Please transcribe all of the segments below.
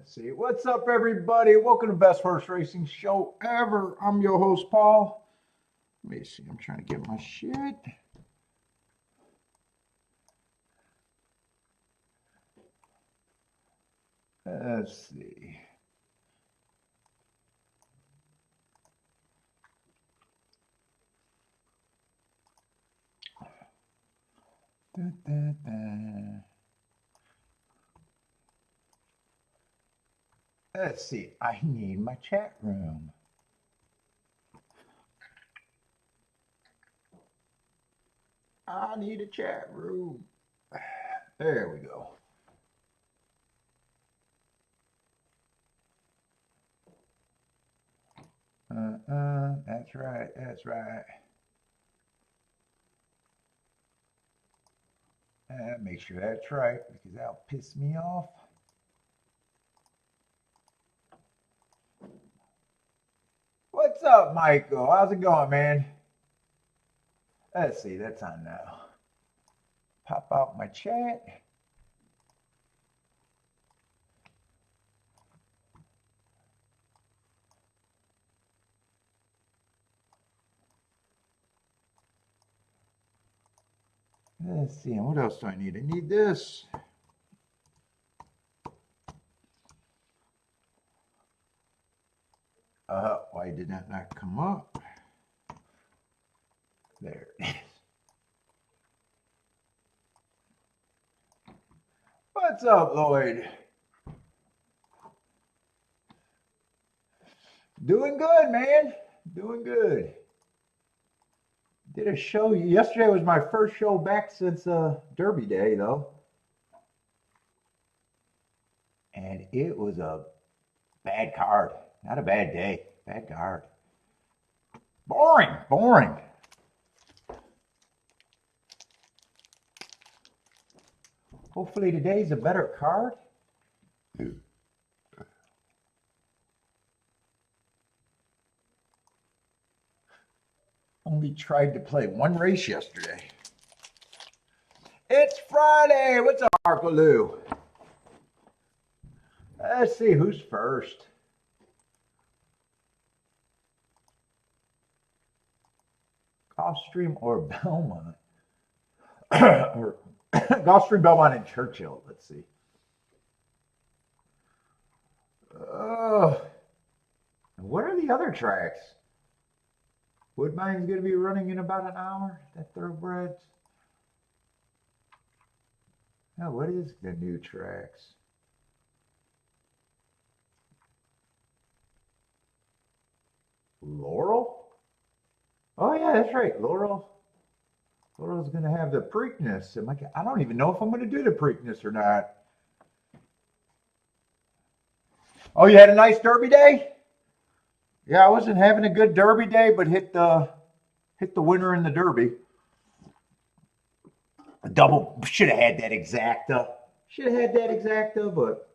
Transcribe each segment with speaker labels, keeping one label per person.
Speaker 1: Let's see. What's up, everybody? Welcome to Best Horse Racing Show Ever. I'm your host, Paul. Let me see. I'm trying to get my shit. Let's see. Da, da, da. Let's see. I need my chat room. I need a chat room. There we go. That's right. That's right. Make sure that's right because that'll piss me off. What's up, Michael? How's it going, man? Let's see. That's on now. Pop out my chat. Let's see. What else do I need? I need this. Why did that not come up? There it is. What's up, Lloyd? Doing good, man. Doing good. Did a show yesterday. Was my first show back since Derby Day, though, and it was a bad card. Not a bad day. Bad card. Boring. Boring. Hopefully today's a better card. Only tried to play one race yesterday. It's Friday. What's up, Marco Lou? Let's see who's first. Gulfstream or Belmont? Or Gulfstream, Belmont, and Churchill. Let's see. What are the other tracks? Woodbine's going to be running in about an hour. That thoroughbreds. Now, what is the new tracks? Laurel? Oh yeah, that's right. Laurel's going to have the Preakness. I don't even know if I'm going to do the Preakness or not. Oh, you had a nice Derby day? Yeah, I wasn't having a good Derby day, but hit the winner in the Derby. A double should have had that exacta. Should have had that exacta, but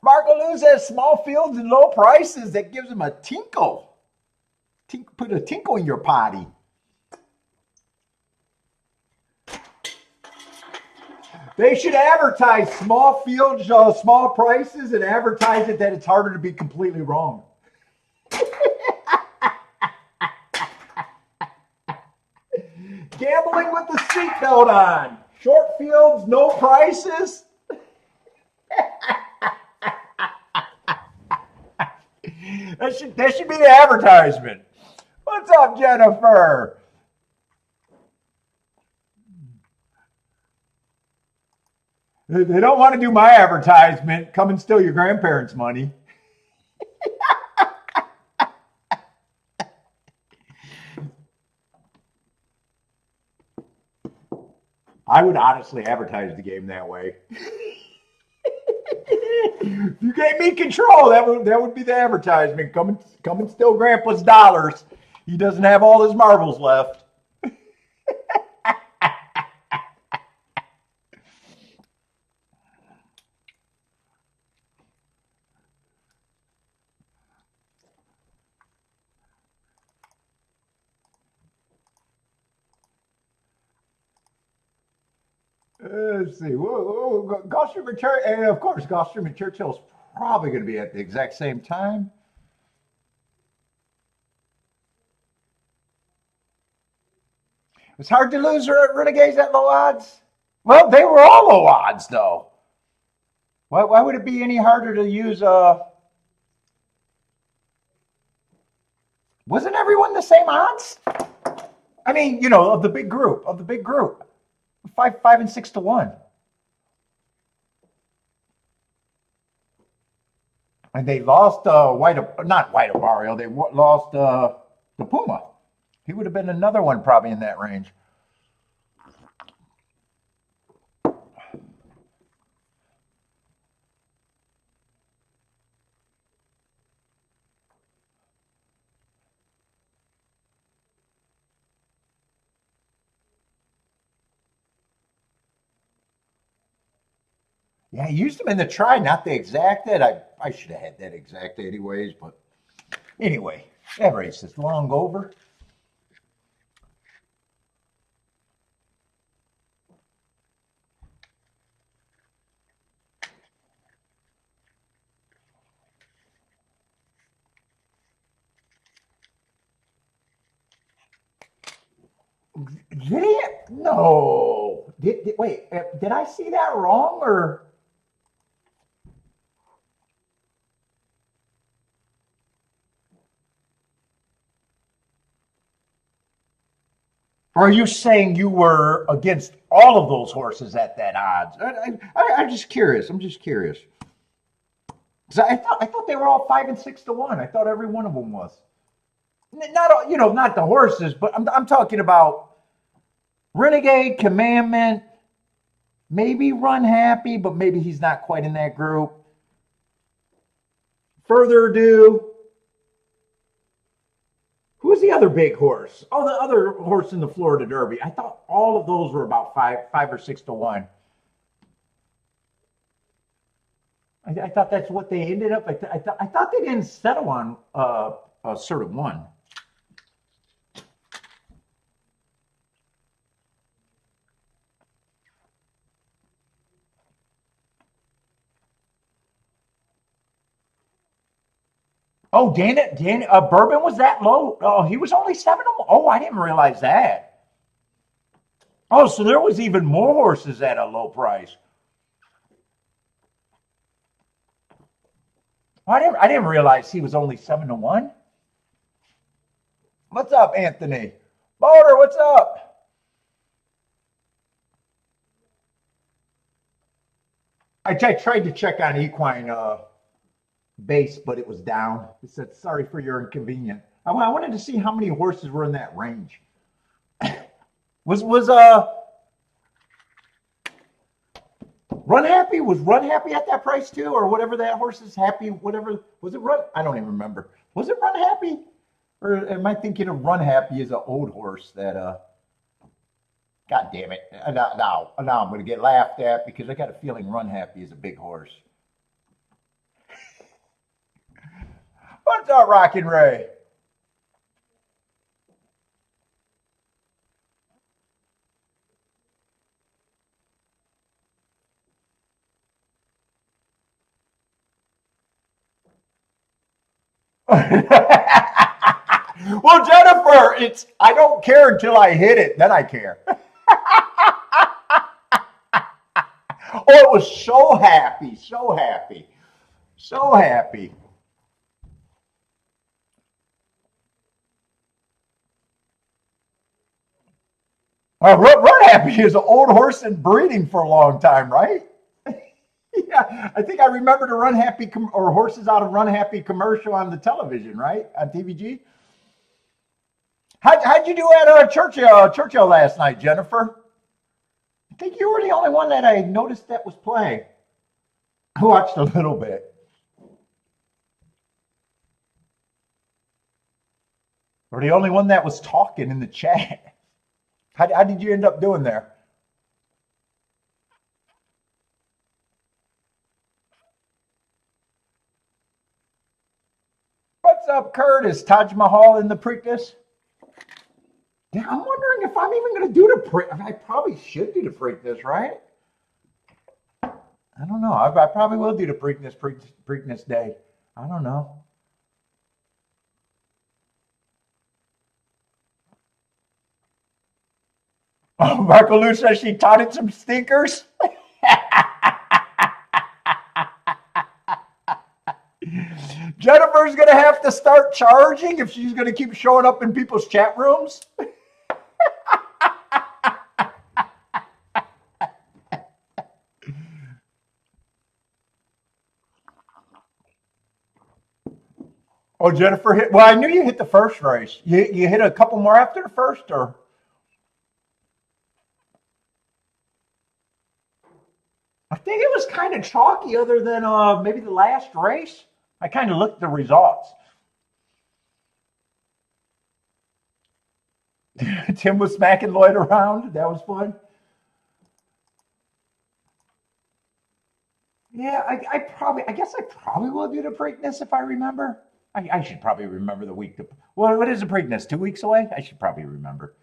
Speaker 1: Marco Lou says small fields and low prices. That gives him a tinkle. Put a tinkle in your potty. They should advertise small fields, small prices, and advertise it that it's harder to be completely wrong. Gambling with the seatbelt on. Short fields, no prices. That should be the advertisement. What's up, Jennifer? They don't want to do my advertisement. Come and steal your grandparents' money. I would honestly advertise the game that way. If you gave me control, that would be the advertisement. Come and steal Grandpa's dollars. He doesn't have all his marbles left. Let's see. Gulfstream and Churchill, and of course, Gulfstream and Churchill is probably going to be at the exact same time. It's hard to lose Renegades at low odds. Well, they were all low odds, though. Why would it be any harder to use? Wasn't everyone the same odds? I mean, you know, of the big group, 5, and 6 to 1. And they lost not White Abario. They lost the Puma. He would have been another one probably in that range. Yeah, I used them in the try, not the exacted. I should have had that exact anyways, but anyway, that race is long over. Did he? No. Wait, did I see that wrong or? Or are you saying you were against all of those horses at that odds? I'm just curious. Because I thought they were all 5 and 6 to 1. I thought every one of them was. Not, you know, not the horses, but I'm talking about Renegade, Commandment, maybe Run Happy, but maybe he's not quite in that group. Further Ado. Who's the other big horse? Oh, the other horse in the Florida Derby. I thought all of those were about 5 or 6 to 1. I thought that's what they ended up. I thought they didn't settle on a certain one. Oh, Bourbon was that low? Oh, he was only 7 to 1. Oh, I didn't realize that. Oh, so there was even more horses at a low price. I didn't realize he was only 7 to 1. What's up, Anthony? Motor, what's up? I tried to check on equine base, but it was down. It said, sorry for your inconvenience. I wanted to see how many horses were in that range. Was Run Happy at that price too, or whatever that horse is happy, whatever, was it Run? I don't even remember. Was it Run Happy? Or am I thinking of Run Happy as an old horse that, God damn it. Now I'm going to get laughed at because I got a feeling Run Happy is a big horse. What's up, Rockin' Ray? Well, Jennifer, I don't care until I hit it, then I care. Oh, it was so happy. Run Happy is an old horse and breeding for a long time, right? Yeah, I think I remember the Run Happy or horses out of Run Happy commercial on the television, right? On TVG. How'd you do at Churchill last night, Jennifer? I think you were the only one that I noticed that was playing. I watched a little bit. Or the only one that was talking in the chat. How did you end up doing there? What's up, Curtis? Taj Mahal in the Preakness? Yeah, I'm wondering if I'm even going to do the Preakness. I probably should do the Preakness, right? I don't know. I probably will do the Preakness Day. I don't know. Oh, Marco Lou says she taught it some stinkers. Jennifer's going to have to start charging if she's going to keep showing up in people's chat rooms. Oh, Jennifer hit. Well, I knew you hit the first race. You hit a couple more after the first, or? I think it was kind of chalky, other than maybe the last race. I kind of looked at the results. Tim was smacking Lloyd around. That was fun. Yeah, I guess I probably will do the Preakness if I remember. I should probably remember the week. Well, what is the Preakness? 2 weeks away? I should probably remember.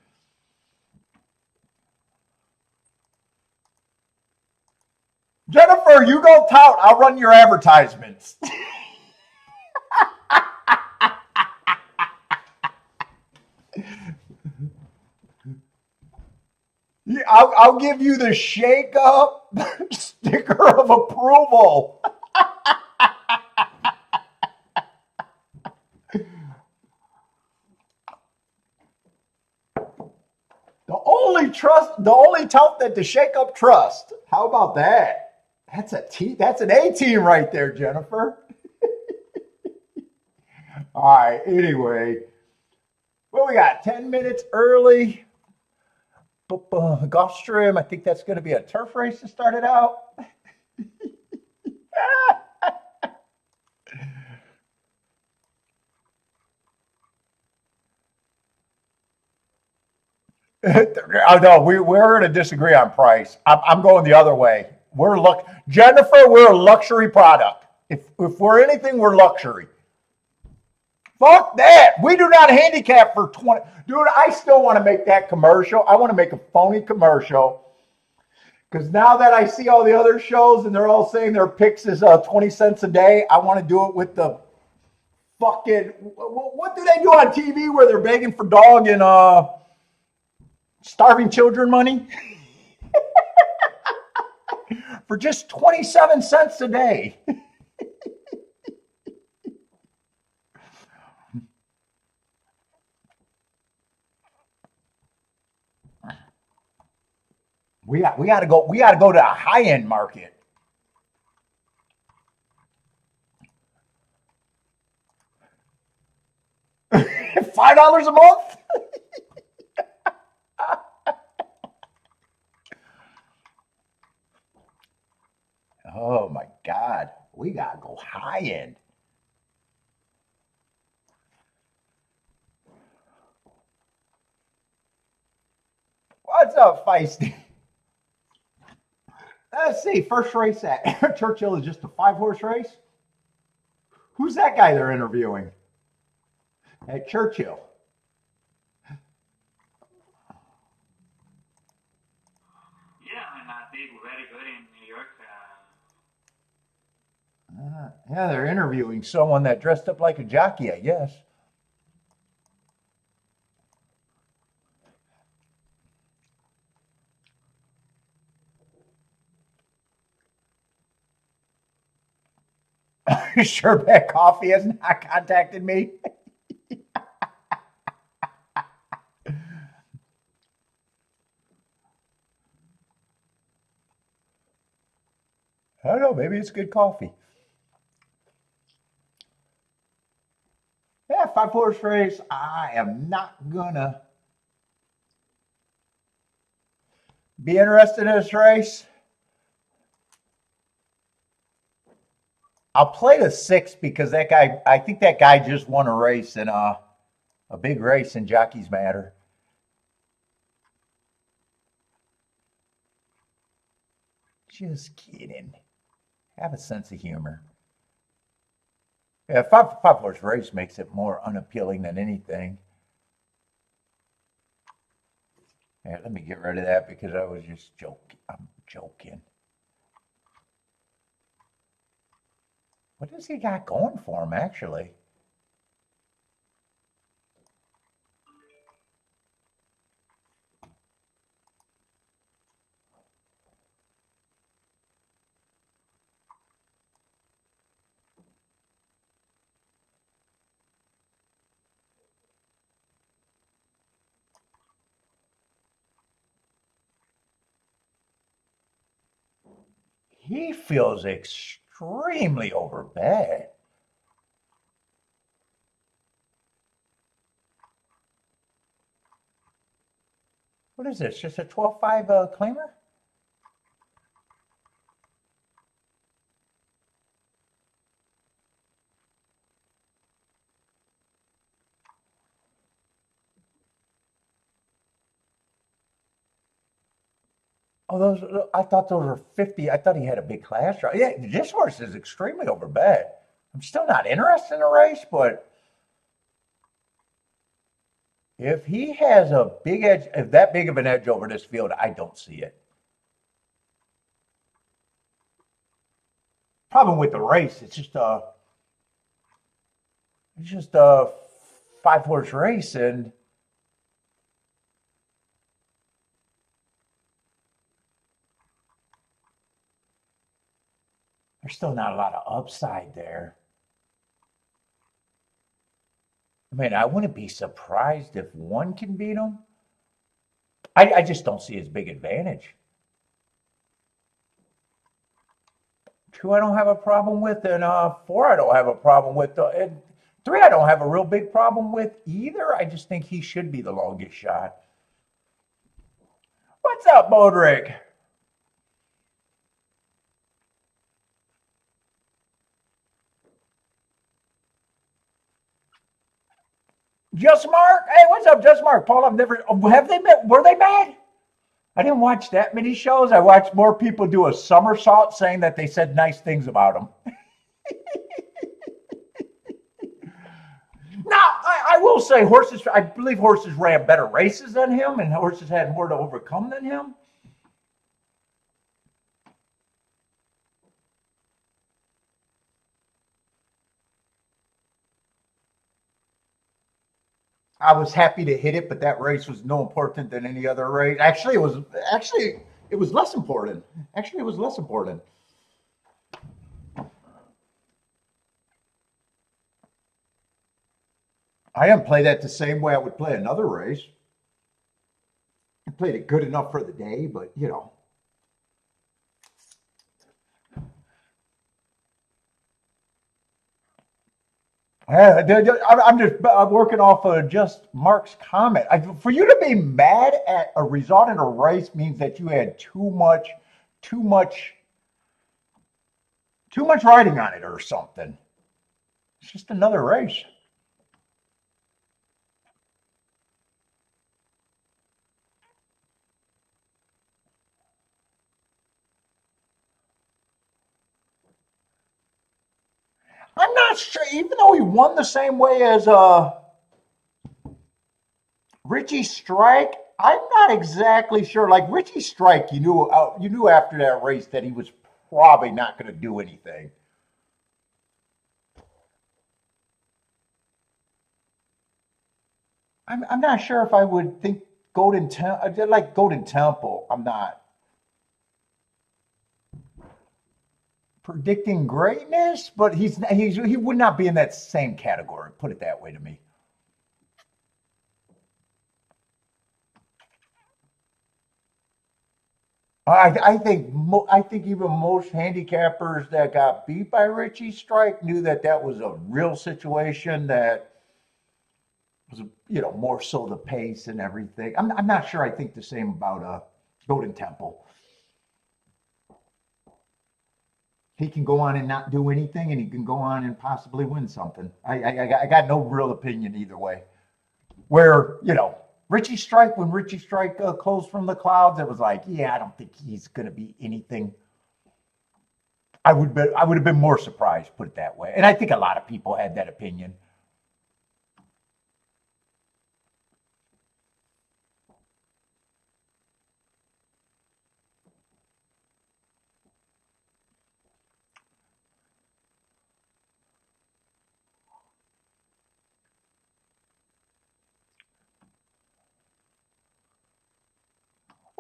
Speaker 1: Jennifer, you go tout. I'll run your advertisements. Yeah, I'll give you the shake up sticker of approval. The only tout that the shake up trust. How about that? That's an A team right there, Jennifer. All right, anyway. Well, we got 10 minutes early. Gulfstream, I think that's going to be a turf race to start it out. Oh, no, we're going to disagree on price. I'm going the other way. Jennifer, we're a luxury product. If we're anything, we're luxury. Fuck that. We do not handicap for 20. Dude, I still want to make that commercial. I want to make a phony commercial. Because now that I see all the other shows and they're all saying their picks is 20 cents a day, I want to do it with the fucking. What do they do on TV where they're begging for dog and starving children money? For just 27 cents a day. We got to go to a high end market. $5 a month? Oh my God. We got to go high end. What's up, Feisty? Let's see. First race at Churchill is just a 5-horse race. Who's that guy they're interviewing at Churchill?
Speaker 2: Yeah, I mean, I think very good in New York.
Speaker 1: Yeah, they're interviewing someone that dressed up like a jockey, I guess. Sherbet Coffee has not contacted me. I don't know. Maybe it's good coffee. Yeah, 5-horse race. I am not gonna be interested in this race. I'll play the 6 because that guy. I think that guy just won a race in a big race in Jockeys Matter. Just kidding. Have a sense of humor. Yeah, 5-horse race makes it more unappealing than anything. Yeah, let me get rid of that because I was just joking. I'm joking. What does he got going for him, actually? He feels extremely overbet. What is this? Just a 12-5 claimer? Oh, those, I thought those were 50. I thought he had a big class drive. Yeah, this horse is extremely overbet. I'm still not interested in the race, but if he has a big edge, if that big of an edge over this field, I don't see it. Problem with the race, it's just a 5-horse race, and there's still not a lot of upside there. I mean, I wouldn't be surprised if one can beat him. I just don't see his big advantage. 2, I don't have a problem with, and 4, I don't have a problem with. And 3, I don't have a real big problem with either. I just think he should be the longest shot. What's up, Bodrick? Just Mark? Hey, what's up, Just Mark? Paul, I've never. Have they been? Were they bad? I didn't watch that many shows. I watched more people do a somersault saying that they said nice things about him. Now, I will say horses, I believe horses ran better races than him, and horses had more to overcome than him. I was happy to hit it, but that race was no important than any other race. Actually it was less important. Actually, it was less important. I didn't play that the same way I would play another race. I played it good enough for the day, but you know. I'm just working off of just Mark's comment. For you to be mad at a result in a race means that you had too much, too much riding on it or something. It's just another race. I'm not sure, even though he won the same way as Richie Strike. I'm not exactly sure. Like Richie Strike, you knew after that race that he was probably not going to do anything. I'm not sure if I would think Golden Temple. Like Golden Temple, I'm not predicting greatness, but he would not be in that same category. Put it that way to me. I think even most handicappers that got beat by Richie Strike knew that that was a real situation that was more so the pace and everything. I'm not sure I think the same about Golden Temple. He can go on and not do anything, and he can go on and possibly win something. I got no real opinion either way. Where Richie Strike, when Richie Strike closed from the clouds, it was like, yeah, I don't think he's going to be anything. I would have been more surprised, put it that way. And I think a lot of people had that opinion.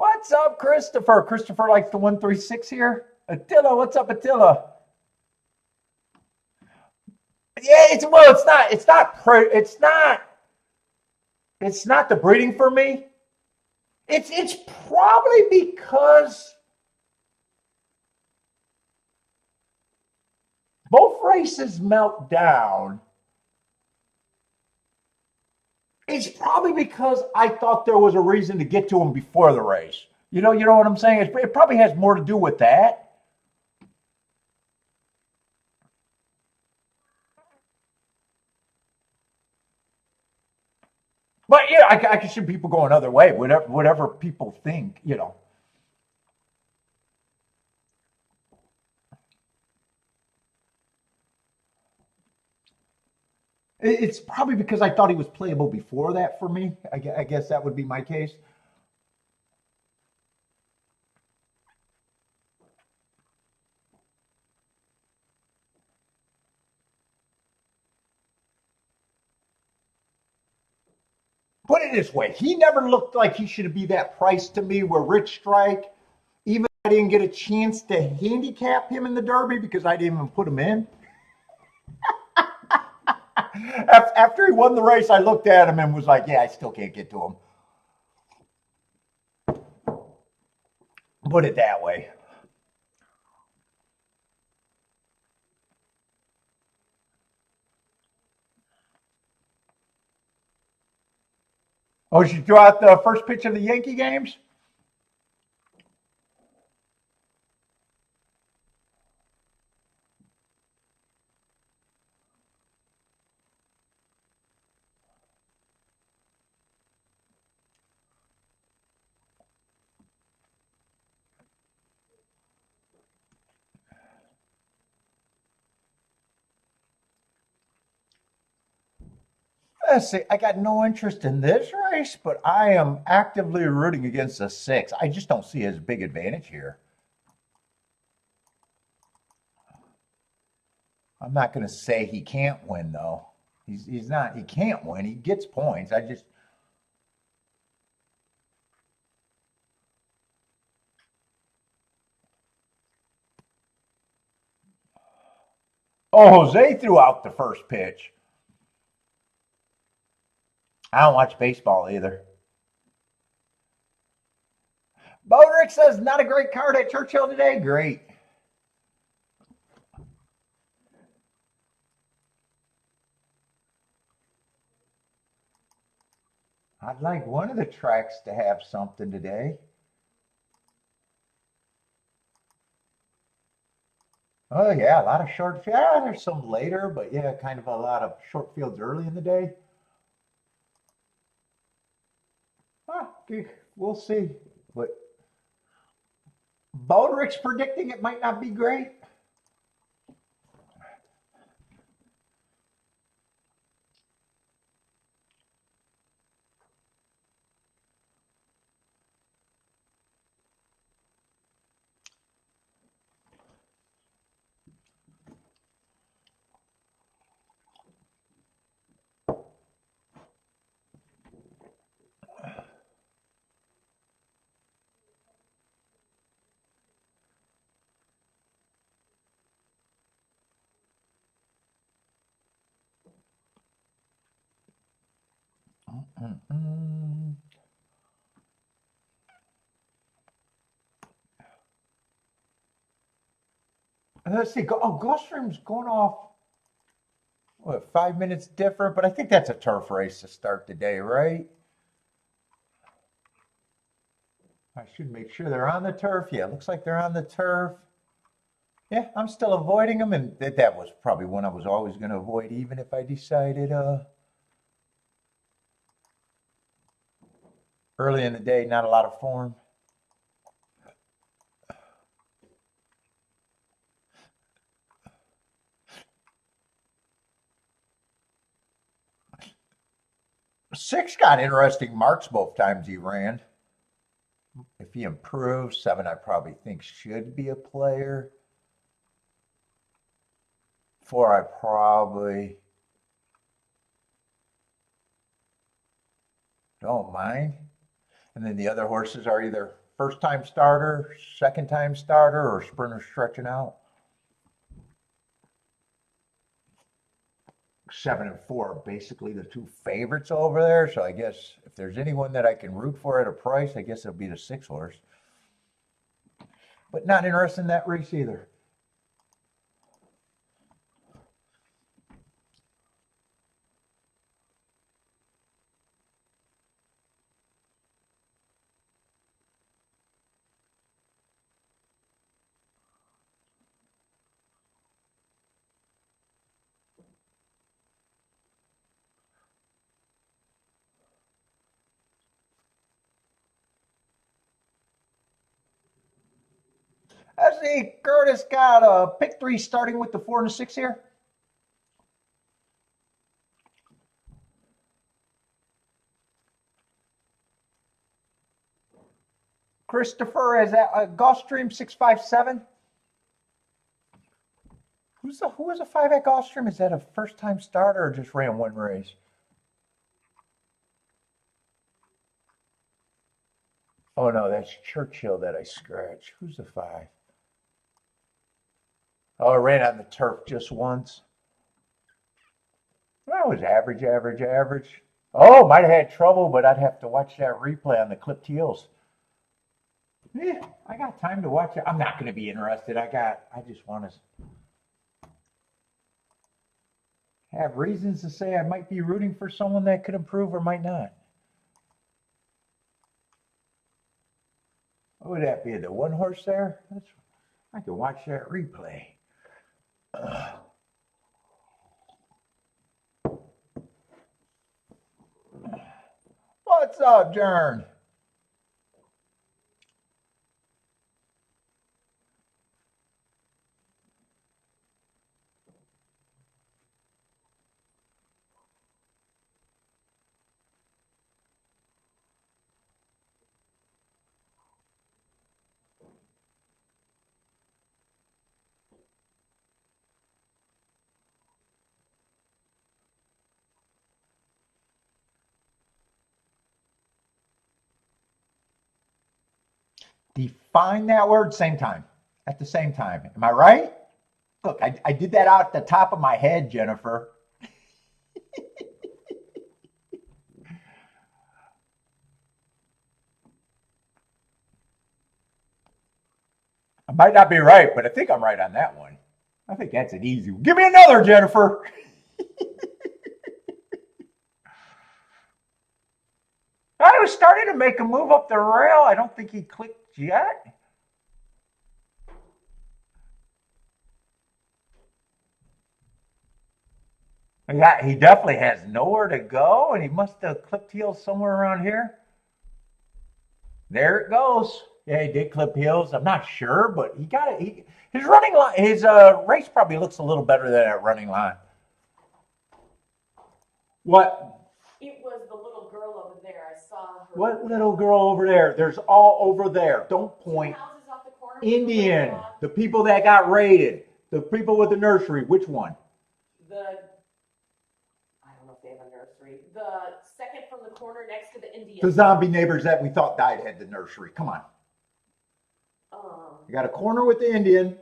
Speaker 1: What's up, Christopher? Christopher likes the 136 here. Attila, what's up, Attila? Yeah, it's not the breeding for me. It's probably because both races melt down. It's probably because I thought there was a reason to get to him before the race. You know what I'm saying? It probably has more to do with that. But yeah, I can see people going other way. Whatever people think. It's probably because I thought he was playable before that for me. I guess that would be my case. Put it this way, he never looked like he should be that price to me where Rich Strike, even I didn't get a chance to handicap him in the Derby because I didn't even put him in. After he won the race, I looked at him and was like, yeah, I still can't get to him. Put it that way. Oh, she threw out the first pitch of the Yankee games? Let's see, I got no interest in this race, but I am actively rooting against the 6. I just don't see his big advantage here. I'm not going to say he can't win, though. He's not. He can't win. He gets points. Oh, Jose threw out the first pitch. I don't watch baseball either. Bodrick says, not a great card at Churchill today. Great. I'd like one of the tracks to have something today. Oh, yeah, a lot of short fields. Yeah, there's some later, but yeah, kind of a lot of short fields early in the day. We'll see. But Bodrick's predicting it might not be great. Let's see. Gulfstream's going off, what, 5 minutes different? But I think that's a turf race to start the day, right? I should make sure they're on the turf. Yeah, looks like they're on the turf. Yeah, I'm still avoiding them, and that was probably one I was always going to avoid, even if I decided early in the day, not a lot of form. Six got interesting marks both times he ran. If he improves, 7 I probably think should be a player. 4 I probably don't mind. And then the other horses are either First time starter, second time starter, or sprinter stretching out? 7 and 4 are basically the two favorites over there. So I guess if there's anyone that I can root for at a price, I guess it'll be the 6 horse. But not interested in that race either. Let's see, Curtis got a pick 3 starting with the 4 and the 6 here. Christopher is at Gulfstream 657. Who was a 5 at Gulfstream? Is that a first time starter or just ran one race? Oh no, that's Churchill that I scratched. Who's the 5? Oh, I ran on the turf just once. Well, it was average. Oh, might have had trouble, but I'd have to watch that replay on the clipped heels. Yeah, I got time to watch it. I'm not going to be interested. I just want to have reasons to say I might be rooting for someone that could improve or might not. What would that be? The 1 horse there? I can watch that replay. What's up, Jern? Define that word same time. At the same time. Am I right? Look, I did that out at the top of my head, Jennifer. I might not be right, but I think I'm right on that one. I think that's an easy one. Give me another, Jennifer. I was starting to make a move up the rail. I don't think he clicked yet. Yeah, he definitely has nowhere to go, and he must have clipped heels somewhere around here. There it goes. Yeah, he did clip heels. I'm not sure, but he got it. His running line, his race probably looks a little better than that running line. What?
Speaker 3: It was the little girl over there. I saw her.
Speaker 1: What little girl over there? There's all over there. Don't point.
Speaker 3: 2 houses off the corner.
Speaker 1: Indian. The people that got raided. The people with the nursery. Which one?
Speaker 3: I don't know if they have a nursery. The second from the corner next to the Indian.
Speaker 1: The zombie neighbors that we thought died had the nursery. Come on. You got a corner with the Indian.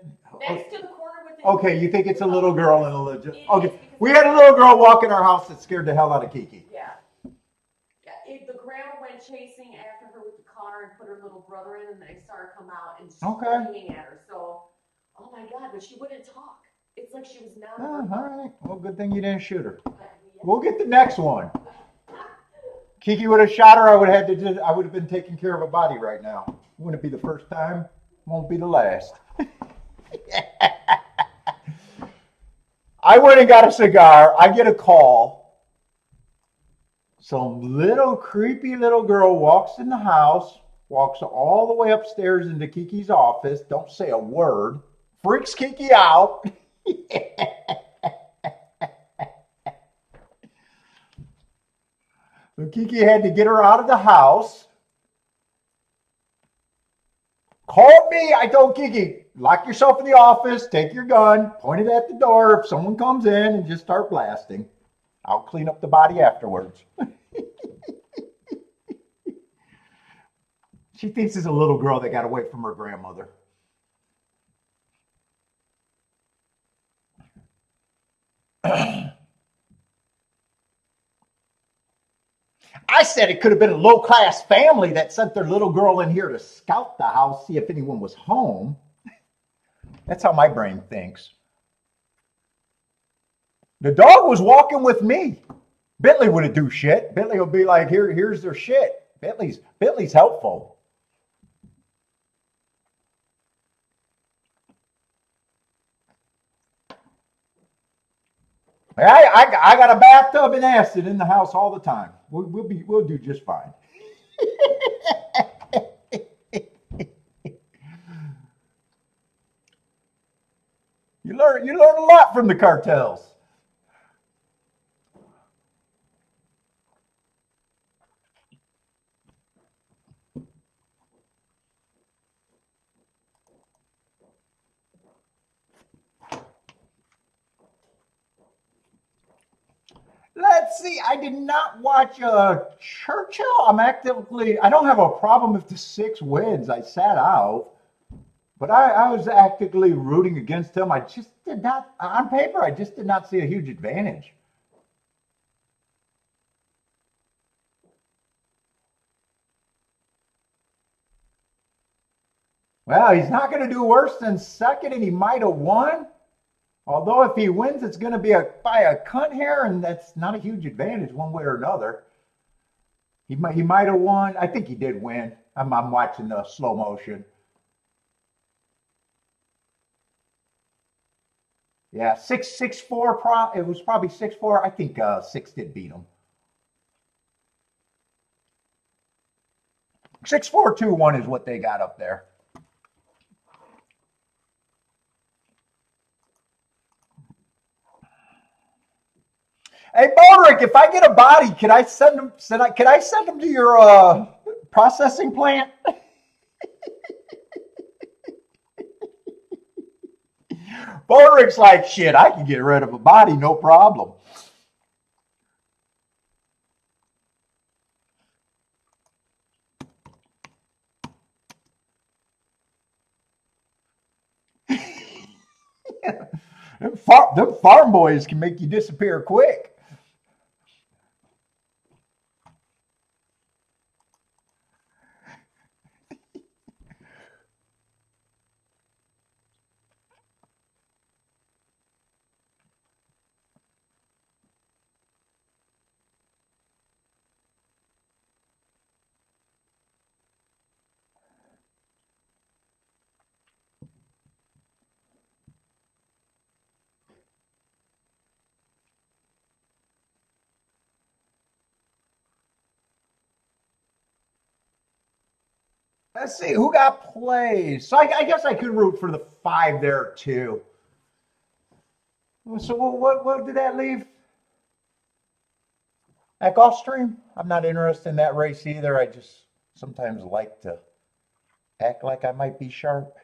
Speaker 3: Next to the corner with the
Speaker 1: Okay, you think it's a little girl and a little... Okay, we had a little girl walk in our house that scared the hell out of Kiki.
Speaker 3: Yeah. The grandma went chasing after her with the car and put her little brother in, and they saw her come out and screaming at her. So, oh my God, but she wouldn't talk. It's like she was not.
Speaker 1: Oh, all right. Well, good thing you didn't shoot her. We'll get the next one. Kiki would have shot her. I would have been taking care of a body right now. Wouldn't be the first time. Won't be the last. I went and got a cigar. I get a call. Some little creepy little girl walks in the house, walks all the way upstairs into Kiki's office. Don't say a word. Freaks Kiki out. So Kiki had to get her out of the house. Called me. I told Kiki, lock yourself in the office, take your gun, point it at the door. If someone comes in, and just start blasting. I'll clean up the body afterwards. She thinks it's a little girl that got away from her grandmother. I said it could have been a low-class family that sent their little girl in here to scout the house, see if anyone was home. That's how my brain thinks. The dog was walking with me. Bentley wouldn't do shit. Bentley would be like, here's their shit. Bentley's helpful. I got a bathtub and acid in the house all the time. We'll do just fine. You learn a lot from the cartels. Let's see. I did not watch Churchill. I don't have a problem if the 6 wins. I sat out. But I was actively rooting against him. I just did not, on paper, I just did not see a huge advantage. Well, he's not going to do worse than second, and he might have won. Although if he wins, it's going to be by a cunt hair, and that's not a huge advantage one way or another. He might have won. I think he did win. I'm watching the slow motion. Yeah, 6-4. It was probably 6-4. I think 6 did beat him. 6-4-2-1 is what they got up there. Hey, Bodrick, if I get a body, can I send them to your processing plant? Bodrick's like, shit, I can get rid of a body, no problem. Them farm boys can make you disappear quick. Let's see who got plays. So I guess I could root for the 5 there too. So what did that leave? At Gulfstream? I'm not interested in that race either. I just sometimes like to act like I might be sharp.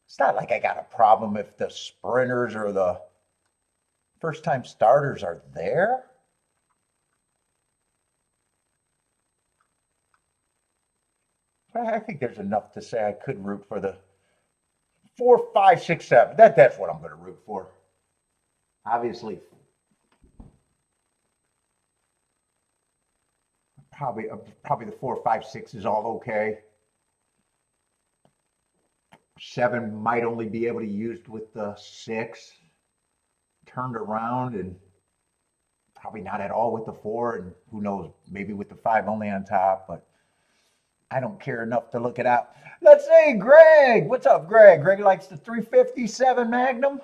Speaker 1: It's not like I got a problem if the sprinters or the first-time starters are there. I think there's enough to say I could root for the 4, 5, 6, 7. That's what I'm going to root for. Obviously, probably the 4, 5, 6 is all okay. 7 might only be able to be used with the 6 turned around, and probably not at all with the 4, and who knows, maybe with the 5 only on top, but I don't care enough to look it up. Let's see, Greg. What's up, Greg? Greg likes the 357 Magnum.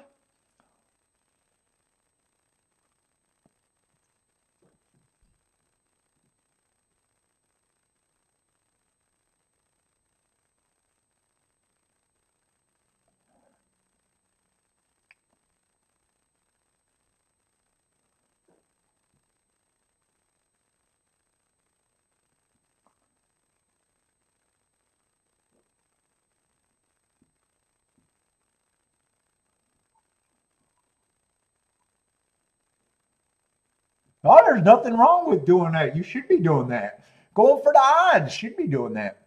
Speaker 1: Oh, there's nothing wrong with doing that. You should be doing that. Going for the odds, should be doing that.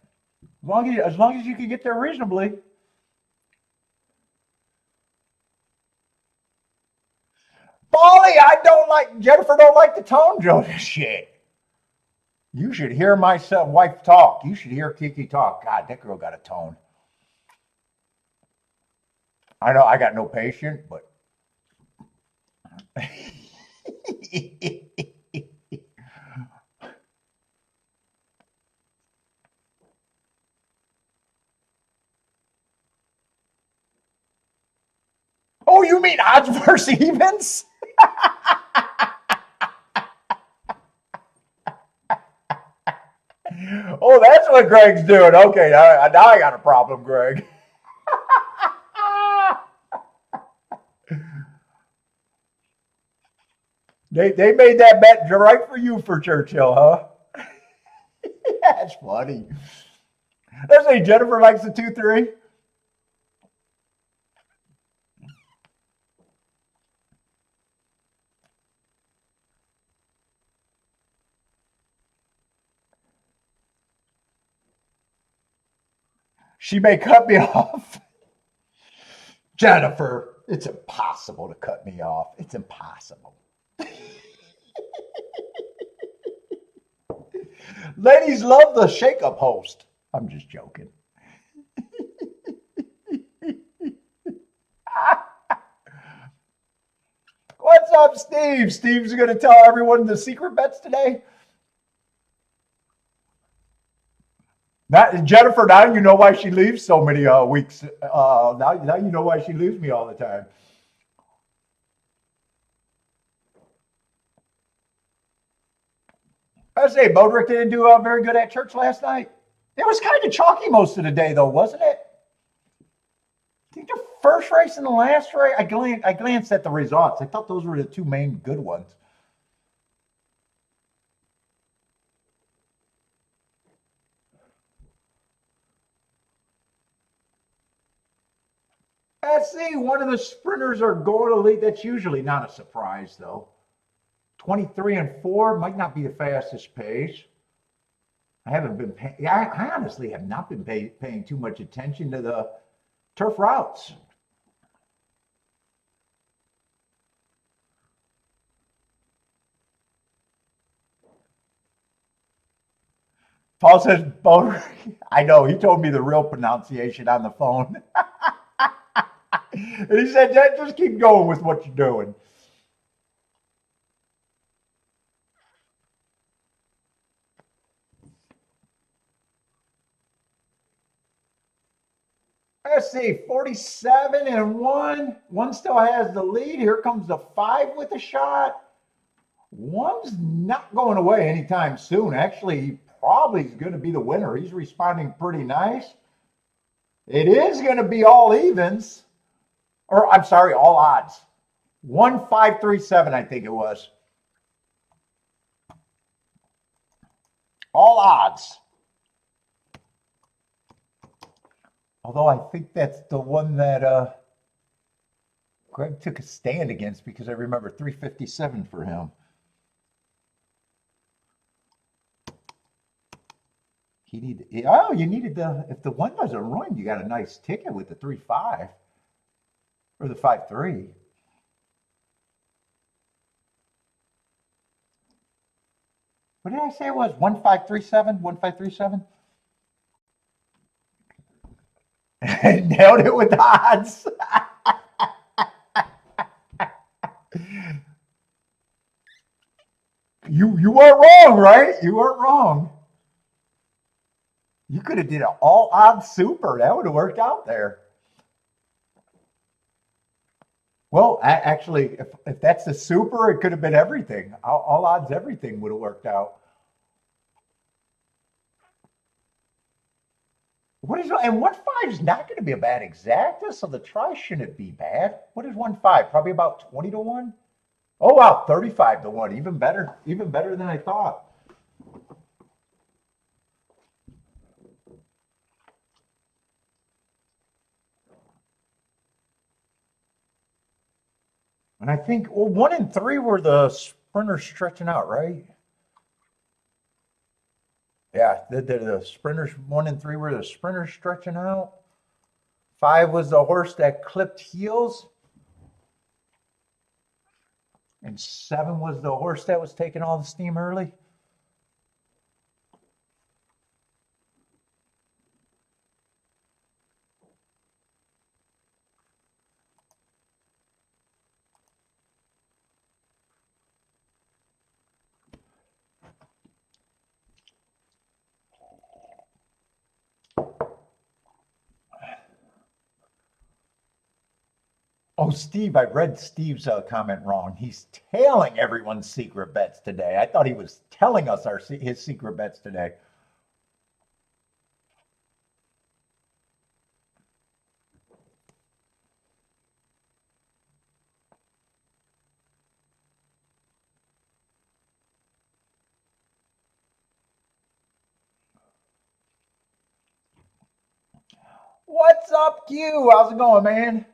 Speaker 1: As long as you can get there reasonably. Polly, I don't like Jennifer. Don't like the tone, Joe. Shit. You should hear my wife talk. You should hear Kiki talk. God, that girl got a tone. I know I got no patience, but. Oh, you mean odds versus evens? Oh, that's what Greg's doing. Okay, now I got a problem, Greg. They made that bet right for you for Churchill, huh? That's funny. Let's say Jennifer likes the 2-3. She may cut me off. Jennifer, it's impossible to cut me off. It's impossible. Ladies love the shake-up host. I'm just joking. What's up, Steve? Steve's going to tell everyone the secret bets today. Jennifer, now you know why she leaves so many weeks. Now you know why she leaves me all the time. I say, Bodrick didn't do very good at church last night. It was kind of chalky most of the day, though, wasn't it? I think the first race and the last race, I glanced at the results. I thought those were the two main good ones. Let's see, one of the sprinters are going to lead. That's usually not a surprise, though. 23-4 might not be the fastest pace. I haven't been paying, I honestly have not been paying too much attention to the turf routes. Paul says, I know, he told me the real pronunciation on the phone. And he said, just keep going with what you're doing. Let's see, 47-1. One still has the lead. Here comes the 5 with a shot. One's not going away anytime soon. Actually, he probably is going to be the winner. He's responding pretty nice. It is going to be all evens. Or, I'm sorry, all odds. 1-5-3-7, I think it was. All odds. Although I think that's the one that Greg took a stand against, because I remember 357 for him. You needed if the one doesn't run, you got a nice ticket with the 3-5 or the 5-3. What did I say it was? 1-5-3-7? 1-5-3-7? Nailed it with the odds. You weren't wrong, right? You weren't wrong. You could have did an all odds super. That would have worked out there. Well, actually, if that's the super, it could have been everything. All odds, everything would have worked out. And 1-5 is not going to be a bad exacta, so the try shouldn't be bad. What is 1-5? Probably about 20-1. Oh wow, 35-1. Even better than I thought. And I think 1 and 3 were the sprinters stretching out, right? Yeah, the sprinters 1 and 3 were the sprinters stretching out. 5 was the horse that clipped heels. And 7 was the horse that was taking all the steam early. Oh, Steve, I read Steve's comment wrong. He's tailing everyone's secret bets today. I thought he was telling us his secret bets today. What's up, Q? How's it going, man?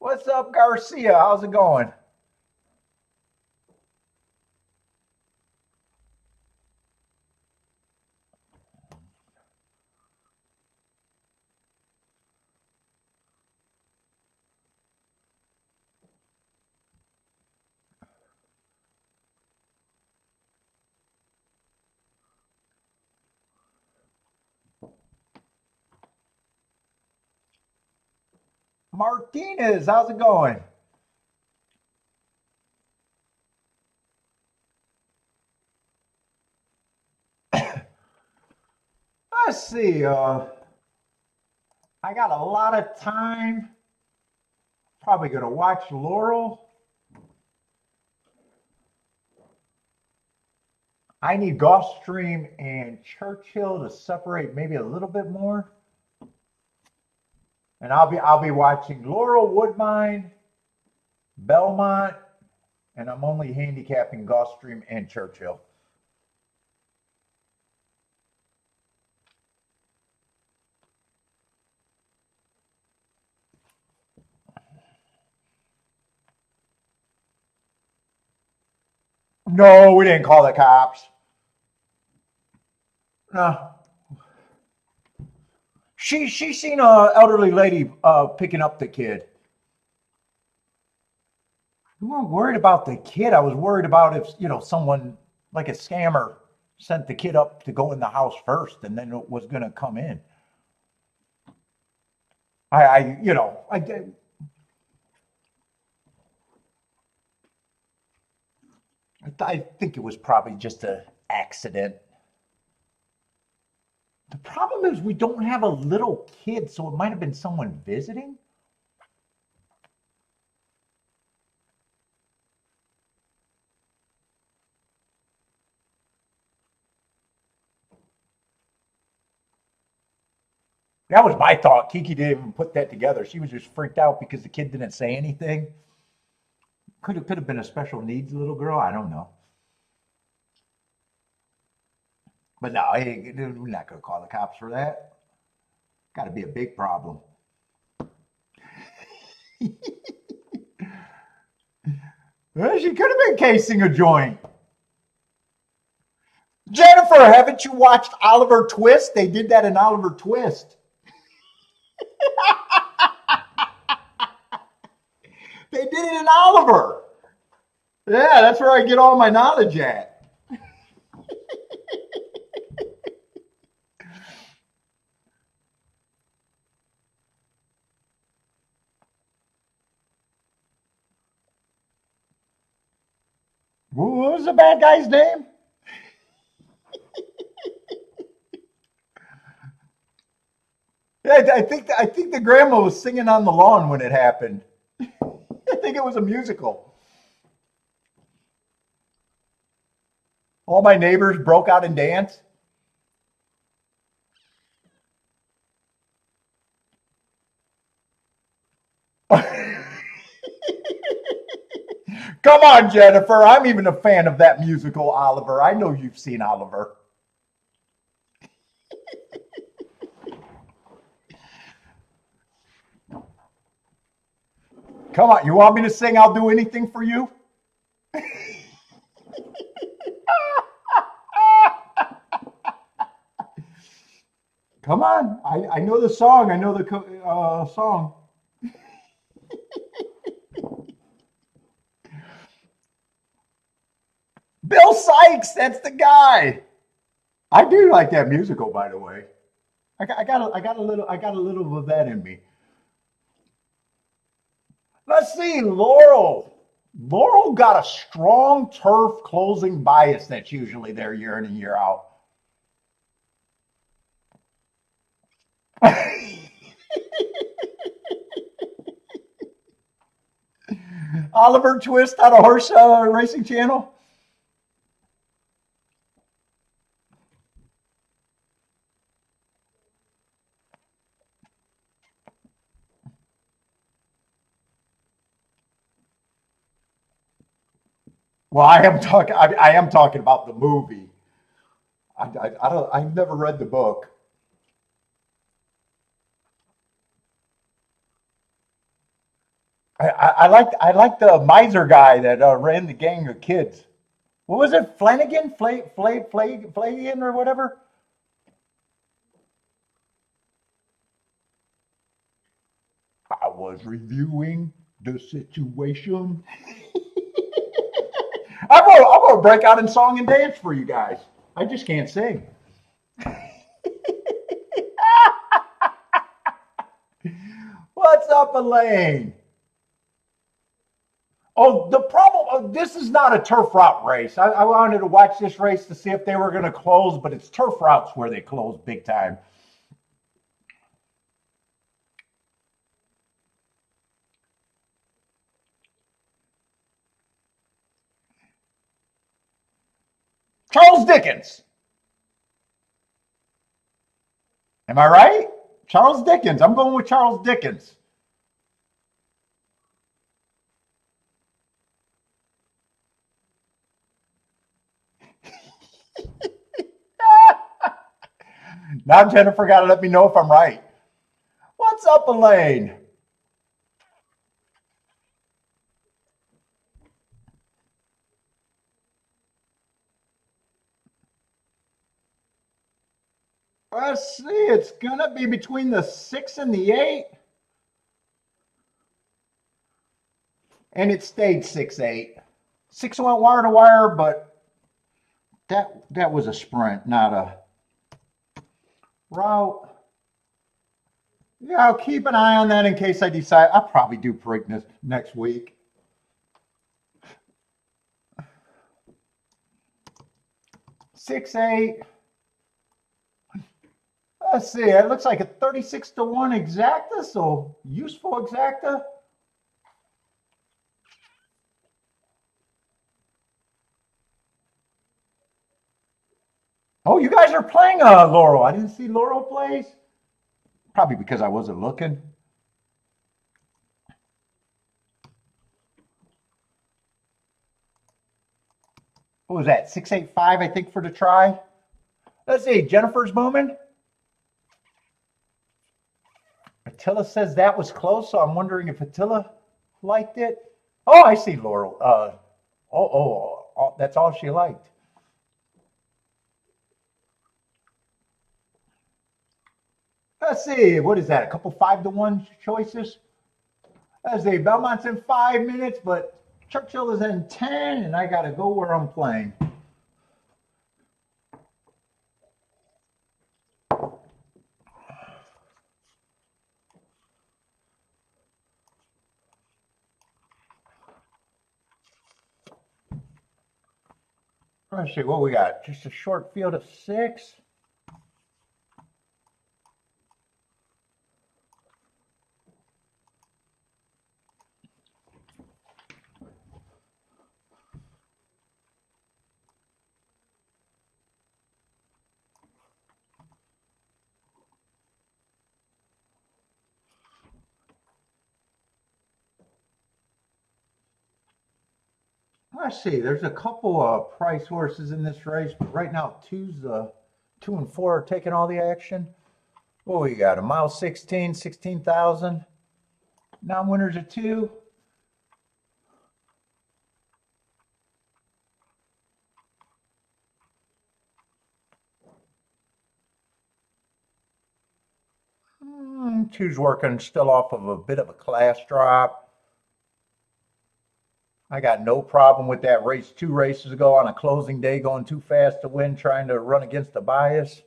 Speaker 1: What's up, Garcia? How's it going? Martinez, how's it going? Let's see. I got a lot of time. Probably going to watch Laurel. I need Gulfstream and Churchill to separate maybe a little bit more. And I'll be watching Laurel, Woodbine, Belmont, and I'm only handicapping Gulfstream and Churchill. No, we didn't call the cops. No. She seen a elderly lady picking up the kid. I wasn't worried about the kid. I was worried about if someone like a scammer sent the kid up to go in the house first and then it was going to come in. I think it was probably just an accident. The problem is we don't have a little kid, so it might have been someone visiting. That was my thought. Kiki didn't even put that together. She was just freaked out because the kid didn't say anything. Could have been a special needs little girl. I don't know. But no, we're not going to call the cops for that. Got to be a big problem. Well, she could have been casing a joint. Jennifer, haven't you watched Oliver Twist? They did that in Oliver Twist. They did it in Oliver. Yeah, that's where I get all my knowledge at. What was the bad guy's name? Yeah, I think the grandma was singing on the lawn when it happened. I think it was a musical. All my neighbors broke out and danced. Come on, Jennifer. I'm even a fan of that musical, Oliver. I know you've seen Oliver. Come on, you want me to sing I'll Do Anything for You? Come on, I know the song. I know the song. Bill Sykes, that's the guy. I do like that musical, by the way. I got a little of that in me. Let's see, Laurel. Laurel got a strong turf closing bias that's usually there year in and year out. Oliver Twist on a horse racing channel. Well, I am talking about the movie. I've never read the book. I like the miser guy that ran the gang of kids. What was it? Flanagan? Flanagan or whatever? I was reviewing the situation. I'm gonna break out in song and dance for you guys. I just can't sing. What's up, Elaine? Oh, the problem, this is not a turf route race. I wanted to watch this race to see if they were going to close, but it's turf routes where they close big time. Charles Dickens. Am I right? Charles Dickens. I'm going with Charles Dickens. Now Jennifer got to let me know if I'm right. What's up, Elaine? Let's see. It's going to be between the 6 and the 8. And it stayed 6-8. 6 went wire to wire, but that was a sprint, not a route. Yeah, I'll keep an eye on that in case I decide. I'll probably do Preakness next week. Six, 8. Let's see. It looks like a 36-1 exacta, so useful exacta. Oh, you guys are playing Laurel. I didn't see Laurel plays. Probably because I wasn't looking. What was that? 685, I think, for the try. Let's see. Jennifer's moving. Attila says that was close, so I'm wondering if Attila liked it. Oh, I see Laurel. That's all she liked. Let's see, what is that? A couple 5-1 choices? Let's see, Belmont's in 5 minutes, but Churchill is in 10, and I got to go where I'm playing. Let's see what we got. Just a short field of 6. Let's see. There's a couple of price horses in this race, but right now 2 and 4 are taking all the action. What we got? A mile 16, 16,000. Non-winners of 2. Two's working still off of a bit of a class drop. I got no problem with that race 2 races ago on a closing day going too fast to win, trying to run against the bias.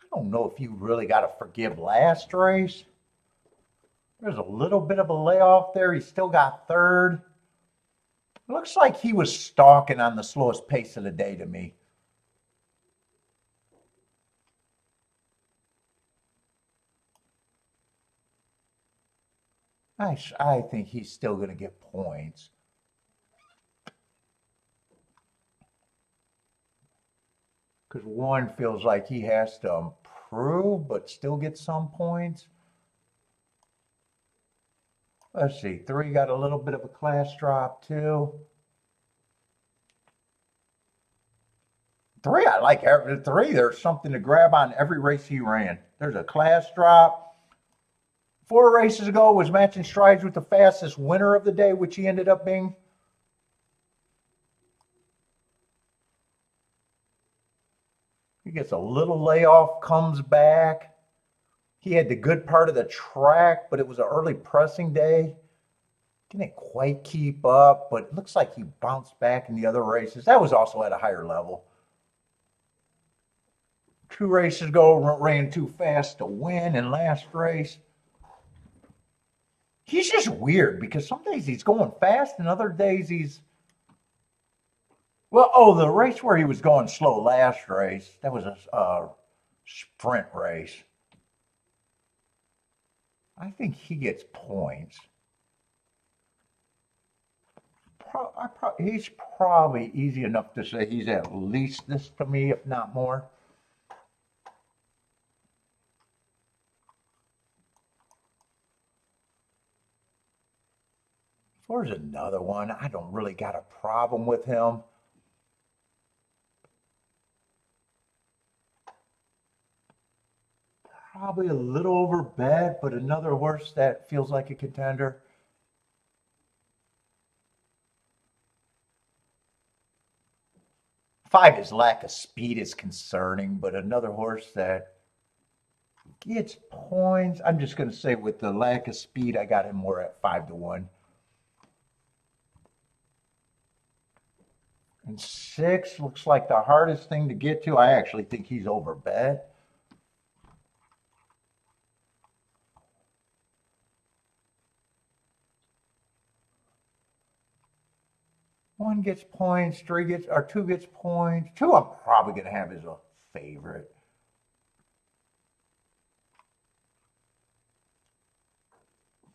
Speaker 1: I don't know if you really got to forgive last race. There's a little bit of a layoff there. He still got third. Looks like he was stalking on the slowest pace of the day to me. I think he's still going to get points. Because 1 feels like he has to improve, but still get some points. Let's see, 3 got a little bit of a class drop too. 3, I like every 3. There's something to grab on every race he ran. There's a class drop. 4 races ago was matching strides with the fastest winner of the day, which he ended up being. He gets a little layoff, comes back. He had the good part of the track, but it was an early pressing day. Didn't quite keep up, but it looks like he bounced back in the other races. That was also at a higher level. 2 races ago, ran too fast to win in last race. He's just weird because some days he's going fast and other days he's... Well, oh, the race where he was going slow last race, that was a sprint race. I think he gets points. He's probably easy enough to say he's at least this to me, if not more. There's another one. I don't really got a problem with him. Probably a little over bet, but another horse that feels like a contender. Five, his lack of speed is concerning, but another horse that gets points. I'm just going to say with the lack of speed, I got him more at 5-1. And 6 looks like the hardest thing to get to. I actually think he's over bet. One gets points, 3 gets, or 2 gets points. 2 I'm probably going to have as a favorite.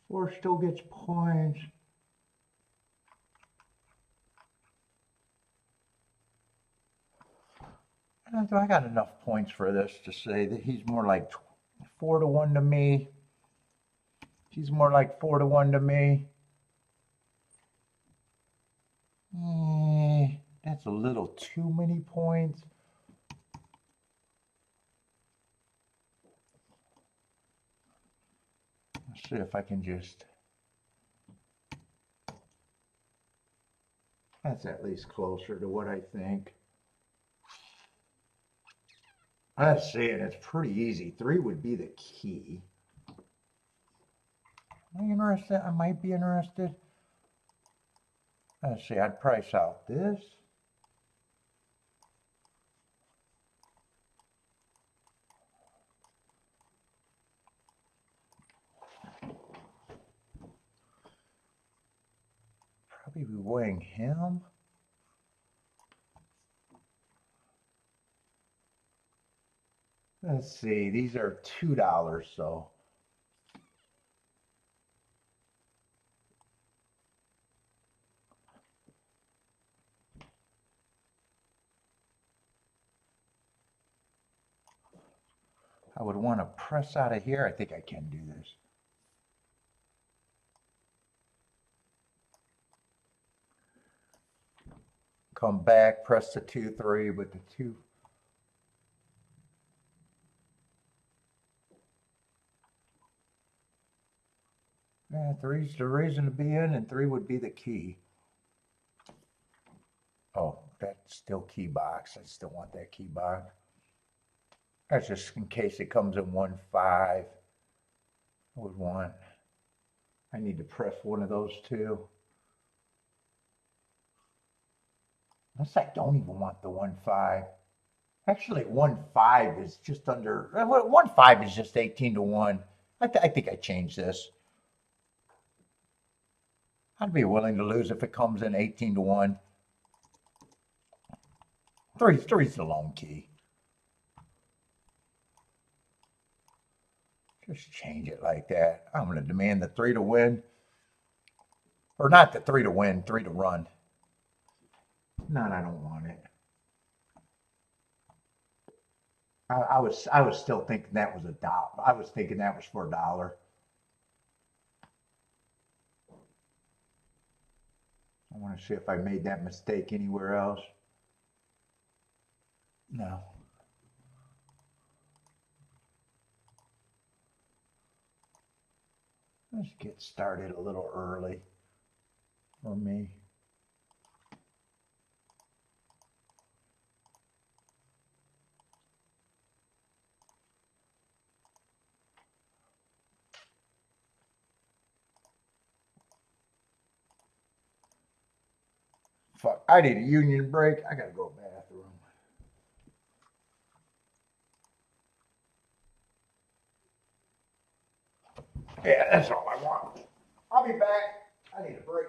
Speaker 1: Four still gets points. I got enough points for this to say that he's more like 4-1 to me. He's more like 4-1 to me. That's a little too many points. Let's see if I can just... That's at least closer to what I think. Let's see, and it's pretty easy. 3 would be the key. Am I interested? I might be interested. Let's see, I'd price out this. Probably be weighing him. Let's see, these are $2, so. I would want to press out of here. I think I can do this. Come back, press the 2-3 with the 2. Yeah, three's the reason to be in, and 3 would be the key. Oh, that's still key box. I still want that key box. That's just in case it comes in 1-5. I would want. I need to press one of those two. Unless I don't even want the 1-5. Actually, 1-5 is just under. 1-5 is just 18-1. I think I changed this. I'd be willing to lose if it comes in 18-1. Three's the lone key. Just change it like that. I'm going to demand the 3 to win. Or not the 3 to win, 3 to run. No, I don't want it. I was still thinking that was $1. I was thinking that was for $1. I want to see if I made that mistake anywhere else. No. Let's get started a little early for me. Fuck, I need a union break. I gotta go to the bathroom. Yeah, that's all I want. I'll be back. I need a break.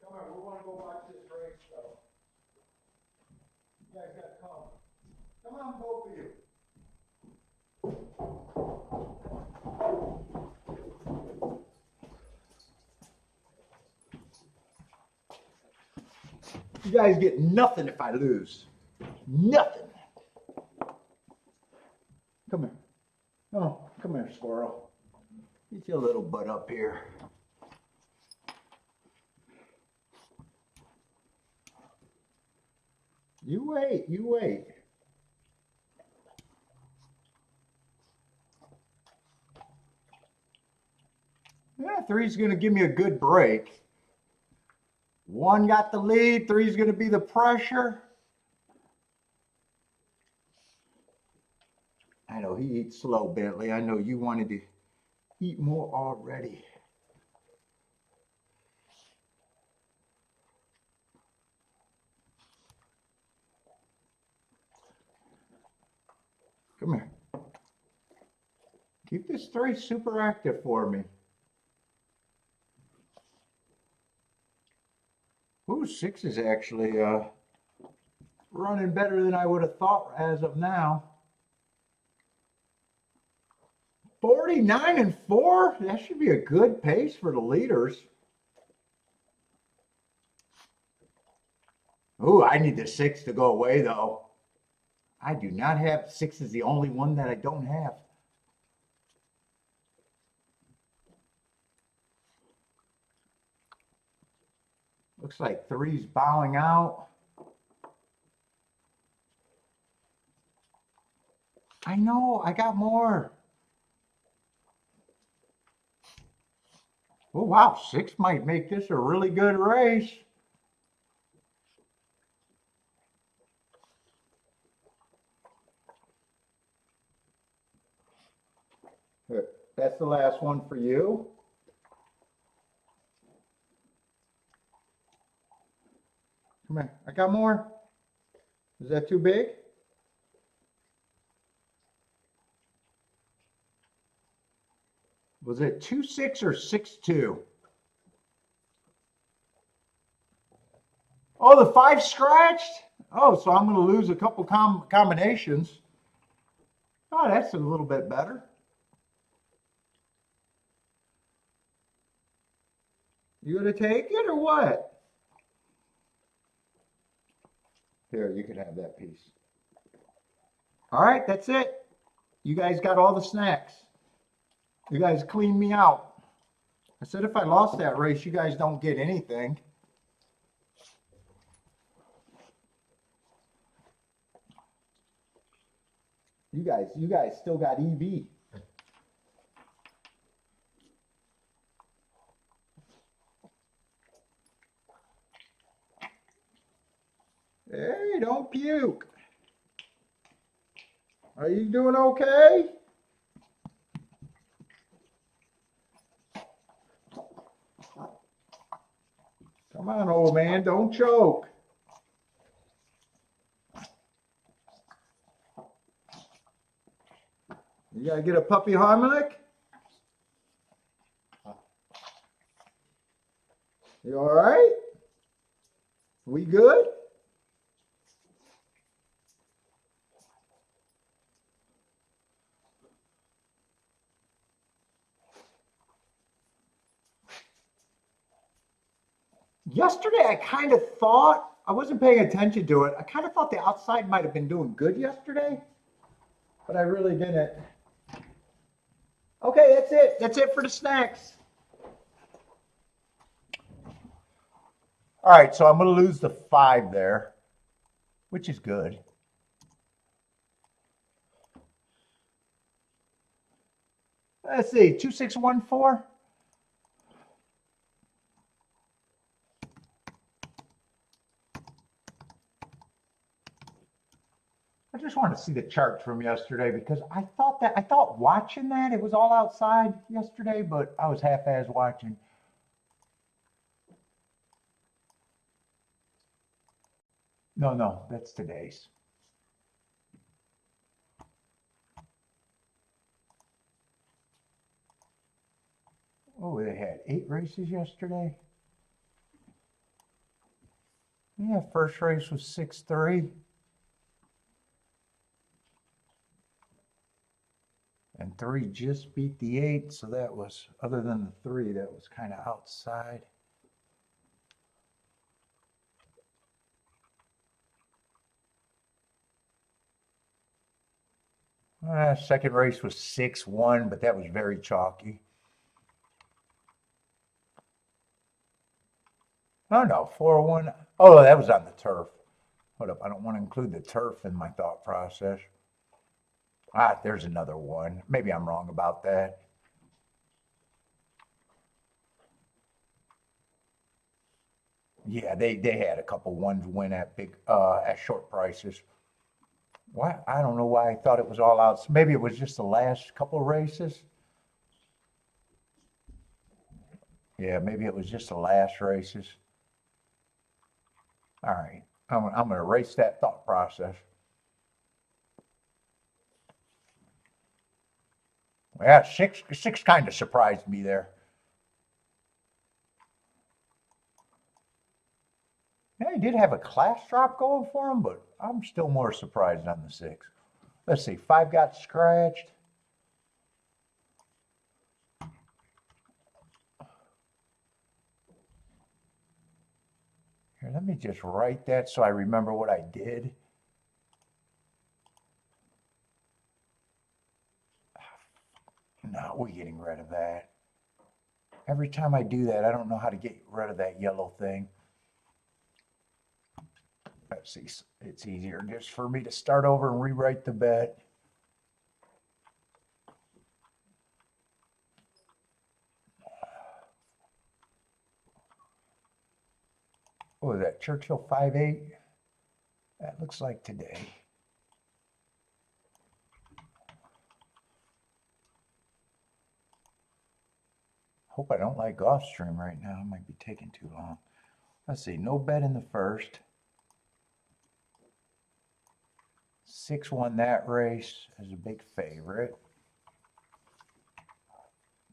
Speaker 1: Come on, we want to go watch this race, though. You guys got to come. Come on, both of you. You guys get nothing if I lose. Nothing. Come here. Oh, come here, squirrel. Get your little butt up here. You wait, you wait. Yeah, 3's going to give me a good break. 1 got the lead. 3's going to be the pressure. I know he eats slow, Bentley. I know you wanted to eat more already. Come here. Keep this 3 super active for me. Ooh, 6 is actually running better than I would have thought as of now. 49 and 4. That should be a good pace for the leaders. Ooh, I need the 6 to go away though. I do not have 6 is the only one that I don't have. Looks like 3's bowing out. I know, I got more. Oh, wow, 6 might make this a really good race. Here, that's the last one for you. Come here, I got more. Is that too big? Was it 2-6 or 6-2? Oh, the 5 scratched? Oh, so I'm going to lose a couple combinations. Oh, that's a little bit better. You going to take it or what? Here, you can have that piece. All right, that's it. You guys got all the snacks. You guys cleaned me out. I said if I lost that race, you guys don't get anything. You guys still got EV. Hey, don't puke. Are you doing okay? Come on, old man, don't choke. You gotta get a puppy Heimlich? You all right? We good? Yesterday, I kind of thought, I wasn't paying attention to it. I kind of thought the outside might have been doing good yesterday, but I really didn't. Okay, that's it. That's it for the snacks. All right, so I'm going to lose the 5 there, which is good. Let's see, 2614. I just want to see the chart from yesterday because I thought watching that it was all outside yesterday, but I was half-ass watching. No, that's today's. Oh, they had 8 races yesterday. Yeah, first race was 6-3. And 3 just beat the 8, so that was, other than the 3, that was kind of outside. Second race was 6-1, but that was very chalky. Oh no, 4-1. Oh, that was on the turf. Hold up, I don't want to include the turf in my thought process. There's another one. Maybe I'm wrong about that. Yeah, they had a couple ones win at at short prices. Why? I don't know why I thought it was all out. Maybe it was just the last couple races. Yeah, maybe it was just the last races. All right, I'm going to erase that thought process. Yeah, six kind of surprised me there. Yeah, he did have a class drop going for him, but I'm still more surprised on the 6. Let's see, 5 got scratched. Here, let me just write that so I remember what I did. No, we're getting rid of that. Every time I do that, I don't know how to get rid of that yellow thing. Let's see, it's easier just for me to start over and rewrite the bet. What was that, Churchill 5-8? That looks like today. Hope I don't like Gulfstream right now. It might be taking too long. Let's see, no bet in the first. 6 won that race as a big favorite.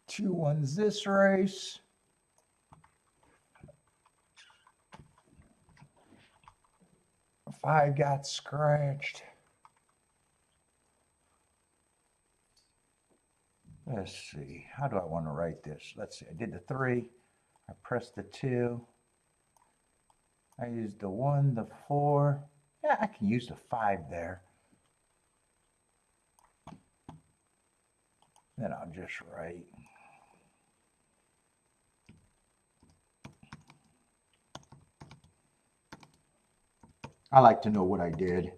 Speaker 1: 2 wins this race. 5 got scratched. Let's see, how do I want to write this? Let's see, I did the 3, I pressed the 2, I used the 1, the 4, yeah, I can use the 5 there. Then I'll just write. I like to know what I did.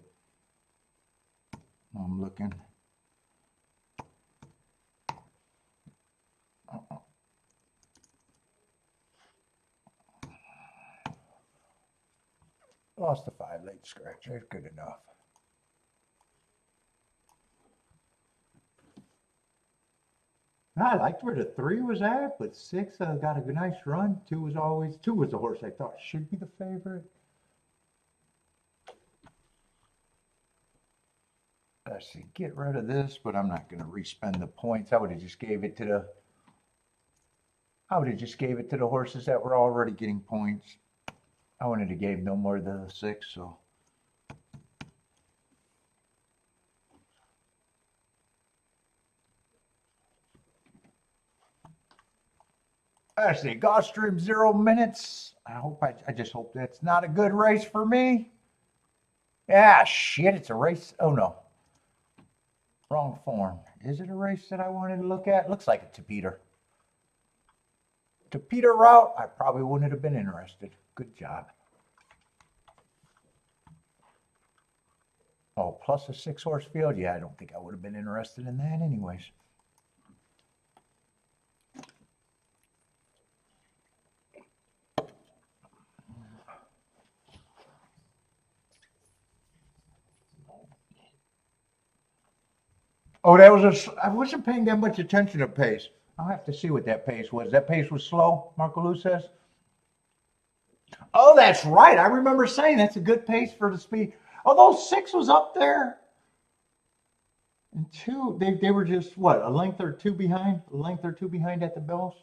Speaker 1: I'm looking. Lost the 5 late scratch. That's good enough. I liked where the 3 was at, but 6 got a nice run. 2 was the horse I thought should be the favorite. Let's see, get rid of this, but I'm not going to respend the points. I would have just gave it to the horses that were already getting points. I wanted to give no more than the 6, so. Let's see, Gulfstream 0 minutes. I just hope that's not a good race for me. Yeah, shit, it's a race. Oh no. Wrong form. Is it a race that I wanted to look at? Looks like a Tapeta. Tapeta route, I probably wouldn't have been interested. Good job. Oh, plus a 6-horse field? Yeah, I don't think I would have been interested in that anyways. Oh, I wasn't paying that much attention to pace. I'll have to see what that pace was. That pace was slow, Marco Lou says? Oh, that's right. I remember saying that's a good pace for the speed. Although 6 was up there. And 2, they were just, what, a length or 2 behind? A length or 2 behind at the bells?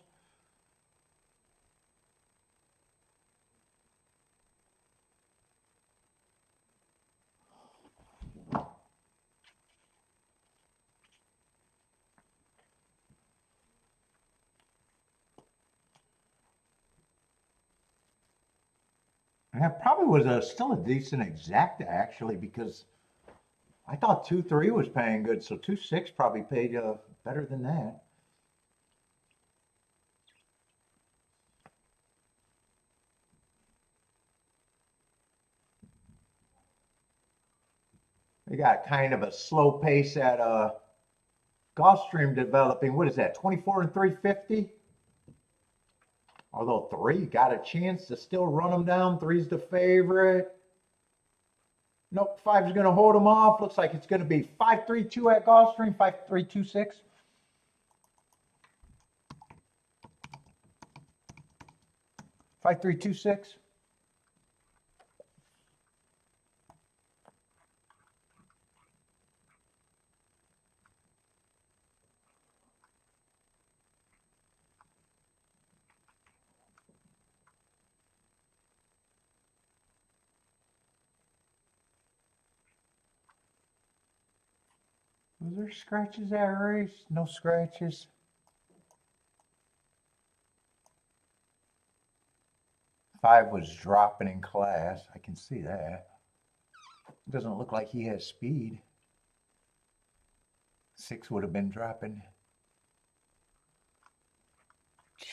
Speaker 1: That probably was still a decent exacta, actually, because I thought 2-3 was paying good, so 2-6 probably paid better than that. We got kind of a slow pace at Gulfstream developing. What is that? 24 and 350. Although 3 got a chance to still run them down. 3's the favorite. Nope, 5's going to hold them off. Looks like it's going to be 5-3-2 at Gulfstream, 5-3-2-6. Five, 3, 2, 6. Was there scratches that race? No scratches. Five was dropping in class. I can see that. It doesn't look like he has speed. 6 would have been dropping.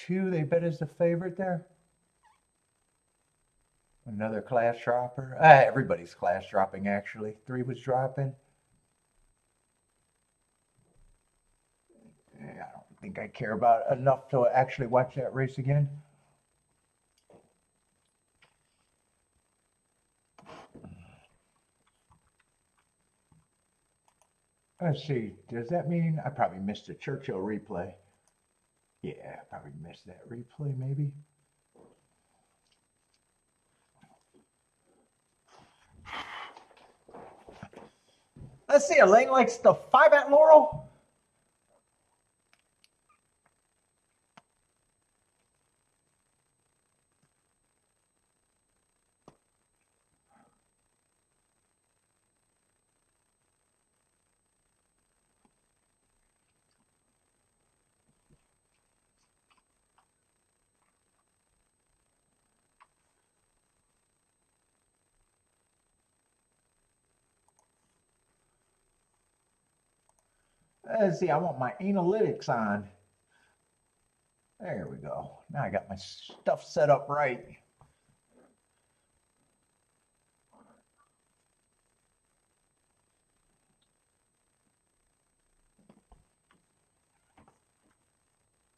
Speaker 1: 2, they bet is the favorite there. Another class dropper. Everybody's class dropping, actually. 3 was dropping. I don't think I care about enough to actually watch that race again. Let's see. Does that mean I probably missed a Churchill replay? Yeah, I probably missed that replay, maybe. Let's see. Elaine likes the 5 at Laurel. Let's see, I want my analytics on. There we go. Now I got my stuff set up right.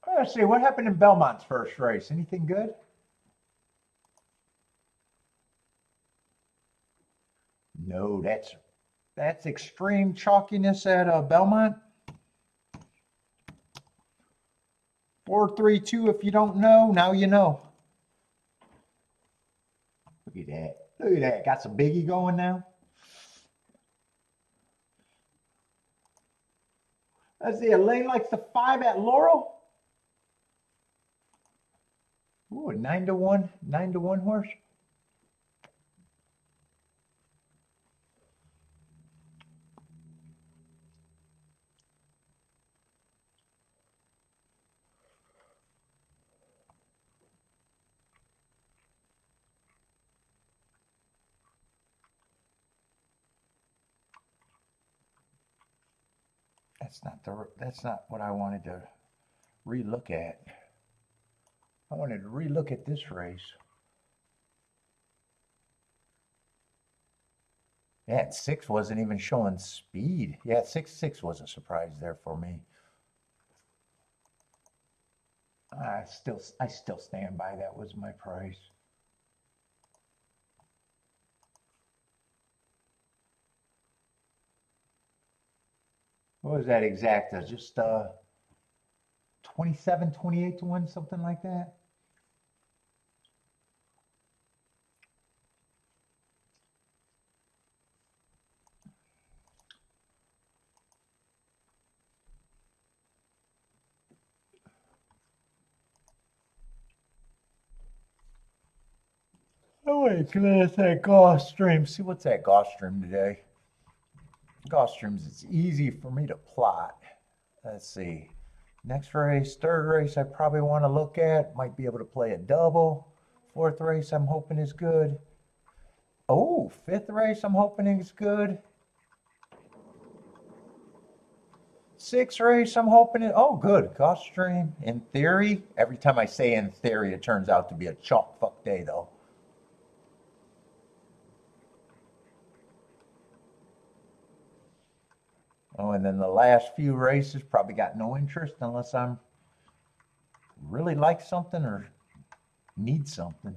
Speaker 1: Let's see, what happened in Belmont's first race? Anything good? No, that's extreme chalkiness at Belmont. 4-3-2. If you don't know, now you know. Look at that. Look at that. Got some biggie going now. Let's see. Elaine likes the 5 at Laurel. Ooh, a 9-1, 9-1 horse. That's not what I wanted to relook at. I wanted to relook at this race. Yeah, 6 wasn't even showing speed. Yeah, 6-6 was a surprise there for me. I still stand by that was my price. What was that exacta? Just 27, 28 to 1, something like that? Oh, wait, glance at Gulfstream. See what's at Gulfstream today. Gulfstreams, it's easy for me to plot. Let's see. Next race, third race, I probably want to look at. Might be able to play a double. Fourth race, I'm hoping is good. Oh, fifth race, I'm hoping is good. 6 race, I'm hoping it. Oh, good. Gulfstream. In theory, every time I say in theory, it turns out to be a chalk fuck day, though. Oh, and then the last few races probably got no interest unless I'm really like something or need something.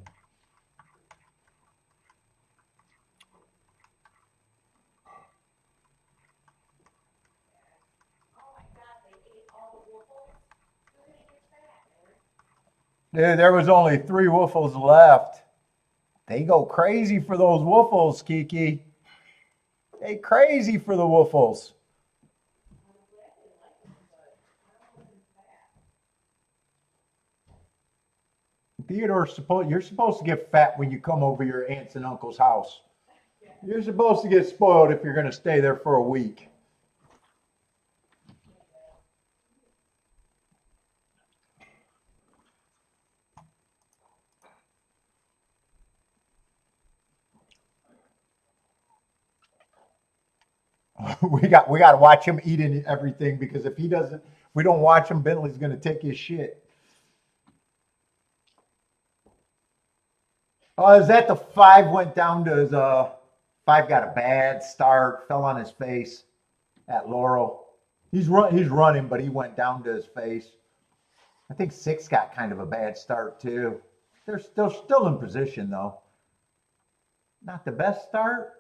Speaker 1: Dude, there was only 3 woofles left. They go crazy for those woofles, Kiki. They crazy for the woofles. Theodore's you're supposed to get fat when you come over your aunt's and uncle's house. You're supposed to get spoiled if you're going to stay there for a week. we got to watch him eating everything, because if he doesn't, we don't watch him, Bentley's going to take his shit. Oh, is that the 5 went down to his 5 got a bad start, fell on his face at Laurel. He's running, but he went down to his face. I think 6 got kind of a bad start too. They're still in position though. Not the best start.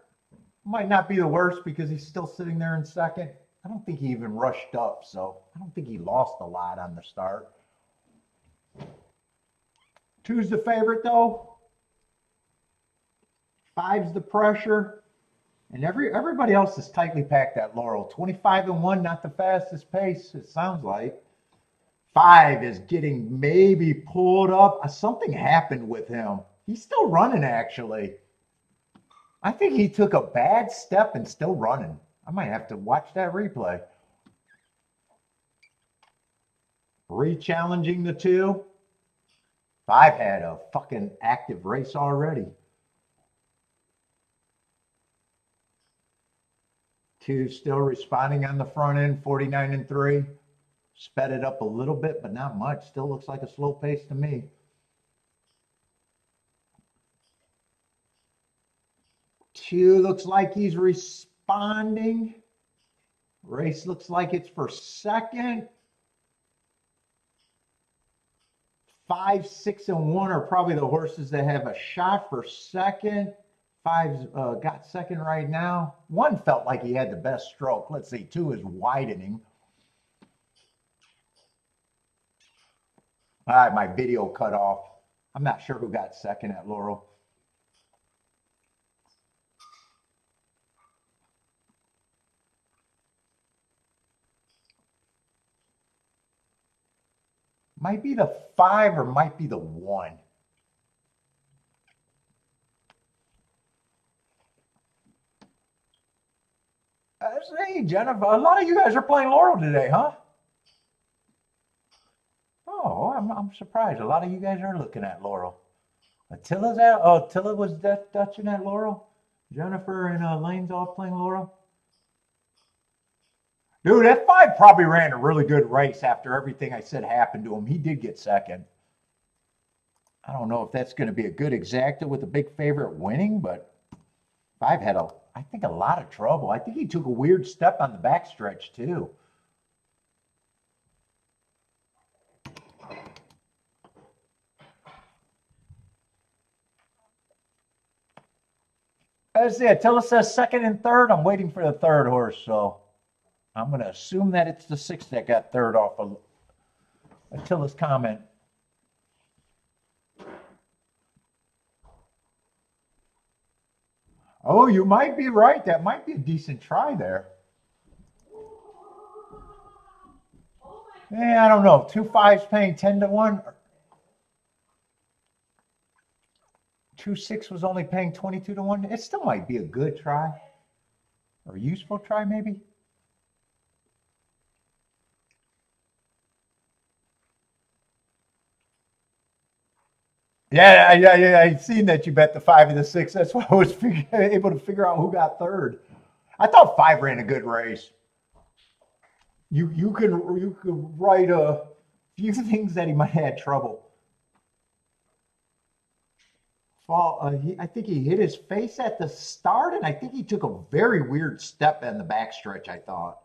Speaker 1: Might not be the worst because he's still sitting there in second. I don't think he even rushed up, so I don't think he lost a lot on the start. 2's the favorite though. 5's the pressure. And everybody else is tightly packed at Laurel. 25-1, not the fastest pace, it sounds like. 5 is getting maybe pulled up. Something happened with him. He's still running, actually. I think he took a bad step and still running. I might have to watch that replay. Re-challenging the 2. 5 had a fucking active race already. 2 still responding on the front end, 49-3. Sped it up a little bit, but not much. Still looks like a slow pace to me. 2 looks like he's responding. Race looks like it's for second. 5, 6, and 1 are probably the horses that have a shot for second. 5's got second right now. 1 felt like he had the best stroke. Let's see, 2 is widening. All right, my video cut off. I'm not sure who got second at Laurel. Might be the 5 or might be the 1. Hey, Jennifer, a lot of you guys are playing Laurel today, huh? Oh, I'm surprised. A lot of you guys are looking at Laurel. Attila's at, oh, Attila was Dutching at Laurel. Jennifer and Lane's all playing Laurel. Dude, that 5 probably ran a really good race after everything I said happened to him. He did get second. I don't know if that's going to be a good exacta with a big favorite winning, but 5 had I think a lot of trouble. I think he took a weird step on the backstretch too. As I said, Attila says second and third. I'm waiting for the third horse, so I'm going to assume that it's the 6 that got third off of Attila's comment. Oh, you might be right. That might be a decent try there. Yeah, I don't know. 2 5s paying 10-1. 2 6 was only paying 22-1. It still might be a good try, or a useful try, maybe. Yeah. I seen that you bet the 5 and the 6. That's why I was able to figure out who got third. I thought 5 ran a good race. You can write a few things that he might have had trouble. I think he hit his face at the start, and I think he took a very weird step in the backstretch, I thought.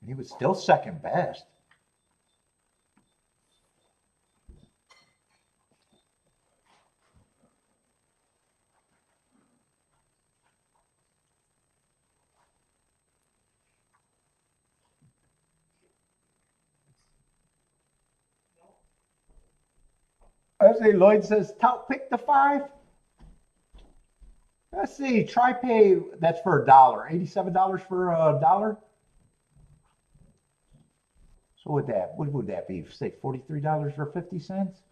Speaker 1: And he was still second best. Leslie Lloyd says, "Tout pick the 5." Let's see, try pay. That's for $1. $87 for $1. So what would that be? Say $43.50.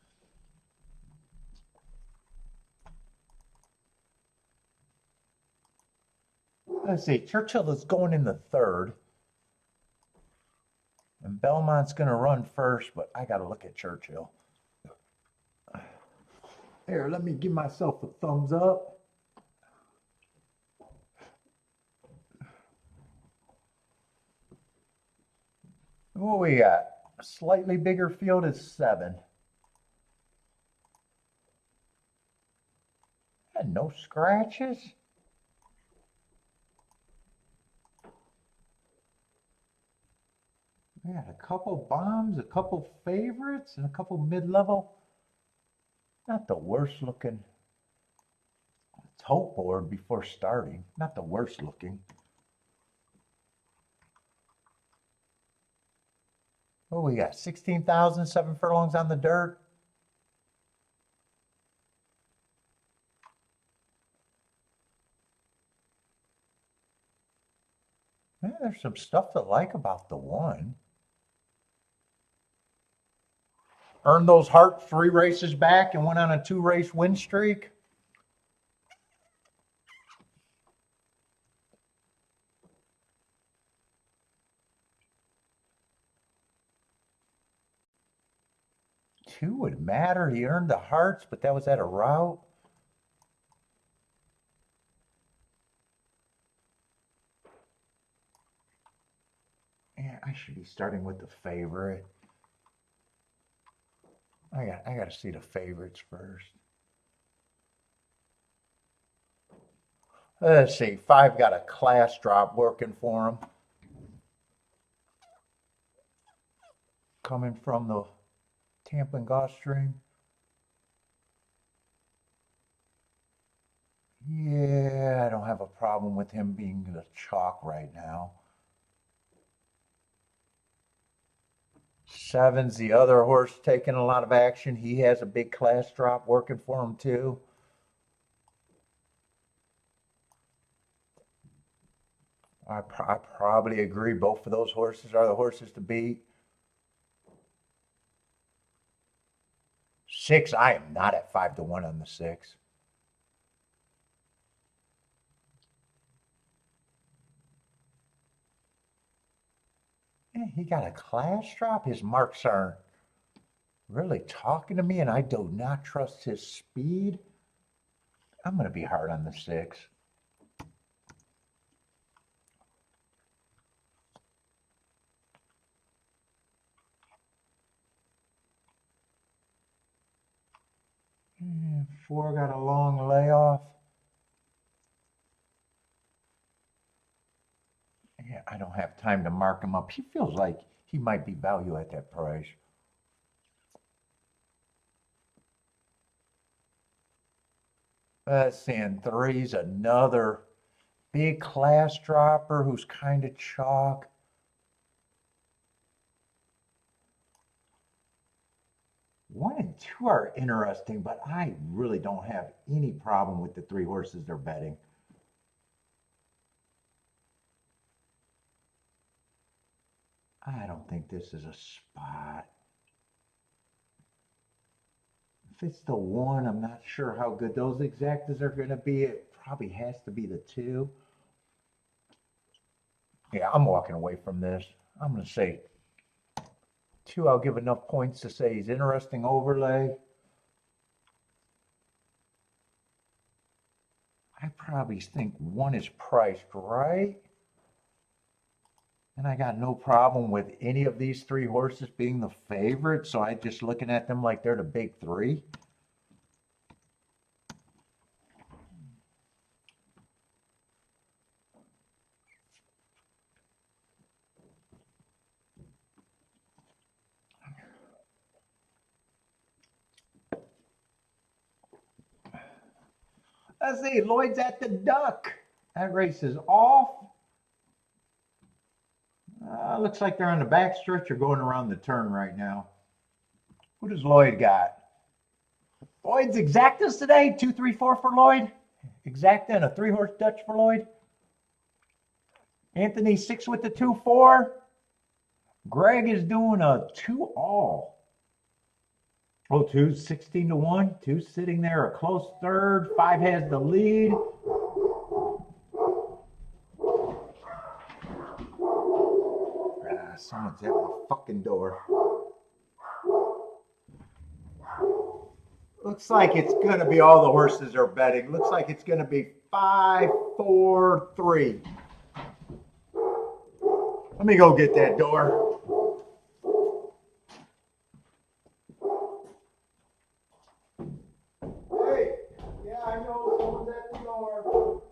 Speaker 1: Let's see, Churchill is going in the 3rd. And Belmont's going to run first, but I got to look at Churchill. Here, let me give myself a thumbs up. What we got? A slightly bigger field is 7. And no scratches. We got a couple bombs, a couple favorites, and a couple mid-level. Not the worst looking tote board before starting. Not the worst looking. Oh, we got 16,000, 7 furlongs on the dirt. Yeah, there's some stuff to like about the 1. Earned those Hart 3 races back and went on a 2-race win streak. Two would matter. He earned the Hearts, but that was at a route. Yeah, I should be starting with the favorite. I got to see the favorites first. Let's see. 5 got a class drop working for him. Coming from the Tampa and Gulfstream. Yeah, I don't have a problem with him being the chalk right now. 7's the other horse taking a lot of action. He has a big class drop working for him too. I probably agree. Both of those horses are the horses to beat. 6, I am not at 5-1 on the 6. Yeah, he got a class drop. His marks aren't really talking to me, and I do not trust his speed. I'm going to be hard on the 6. Yeah, 4 got a long layoff. Yeah, I don't have time to mark him up. He feels like he might be value at that price. Let's see, and 3's another big class dropper who's kind of chalk. One and 2 are interesting, but I really don't have any problem with the 3 horses they're betting. I don't think this is a spot. If it's the 1, I'm not sure how good those exactas are going to be. It probably has to be the 2. Yeah, I'm walking away from this. I'm going to say 2. I'll give enough points to say he's interesting overlay. I probably think one is priced right. And I got no problem with any of these three horses being the favorite. So I just looking at them like they're the big three. Let's see, Lloyd's at the Duck. That race is off. Looks like they're on the back stretch or going around the turn right now. Who does Lloyd got? Lloyd's exactas today. 2, 3, 4 for Lloyd. Exacta and a 3-horse Dutch for Lloyd. Anthony 6 with the 2, 4. Greg is doing a 2 all. Oh, 2's 16 to 1. 2's sitting there a close third. 5 has the lead. Someone's at my fucking door. Looks like it's going to be all the horses are betting. Looks like it's going to be 5, 4, 3. Let me go get that door. Hey, yeah, I know someone's at the door.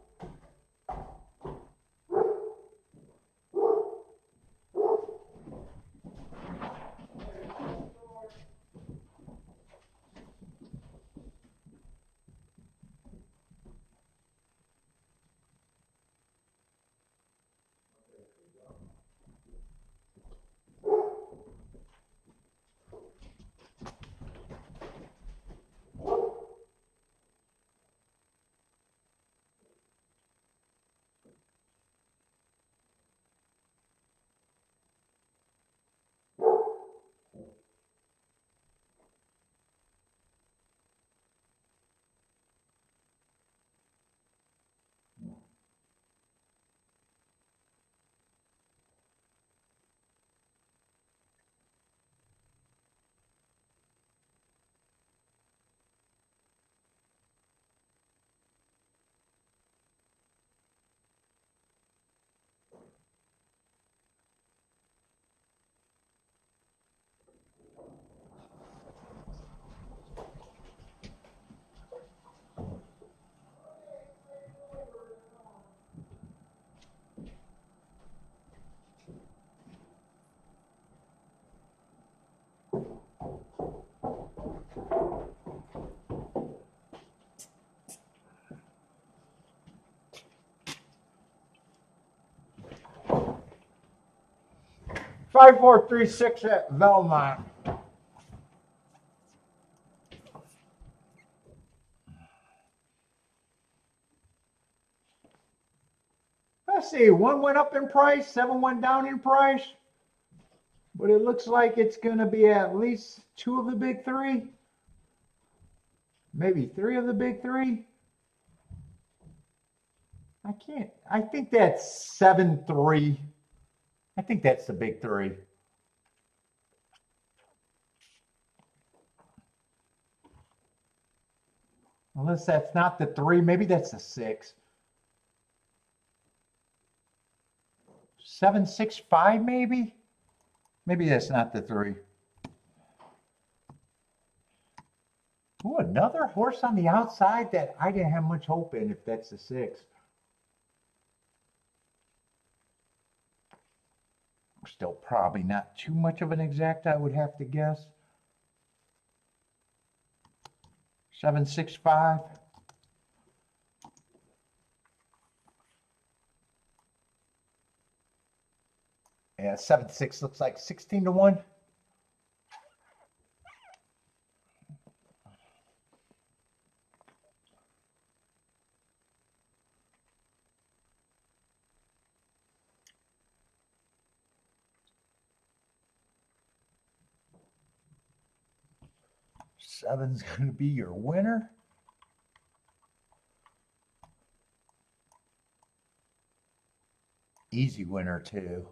Speaker 1: Five, 4, 3, 6 at Belmont. Let's see, 1 went up in price, 7 went down in price. But it looks like it's going to be at least 2 of the big 3. Maybe 3 of the big 3. I think that's 7-3. I think that's the big 3. Unless that's not the 3, maybe that's the 6. 7, 6, 5, maybe? Maybe that's not the 3. Ooh, another horse on the outside that I didn't have much hope in if that's the 6. Still probably not too much of an exact, I would have to guess. 7, 6, 5. Yeah, 7, 6 looks like 16 to 1. Seven's going to be your winner. Easy winner, too.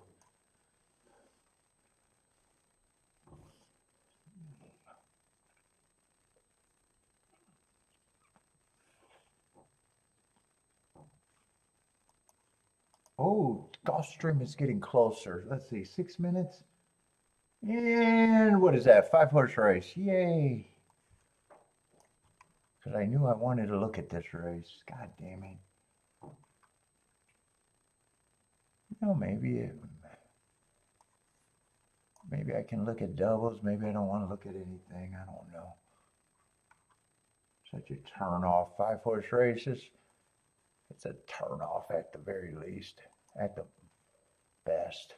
Speaker 1: Oh, Gulfstream is getting closer. Let's see, 6 minutes. And what is that? 5-horse race. Yay. Because I knew I wanted to look at this race. God damn it. You know, maybe I can look at doubles. Maybe I don't want to look at anything. I don't know. Such a turn off. 5-horse races. It's a turn off at the very least. At the best.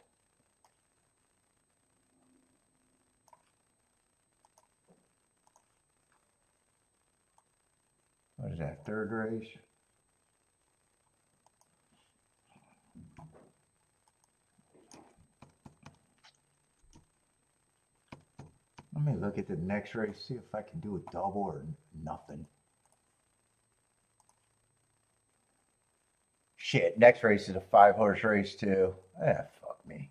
Speaker 1: What is that? Third race? Let me look at the next race, see if I can do a double or nothing. Shit, next race is a 5-horse race too. Ah, fuck me.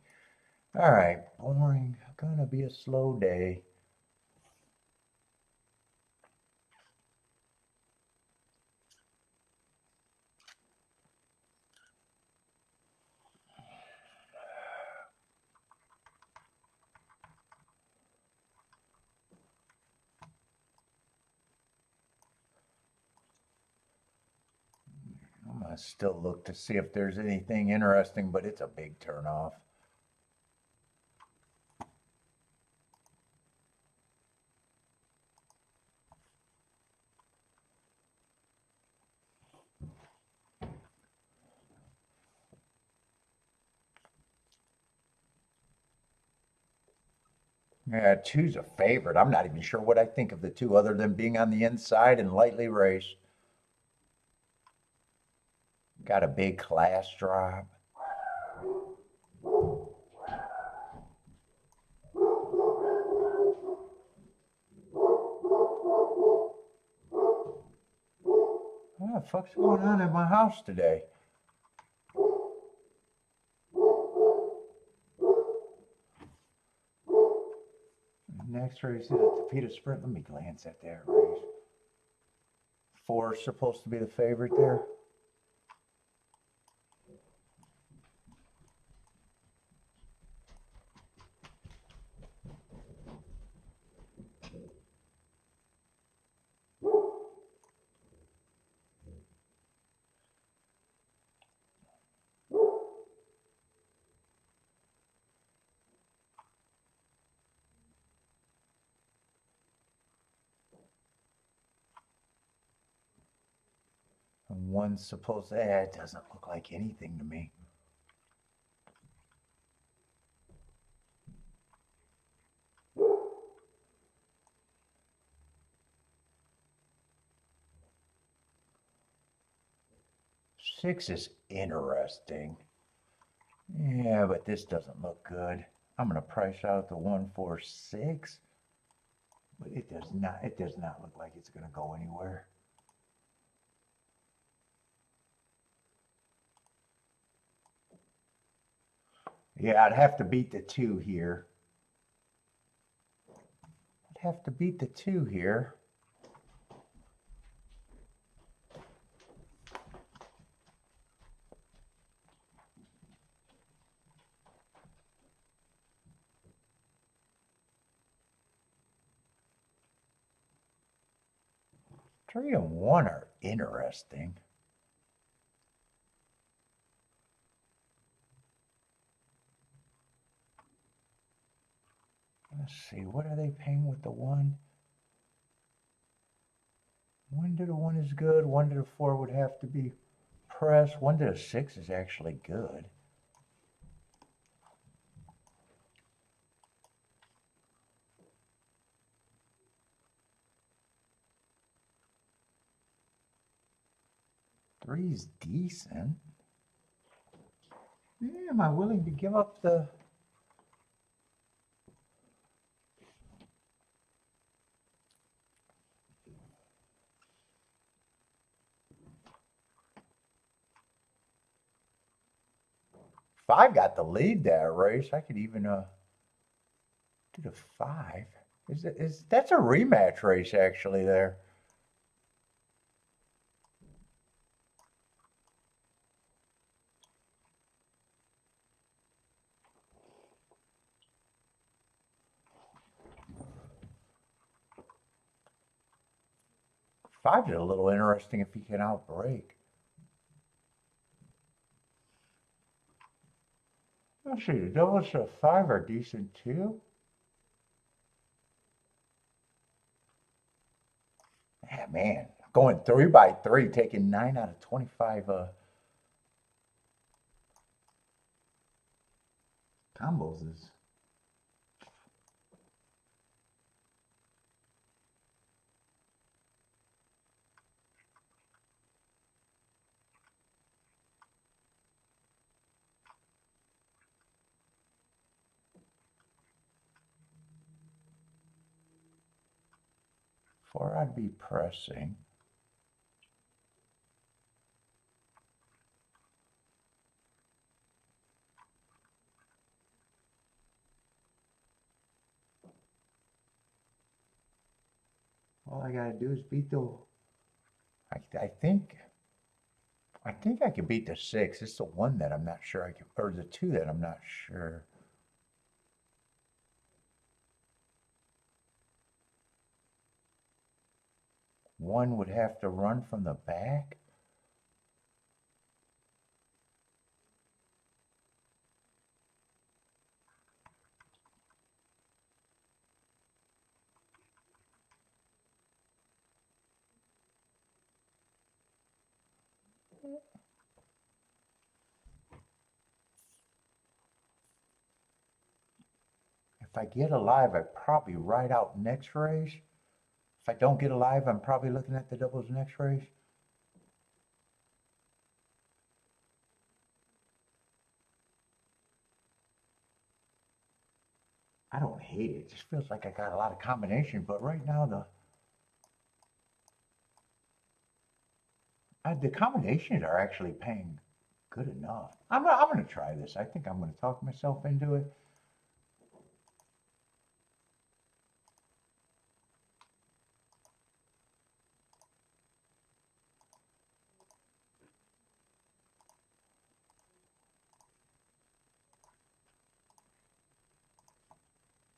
Speaker 1: All right, boring. Gonna be a slow day. I'm gonna still look to see if there's anything interesting, but it's a big turnoff. Yeah, two's a favorite. I'm not even sure what I think of the two other than being on the inside and lightly raced. Got a big class drop. What the fuck's going on at my house today? Next race is a Tapeta Sprint. Let me glance at that race. 4's supposed to be the favorite there. And 1's supposed to, it doesn't look like anything to me. Six is interesting. Yeah, but this doesn't look good. I'm gonna price out the 146, but it does not look like it's gonna go anywhere. Yeah, I'd have to beat the 2 here. I'd have to beat the 2 here. Three and 1 are interesting. Let's see, what are they paying with the 1? 1 to the 1 is good. 1 to the 4 would have to be pressed. 1 to the 6 is actually good. Three's decent. Yeah, am I willing to give up the... If I got the lead that race, I could even do the 5. That's a rematch race actually there. Fives are a little interesting if you can outbreak. Let's see, the doubles to 5 are decent too. Yeah, man, going 3 by 3, taking 9 out of 25 combos is. Or I'd be pressing. All I gotta do is beat the. I think I can beat the 6. It's the 1 that I'm not sure I can, or the 2 that I'm not sure. One would have to run from the back. If I get alive, I probably ride out next race. If I don't get alive, I'm probably looking at the doubles next race. I don't hate it. It just feels like I got a lot of combination, but right now the combinations are actually paying good enough. I'm gonna try this. I think I'm gonna talk myself into it.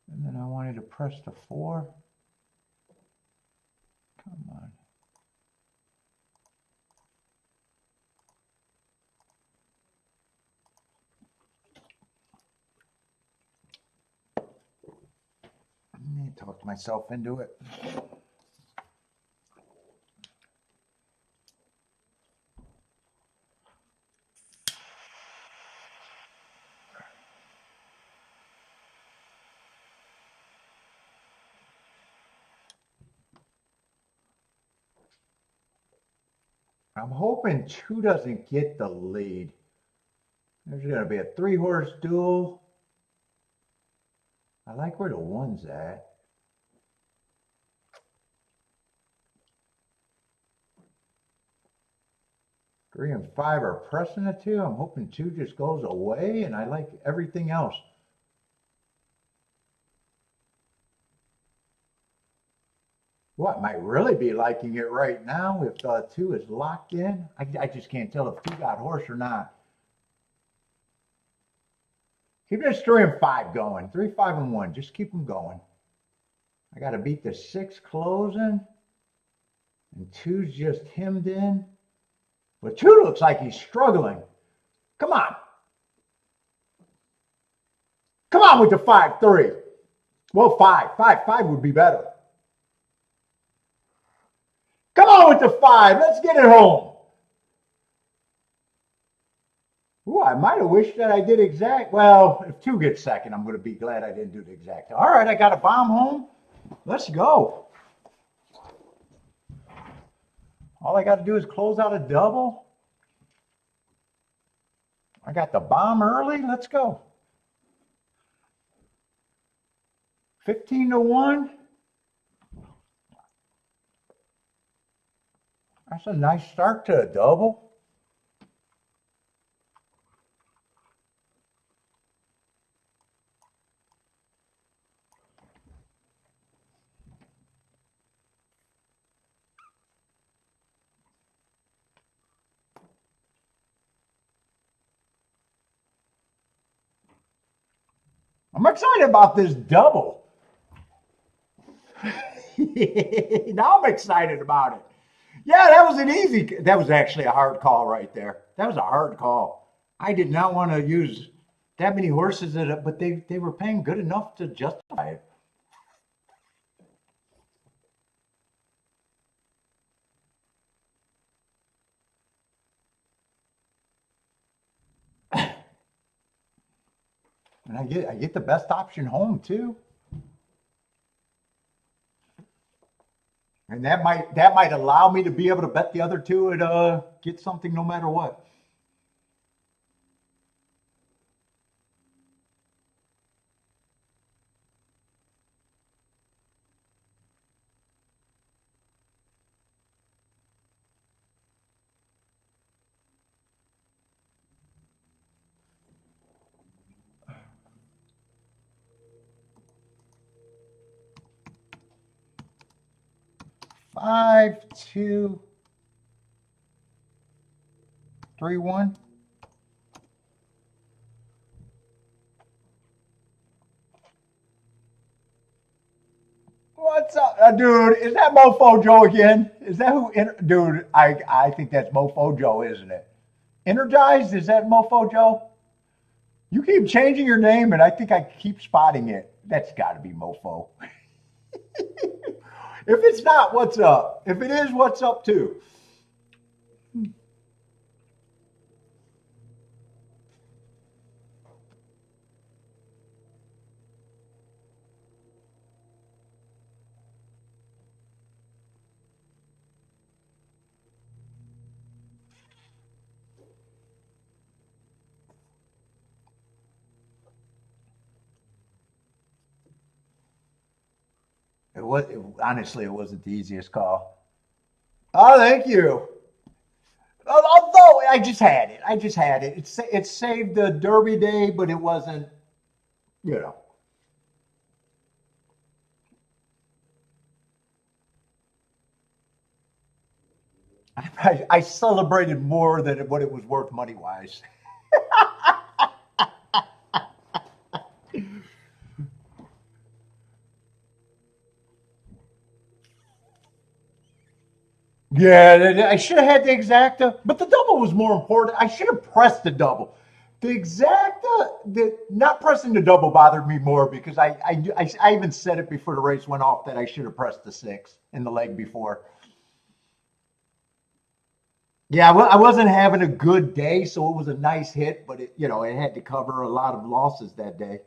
Speaker 1: And then I wanted to press the 4. Come on. I'm gonna talk myself into it. I'm hoping 2 doesn't get the lead. There's going to be a 3-horse duel. I like where the 1's at. Three and 5 are pressing the 2. I'm hoping 2 just goes away, and I like everything else. Well, I might really be liking it right now if 2 is locked in. I just can't tell if 2 got horse or not. Keep this 3 and 5 going. 3, 5, and 1. Just keep them going. I got to beat the 6 closing. And 2's just hemmed in. But 2 looks like he's struggling. Come on. Come on with the 5, 3. Well, 5. 5 would be better. Come on with the 5. Let's get it home. Ooh, I might have wished that I did exact. Well, if 2 gets second, I'm going to be glad I didn't do the exact. All right, I got a bomb home. Let's go. All I got to do is close out a double. I got the bomb early. Let's go. 15-1. That's a nice start to a double. I'm excited about this double. Now I'm excited about it. Yeah, that was an easy. That was actually a hard call right there. That was a hard call. I did not want to use that many horses, but they were paying good enough to justify it. And I get the best option home too. And that might allow me to be able to bet the other two and get something no matter what. Five, two, 3, 1. What's up, dude? Is that Mofo Joe again? Is that who? Dude, I think that's Mofo Joe, isn't it? Energized? Is that Mofo Joe? You keep changing your name, and I think I keep spotting it. That's got to be Mofo. If it's not, what's up? If it is, what's up too? Honestly, it wasn't the easiest call. Oh, thank you. Although I just had it. It saved the Derby day, but it wasn't, you know. I celebrated more than what it was worth money wise. Yeah, I should have had the exacta, but the double was more important. I should have pressed the double. The exacta, not pressing the double bothered me more because I even said it before the race went off that I should have pressed the 6 in the leg before. Yeah, well, I wasn't having a good day, so it was a nice hit, but it had to cover a lot of losses that day.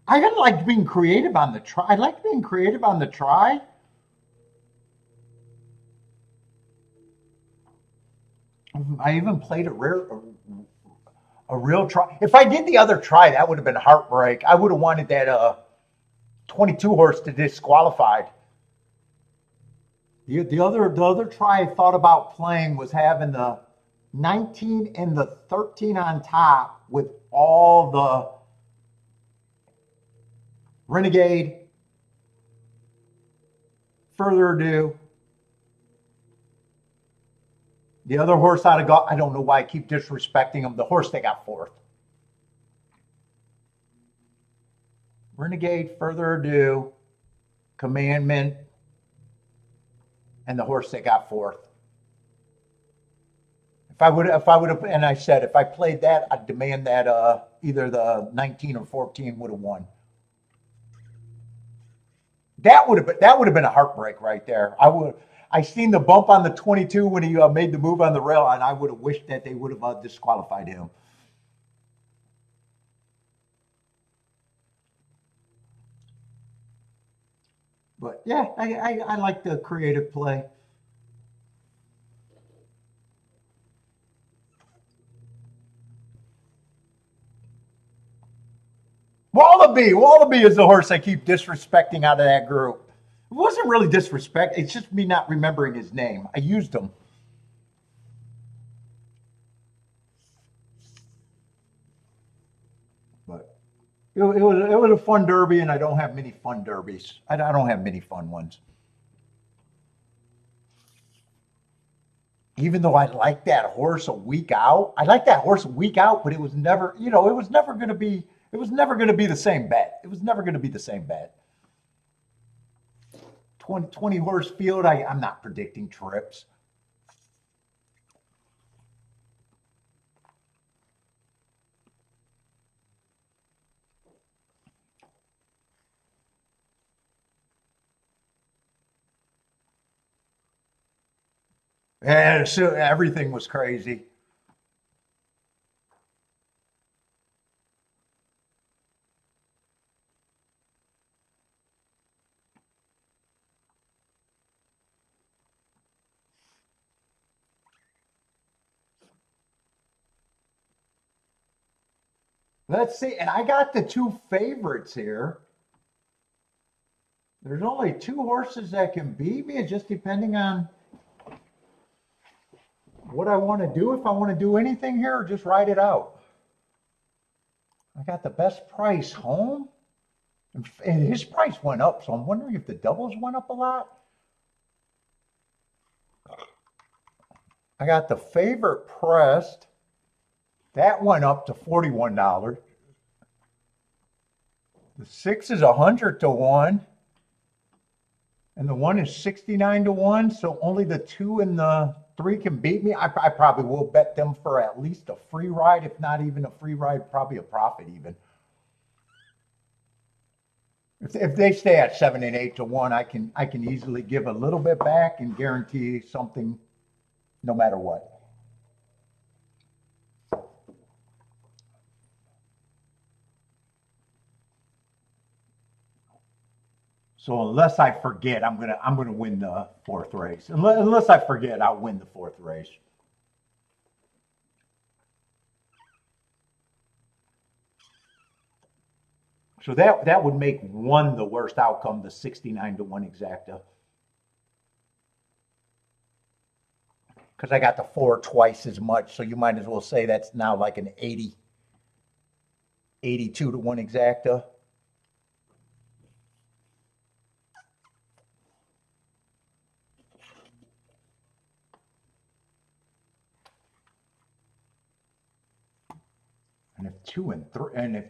Speaker 1: I kind of liked being creative on the try. I liked being creative on the try. I even played a real try. If I did the other try, that would have been heartbreak. I would have wanted that 22 horse to disqualified. The other try I thought about playing was having the 19 and the 13 on top with all the Renegade, Further Ado. The other horse out of golf, I don't know why I keep disrespecting him. The horse they got fourth. Renegade, Further Ado, Commandment, and the horse that got fourth. If I would have, and I said if I played that, I'd demand that either the 19 or 14 would have won. That would have been a heartbreak right there. I seen the bump on the 22 when he made the move on the rail, and I would have wished that they would have disqualified him. But yeah, I like the creative play. Wallaby is the horse I keep disrespecting out of that group. It wasn't really disrespect. It's just me not remembering his name. I used him. But it was a fun derby, and I don't have many fun derbies. I don't have many fun ones. even though I like that horse a week out, but it was never, it was never going to be, the same bet. It was never going to be the same bet. 20 horse field, I'm not predicting trips. And so everything was crazy. Let's see. And I got the two favorites here. There's only two horses that can beat me, just depending on what I want to do. If I want to do anything here or just ride it out. I got the best price home. And his price went up, so I'm wondering if the doubles went up a lot. I got the favorite pressed. That went up to $41. The 6 is 100 to 1. And the 1 is 69 to 1. So only the 2 and the 3 can beat me. I probably will bet them for at least a free ride, if not even a free ride, probably a profit even. If they stay at 7 and 8 to 1, I can easily give a little bit back and guarantee something no matter what. So unless I forget, I'm gonna win the fourth race. Unless I forget, I'll win the fourth race. So that would make 1 the worst outcome, the 69 to 1 exacta. Because I got the 4 twice as much, so you might as well say that's now like an 82 to 1 exacta. And if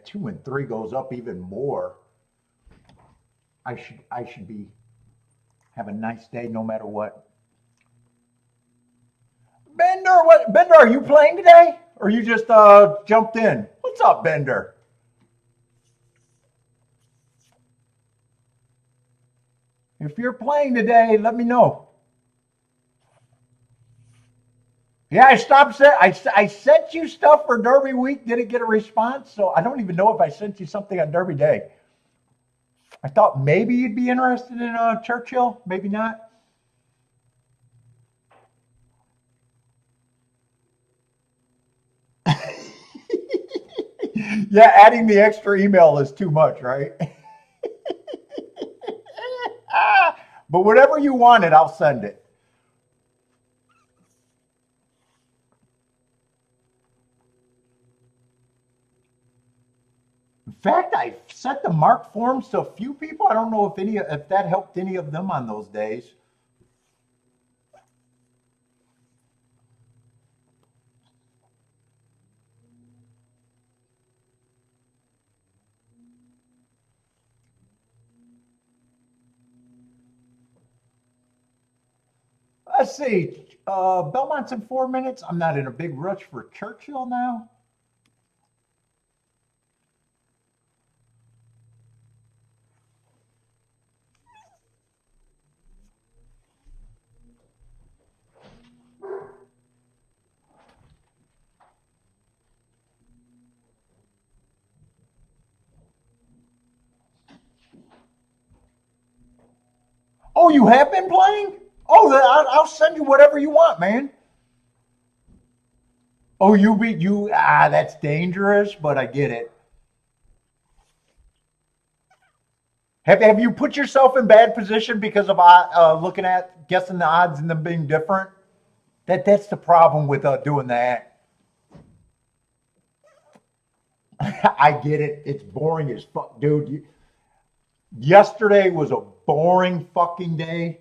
Speaker 1: 2 and 3 goes up even more, I should have a nice day no matter what. Bender, are you playing today? Or you just jumped in? What's up, Bender? If you're playing today, let me know. Yeah, I sent you stuff for Derby week. Didn't get a response, so I don't even know if I sent you something on Derby day. I thought maybe you'd be interested in Churchill, maybe not. Yeah, adding the extra email is too much, right? But whatever you wanted, I'll send it. In fact, I sent the marked forms to a few people. I don't know if that helped any of them on those days. Let's see. Belmont's in 4 minutes. I'm not in a big rush for Churchill now. Oh, you have been playing? Oh, I'll send you whatever you want, man. Oh, you. That's dangerous, but I get it. Have you put yourself in bad position because of guessing the odds and them being different? That's the problem with doing that. I get it. It's boring as fuck, dude. Yesterday was a boring fucking day.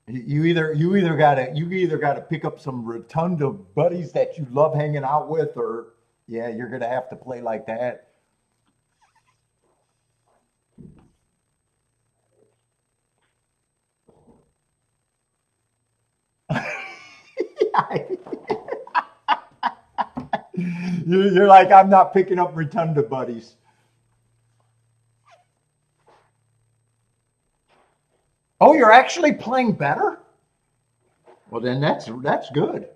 Speaker 1: You either gotta pick up some rotunda buddies that you love hanging out with, or yeah, you're gonna have to play like that. You're like, I'm not picking up rotunda buddies. Oh, you're actually playing better? Well, then that's good.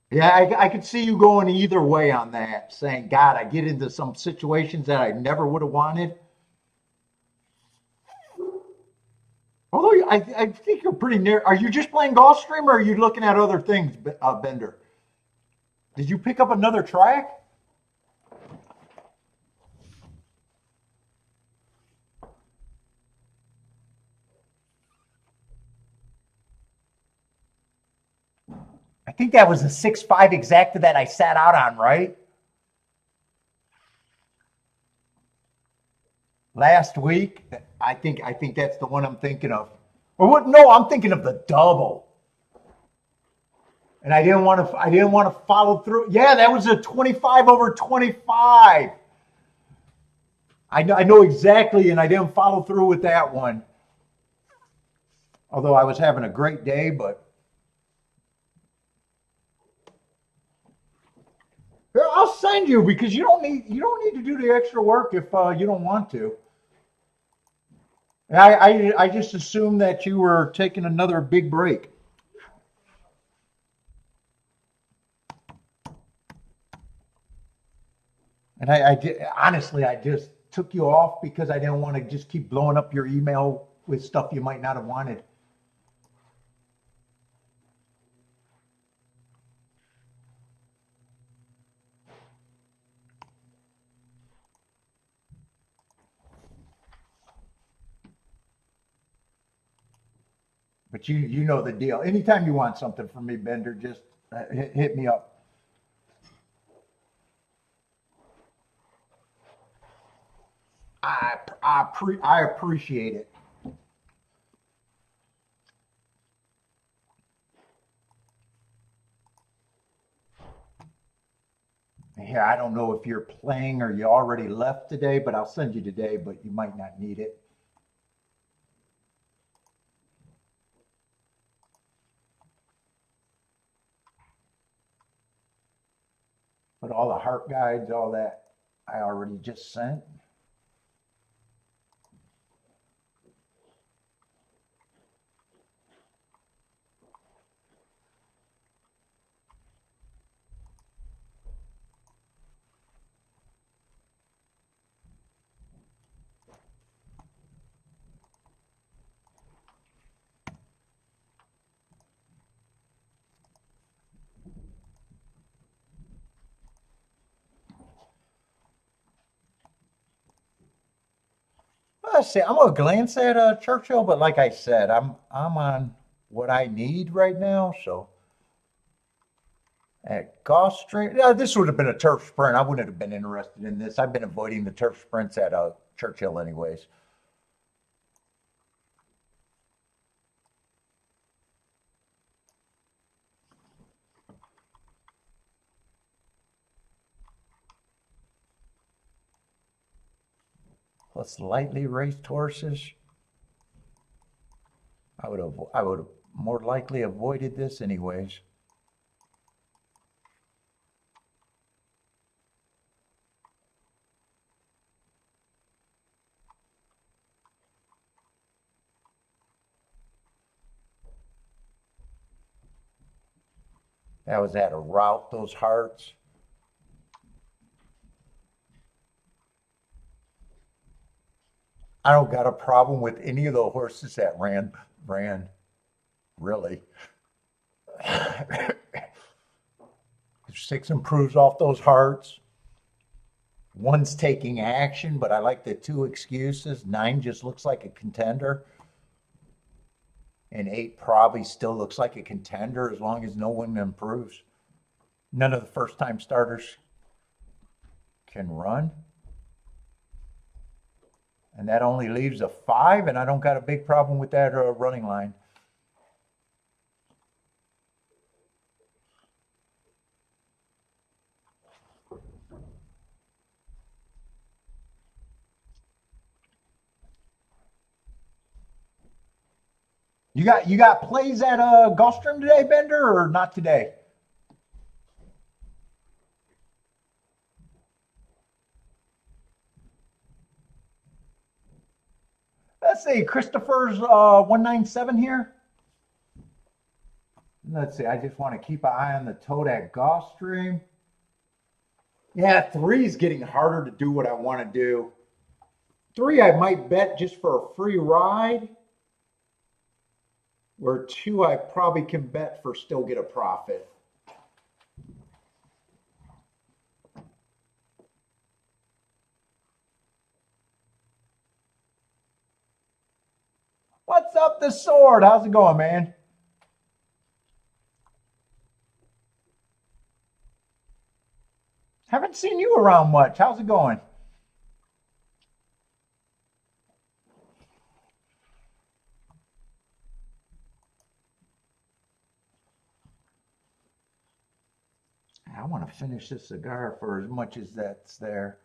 Speaker 1: Yeah, I could see you going either way on that, saying, God, I get into some situations that I never would have wanted. Although I think you're pretty near. Are you just playing Gulfstream or are you looking at other things, Bender? Did you pick up another track? I think that was a 6.5 exacta that I sat out on, right? Last week. I think that's the one I'm thinking of. Or what? No, I'm thinking of the double. And I didn't want to follow through. Yeah, that was a 25 over 25. I know exactly, and I didn't follow through with that one. Although I was having a great day, but here, I'll send you because you don't need to do the extra work if you don't want to. I just assumed that you were taking another big break. And honestly, I just took you off because I didn't want to just keep blowing up your email with stuff you might not have wanted. But you know the deal. Anytime you want something from me, Bender, just hit me up. I appreciate it. Yeah, I don't know if you're playing or you already left today, but I'll send you today, but you might not need it. But all the heart guides, all that, I already just sent. Let's see. I'm gonna glance at Churchill, but like I said, I'm on what I need right now. So at Gulfstream, yeah, this would have been a turf sprint. I wouldn't have been interested in this. I've been avoiding the turf sprints at Churchill anyways. Plus lightly raced horses. I would have more likely avoided this anyways. That was at a route, those hearts. I don't got a problem with any of the horses that ran really. Six improves off those hearts. One's taking action, but I like the two excuses. Nine just looks like a contender. And eight probably still looks like a contender as long as no one improves. None of the first time starters can run. And that only leaves a 5, and I don't got a big problem with that running line. You got plays at Gulfstream today, Bender, or not today? Let's see, Christopher's 197 here. Let's see, I just want to keep an eye on the tote at Gulfstream. Yeah, 3 is getting harder to do what I want to do. 3 I might bet just for a free ride. Where 2 I probably can bet for still get a profit. What's up, the sword? How's it going, man? Haven't seen you around much. How's it going? I want to finish this cigar for as much as that's there.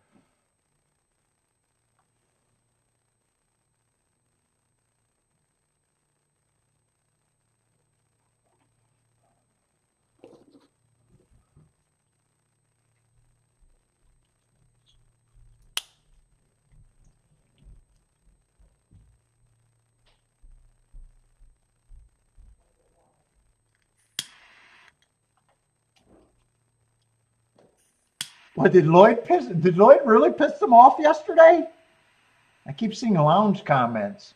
Speaker 1: What did Lloyd really piss them off yesterday? I keep seeing lounge comments.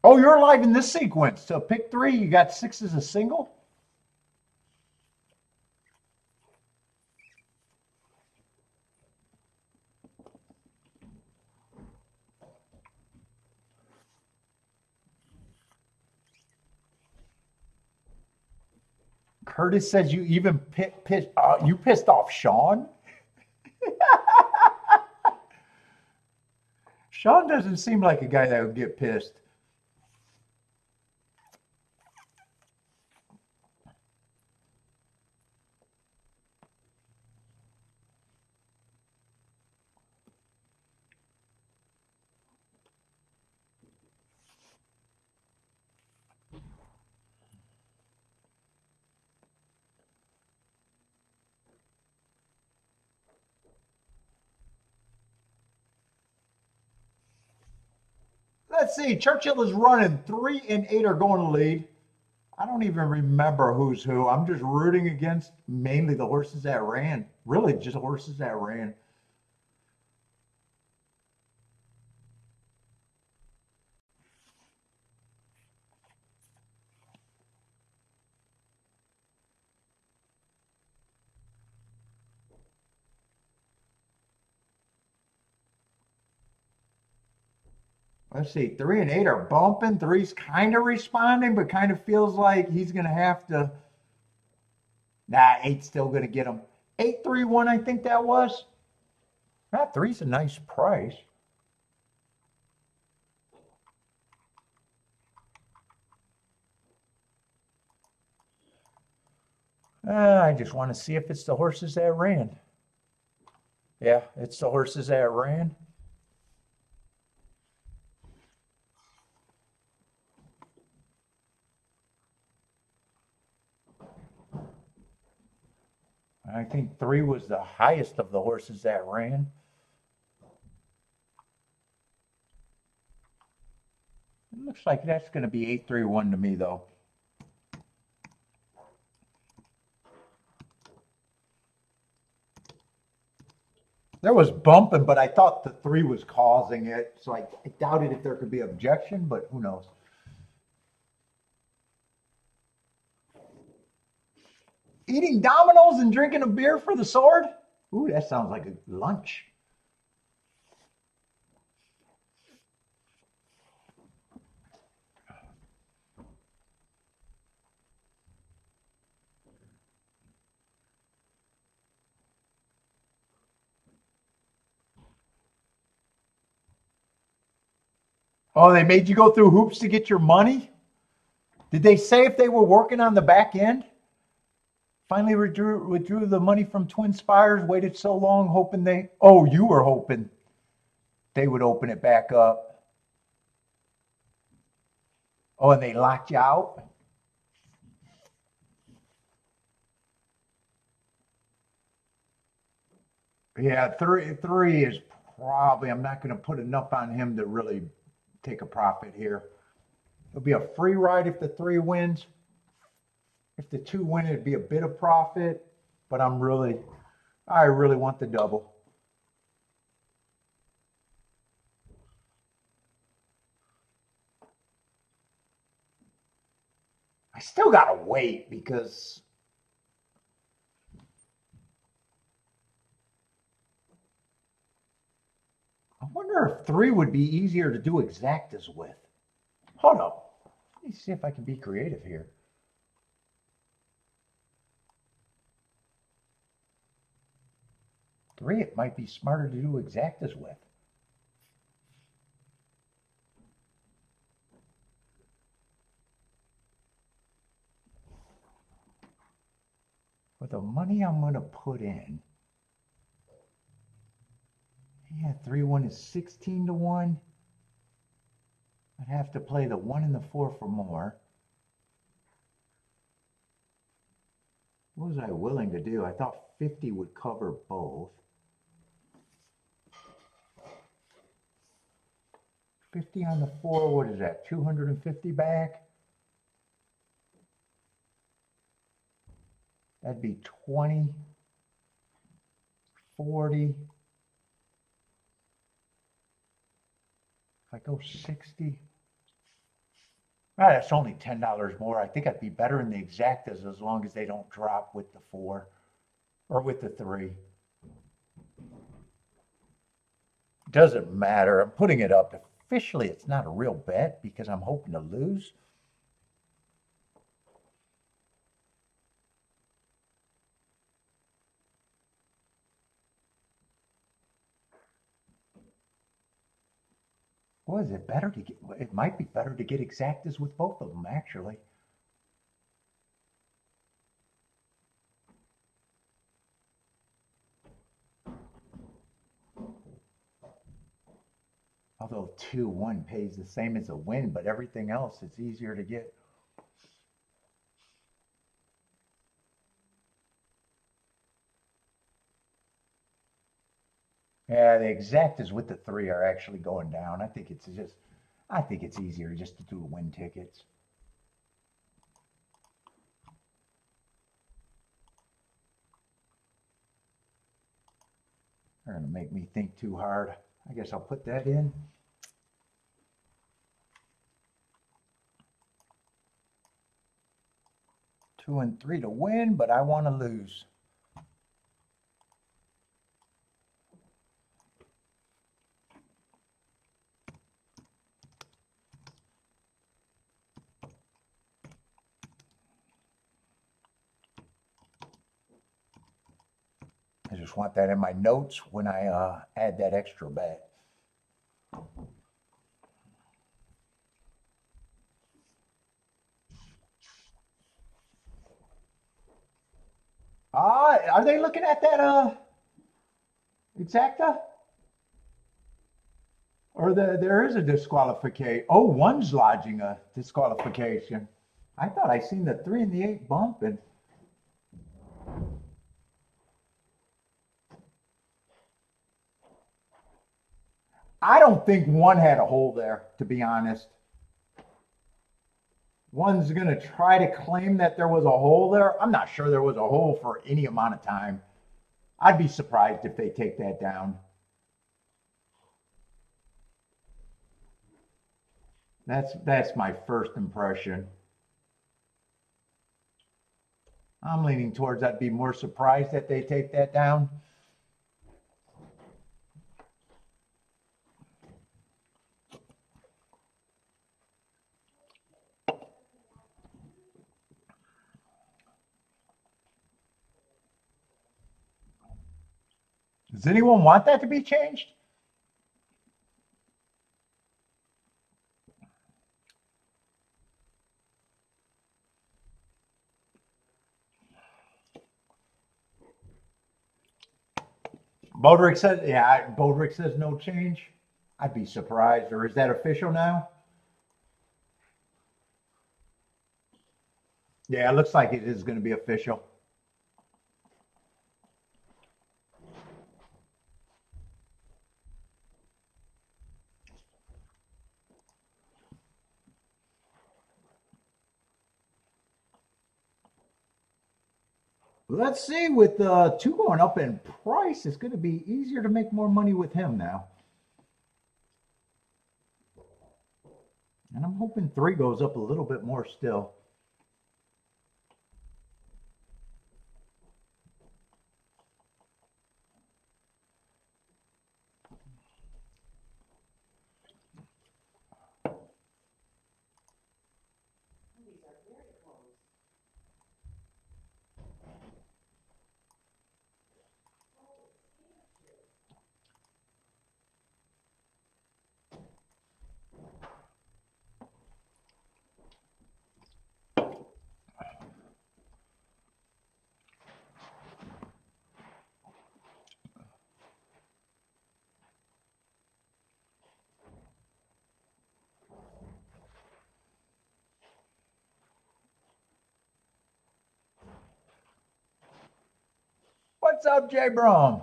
Speaker 1: Oh, you're live in this sequence. So pick 3, you got 6 as a single? Curtis says you even you pissed off Sean? Sean doesn't seem like a guy that would get pissed. Let's see. Churchill is running. 3 and 8 are going to lead. I don't even remember who's who. I'm just rooting against mainly the horses that ran. Really, just horses that ran. Let's see. 3 and 8 are bumping. 3's kind of responding, but kind of feels like he's going to have to. Nah, 8's still going to get him. 8-3-1, I think that was. That 3's a nice price. I just want to see if it's the horses that ran. Yeah, it's the horses that ran. I think 3 was the highest of the horses that ran. It looks like that's going to be 8-3-1 to me, though. There was bumping, but I thought the 3 was causing it, so I doubted if there could be objection, but who knows. Eating Dominoes and drinking a beer for the sword? Ooh, that sounds like a lunch. Oh, they made you go through hoops to get your money? Did they say if they were working on the back end? Finally withdrew the money from Twin Spires, waited so long hoping they... Oh, you were hoping they would open it back up. Oh, and they locked you out? Yeah, three is probably... I'm not going to put enough on him to really take a profit here. It'll be a free ride if the 3 wins. If the 2 win, it'd be a bit of profit. But I really want the double. I still got to wait because I wonder if 3 would be easier to do exactas with. Hold up. Let me see if I can be creative here. Three, it might be smarter to do exactas with. With the money I'm going to put in, yeah, 3-1 is 16 to 1. I'd have to play the 1 and the 4 for more. What was I willing to do? I thought 50 would cover both. 50 on the 4, what is that? 250 back? That'd be 20, 40. If I go 60. Ah, that's only $10 more. I think I'd be better in the exactas as long as they don't drop with the 4 or with the 3. Doesn't matter. I'm putting it up. Officially, it's not a real bet because I'm hoping to lose. Boy, is it better to get, it might be better to get exactas with both of them, actually. Although 2-1 pays the same as a win, but everything else, it's easier to get. Yeah, the exactas with the 3 are actually going down. I think it's easier just to do win tickets. They're going to make me think too hard. I guess I'll put that in. Two and 3 to win, but I want to lose. I just want that in my notes when I add that extra bet. Are they looking at that exacta? Or there is a disqualification. Oh, one's lodging a disqualification. I thought I seen the 3 and the 8 bumping. I don't think 1 had a hole there, to be honest. 1's going to try to claim that there was a hole there. I'm not sure there was a hole for any amount of time. I'd be surprised if they take that down. That's my first impression. I'm leaning towards I'd be more surprised that they take that down. Does anyone want that to be changed? Bodrick says, yeah, Bodrick says no change. I'd be surprised. Or is that official now? Yeah, it looks like it is going to be official. Let's see, with two going up in price, it's going to be easier to make more money with him now. And I'm hoping three goes up a little bit more still.
Speaker 3: These are very close.
Speaker 1: What's up, Jay Brom?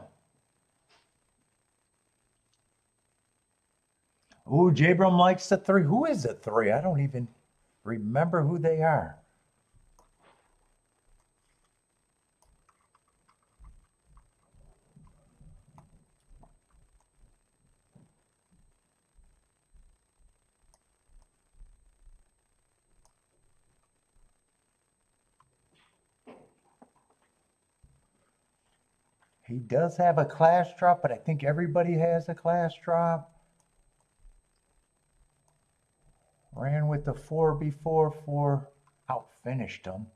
Speaker 1: Ooh, Jay Brom likes the three. Who is the three? I don't even remember who they are. He does have a class drop, but I think everybody has a class drop. Ran with the 4 before, 4 outfinished him.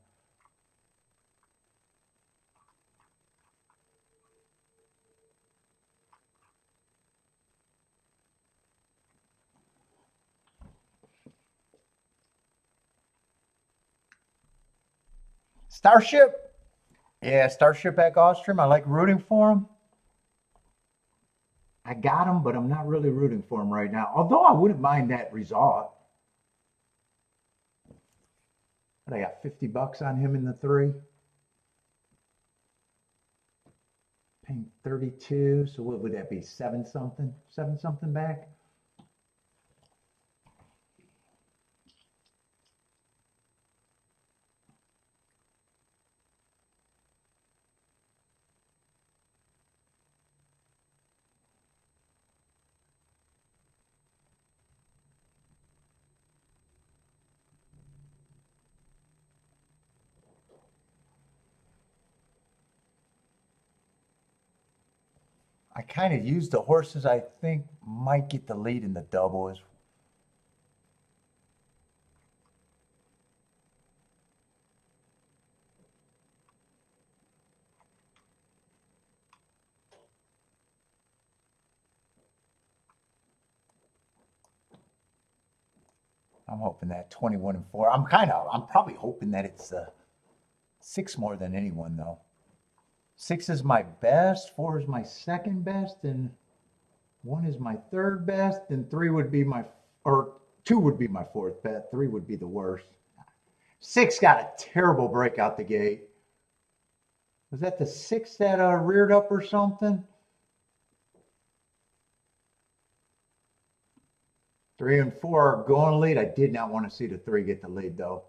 Speaker 1: Starship. Yeah, Starship at Gulfstream. I like rooting for him. I got him, but I'm not really rooting for him right now. Although I wouldn't mind that result. But I got $50 on him in the 3. Paying 32. So what would that be? 7 something? 7 something back? I kind of used the horses I think might get the lead in the doubles. I'm hoping that 21 and 4. I'm probably hoping that it's 6 more than anyone though. 6 is my best, 4 is my second best, and 1 is my third best, and 3 would be my, or 2 would be my fourth best. 3 would be the worst. 6 got a terrible break out the gate. Was that the 6 that reared up or something? 3 and 4 are going lead. I did not want to see the 3 get the lead though.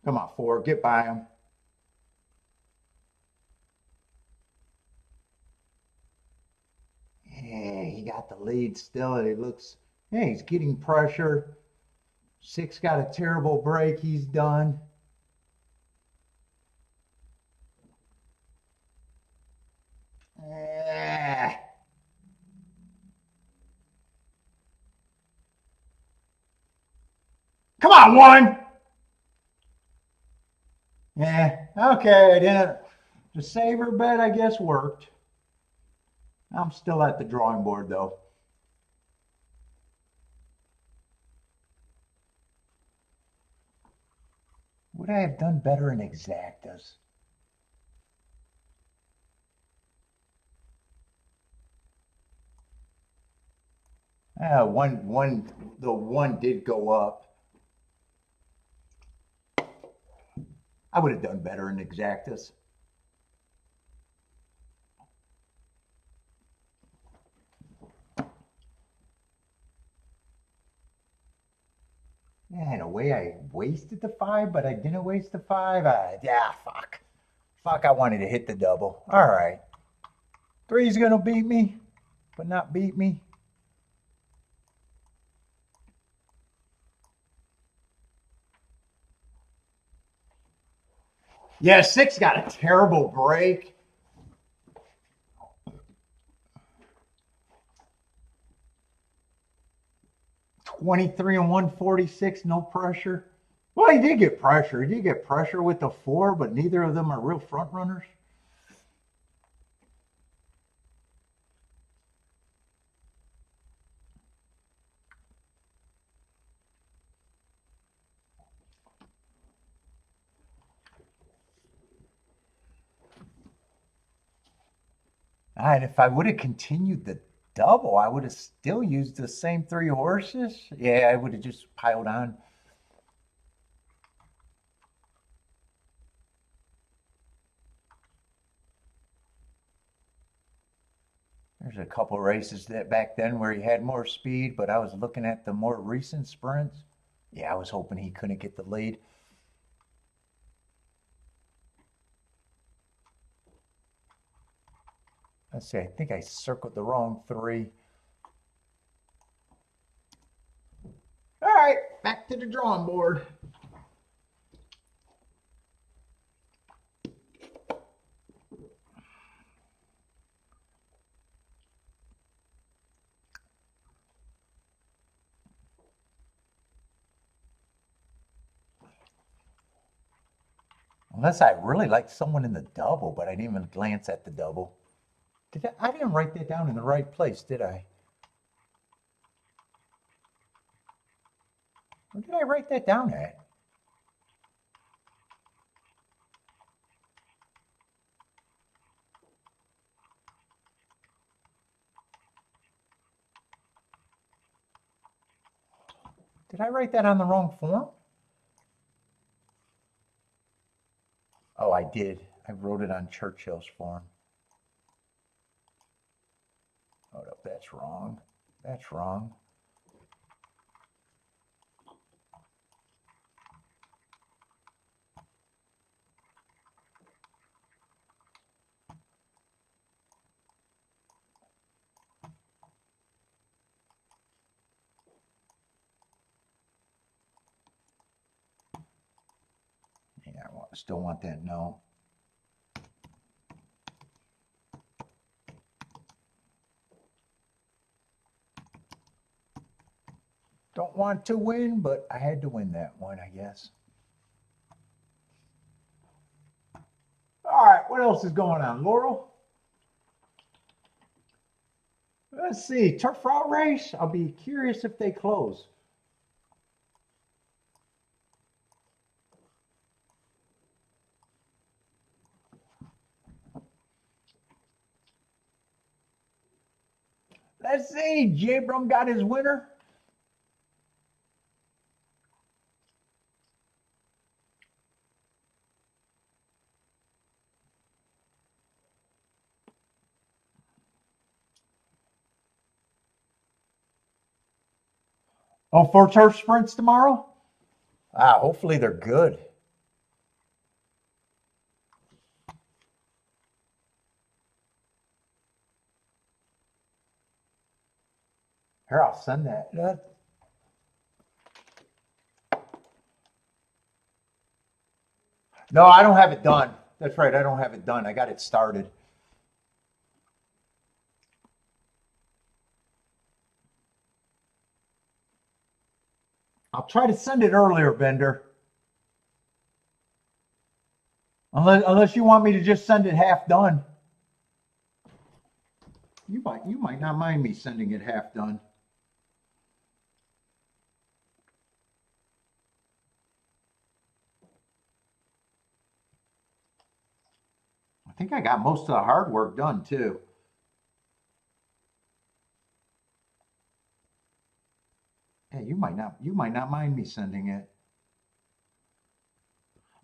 Speaker 1: Come on, 4, get by him. Yeah, he got the lead still. It looks, yeah, he's getting pressure. 6 got a terrible break. He's done. Come on, 1. Yeah, okay, I didn't. The saver bet, I guess, worked. I'm still at the drawing board, though. Would I have done better in exactas? The one did go up. I would have done better in exactas. Yeah, in a way, I wasted the 5, but I didn't waste the 5. Yeah, fuck. Fuck, I wanted to hit the double. All right. 3's going to beat me, but not beat me. Yeah, 6 got a terrible break. $23 and 146, no pressure. Well, he did get pressure. He did get pressure with the 4, but neither of them are real front runners. And if I would have continued the double, I would have still used the same 3 horses. Yeah, I would have just piled on. There's a couple races that back then where he had more speed, but I was looking at the more recent sprints. Yeah, I was hoping he couldn't get the lead. Let's see, I think I circled the wrong 3. All right, back to the drawing board. Unless I really liked someone in the double, but I didn't even glance at the double. I didn't write that down in the right place, did I? Where did I write that down at? Did I write that on the wrong form? Oh, I did. I wrote it on Churchill's form. Hold up, that's wrong. That's wrong. Yeah, I still want that no. Don't want to win, but I had to win that one, I guess. All right, what else is going on, Laurel? Let's see, turf route race. I'll be curious if they close. Let's see, J. Brum got his winner. Oh, 4 turf sprints tomorrow? Hopefully they're good. Here, I'll send that. No, I don't have it done. That's right, I don't have it done. I got it started. I'll try to send it earlier, Bender. Unless you want me to just send it half done. You might not mind me sending it half done. think I got most of the hard work done too. Yeah, you might not mind me sending it.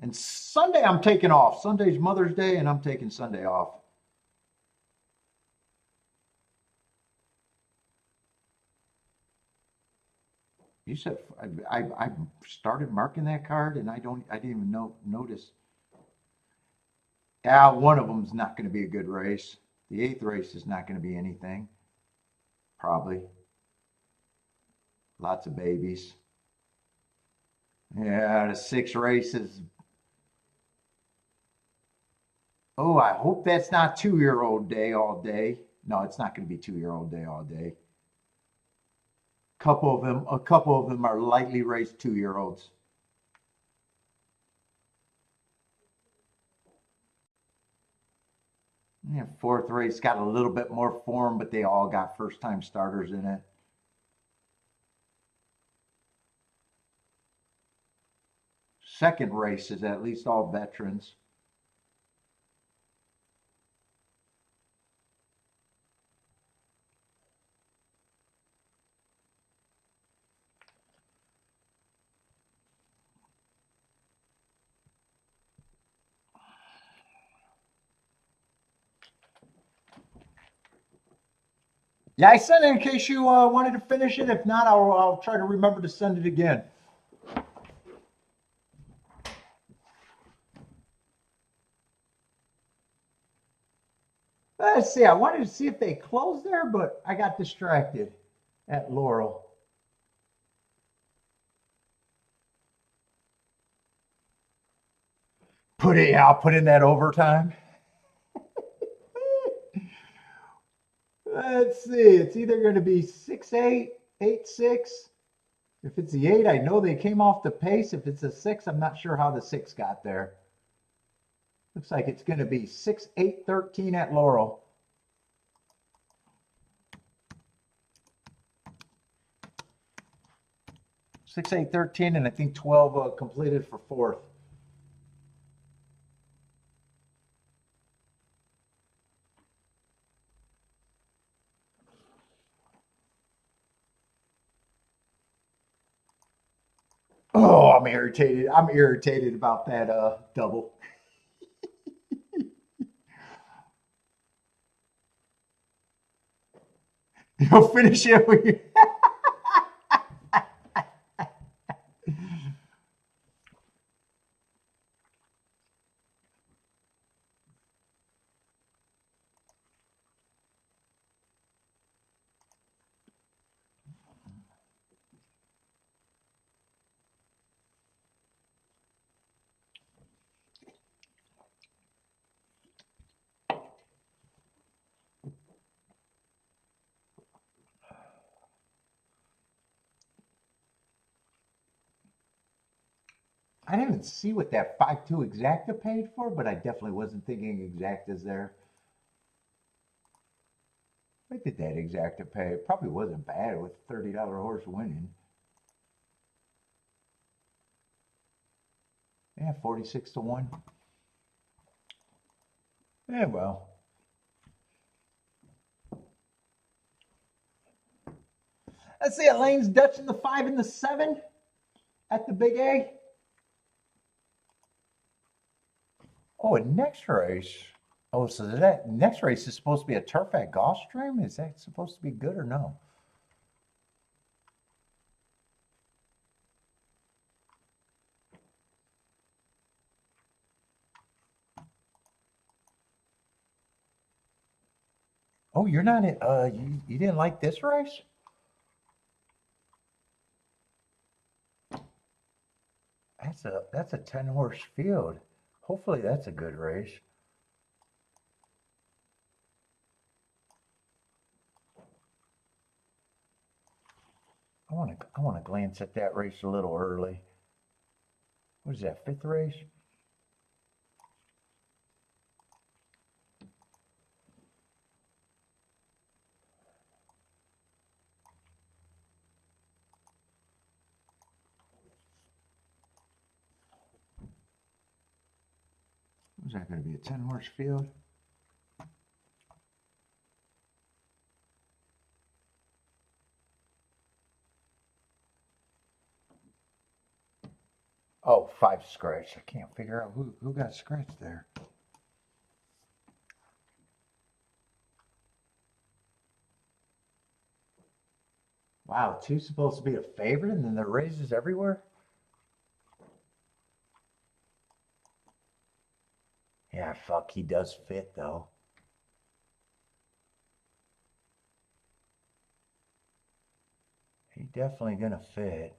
Speaker 1: And Sunday I'm taking off. Sunday's Mother's Day, and I'm taking Sunday off. You said I started marking that card, and I didn't even notice. Yeah, one of them's not going to be a good race. The 8th race is not going to be anything. Probably. Lots of babies. Yeah, the 6 races. Oh, I hope that's not 2-year-old day all day. No, it's not going to be 2-year-old day all day. A couple of them are lightly raced 2-year-olds. Yeah, 4th race got a little bit more form, but they all got first-time starters in it. Second race is at least all veterans. Yeah, I sent it in case you wanted to finish it. If not, I'll try to remember to send it again. Let's see. I wanted to see if they closed there, but I got distracted at Laurel. I'll put in that overtime. Let's see. It's either going to be 6-8, 8-6. If it's the 8, I know they came off the pace. If it's a 6, I'm not sure how the 6 got there. Looks like it's going to be 6-8-13 at Laurel. Six, 8, 13, and I think 12 completed for 4th. Oh, I'm irritated. I'm irritated about that double. You'll finish it with you. I didn't see what that 5.2 exacta paid for, but I definitely wasn't thinking exactas there. What did that exacta pay? It probably wasn't bad with $30 horse winning. Yeah, 46 to 1. Yeah, well. Let's see, Elaine's Dutch in the 5 and the 7 at the Big A. Oh, and next race. Oh, so that next race is supposed to be a turf at Gulfstream? Is that supposed to be good or no? Oh, you're not you didn't like this race? That's a 10 horse field. Hopefully that's a good race. I want to glance at that race a little early. What is that, 5th race? Is that going to be a 10 horse field? Oh, 5 scratch. I can't figure out who got scratched there. Wow, 2's supposed to be a favorite and then the raises everywhere? Yeah, fuck, he does fit though. He definitely gonna fit.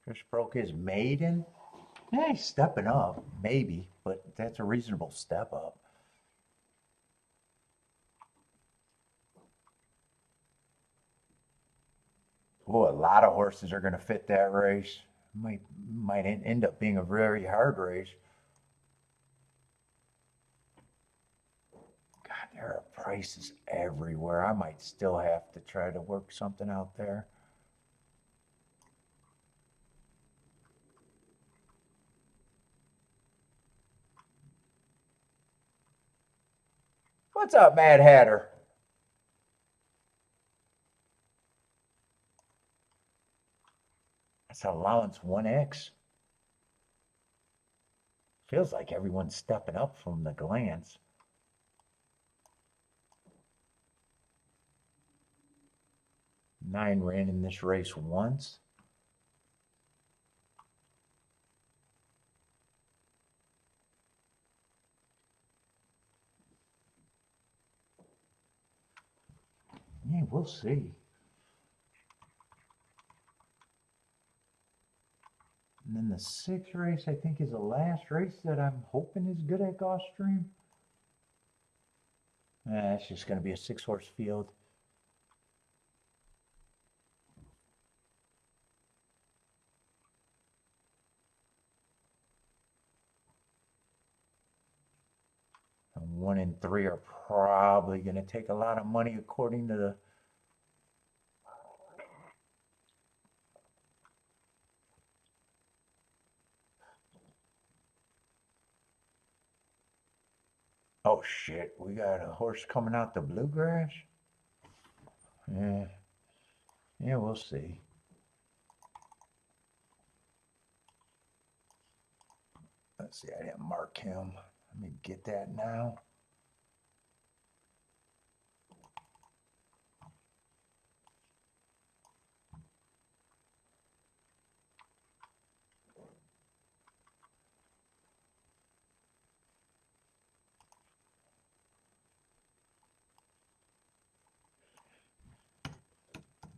Speaker 1: Just broke his maiden. Yeah, he's stepping up, maybe, but that's a reasonable step up. Oh, a lot of horses are going to fit that race. Might end up being a very hard race. God, there are prices everywhere. I might still have to try to work something out there. What's up, Mad Hatter? That's allowance 1X. Feels like everyone's stepping up from the glance. Nine ran in this race once. Yeah, we'll see. And then the 6th race, I think, is the last race that I'm hoping is good at Gulfstream. It's just going to be a 6-horse field. And 1 and 3 are probably going to take a lot of money according to the... Oh shit, we got a horse coming out the bluegrass? Yeah, yeah, we'll see. Let's see, I didn't mark him. Let me get that now.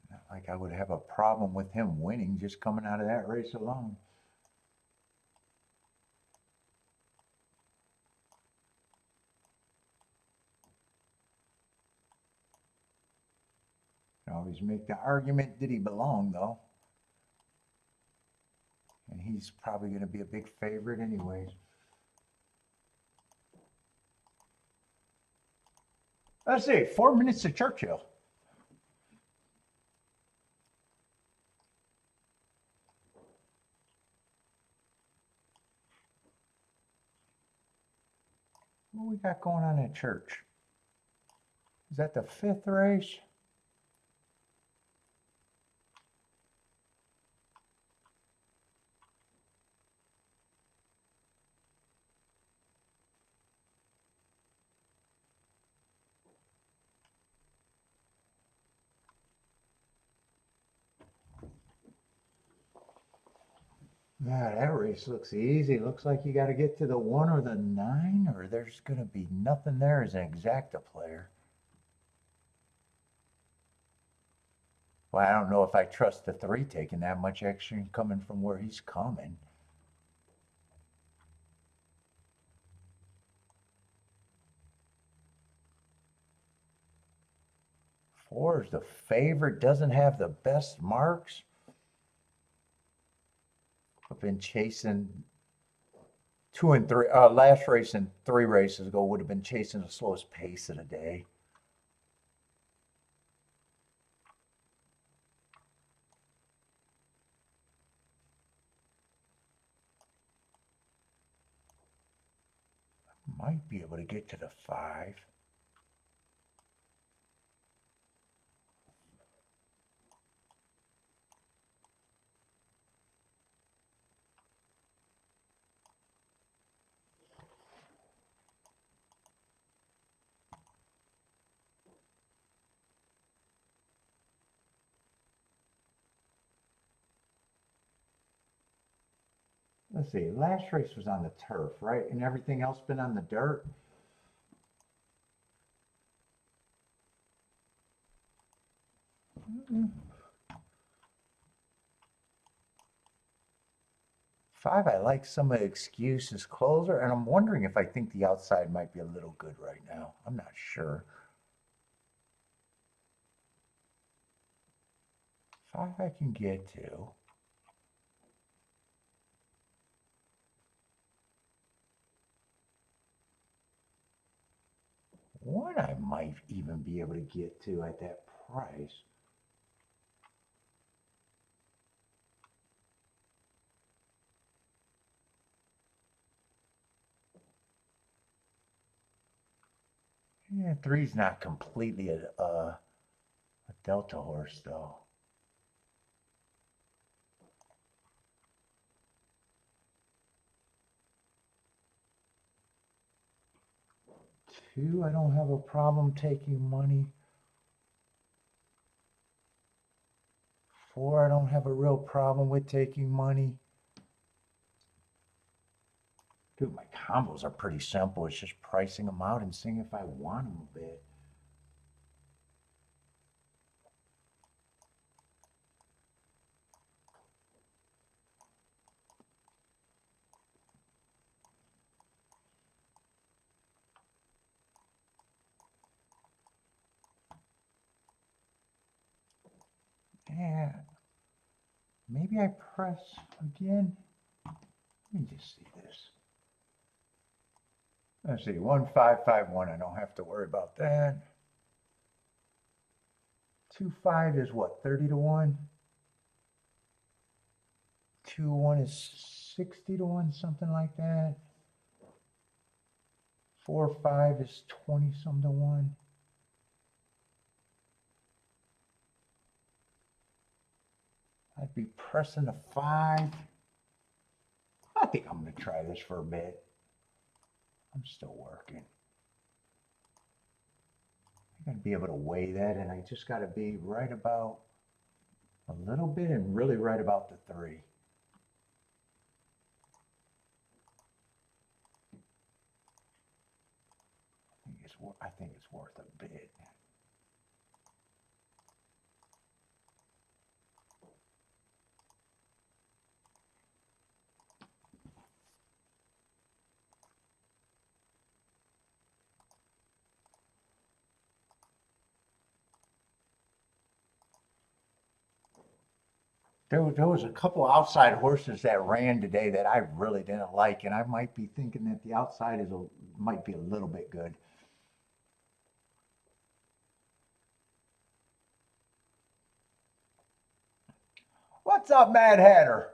Speaker 1: Not like I would have a problem with him winning just coming out of that race alone. Can always make the argument, did he belong though? And he's probably going to be a big favorite anyways. Let's see, 4 minutes to Churchill. What we got going on at church? Is that the 5th race? Yeah, that race looks easy. Looks like you got to get to the 1 or the 9, or there's going to be nothing there as an exacta player. Well, I don't know if I trust the 3 taking that much action coming from where he's coming. Four is the favorite, doesn't have the best marks. I've been chasing 2 and 3. Last race and 3 races ago would have been chasing the slowest pace of the day. Might be able to get to the 5. let's see, last race was on the turf, right? And everything else been on the dirt? Mm-mm. 5, I like some of the excuses closer, and I'm wondering if I think the outside might be a little good right now. I'm not sure. 5 I can get to. One I might even be able to get to at that price. Yeah, 3's not completely a Delta horse though. 2, I don't have a problem taking money. 4, I don't have a real problem with taking money. Dude, my combos are pretty simple. It's just pricing them out and seeing if I want them a bit. Yeah, maybe I press again. Let me just see this. Let's see, 1551. I don't have to worry about that. 2-5 is what, 30 to 1? 2-1 is 60 to 1, something like that. 4-5 is 20 some to 1. I'd be pressing a 5. I think I'm going to try this for a bit. I'm still working. I got to be able to weigh that, and I just got to be right about a little bit and really right about the 3. I think it's worth a bit. There was a couple outside horses that ran today that I really didn't like, and I might be thinking that the outside might be a little bit good. What's up, Mad Hatter?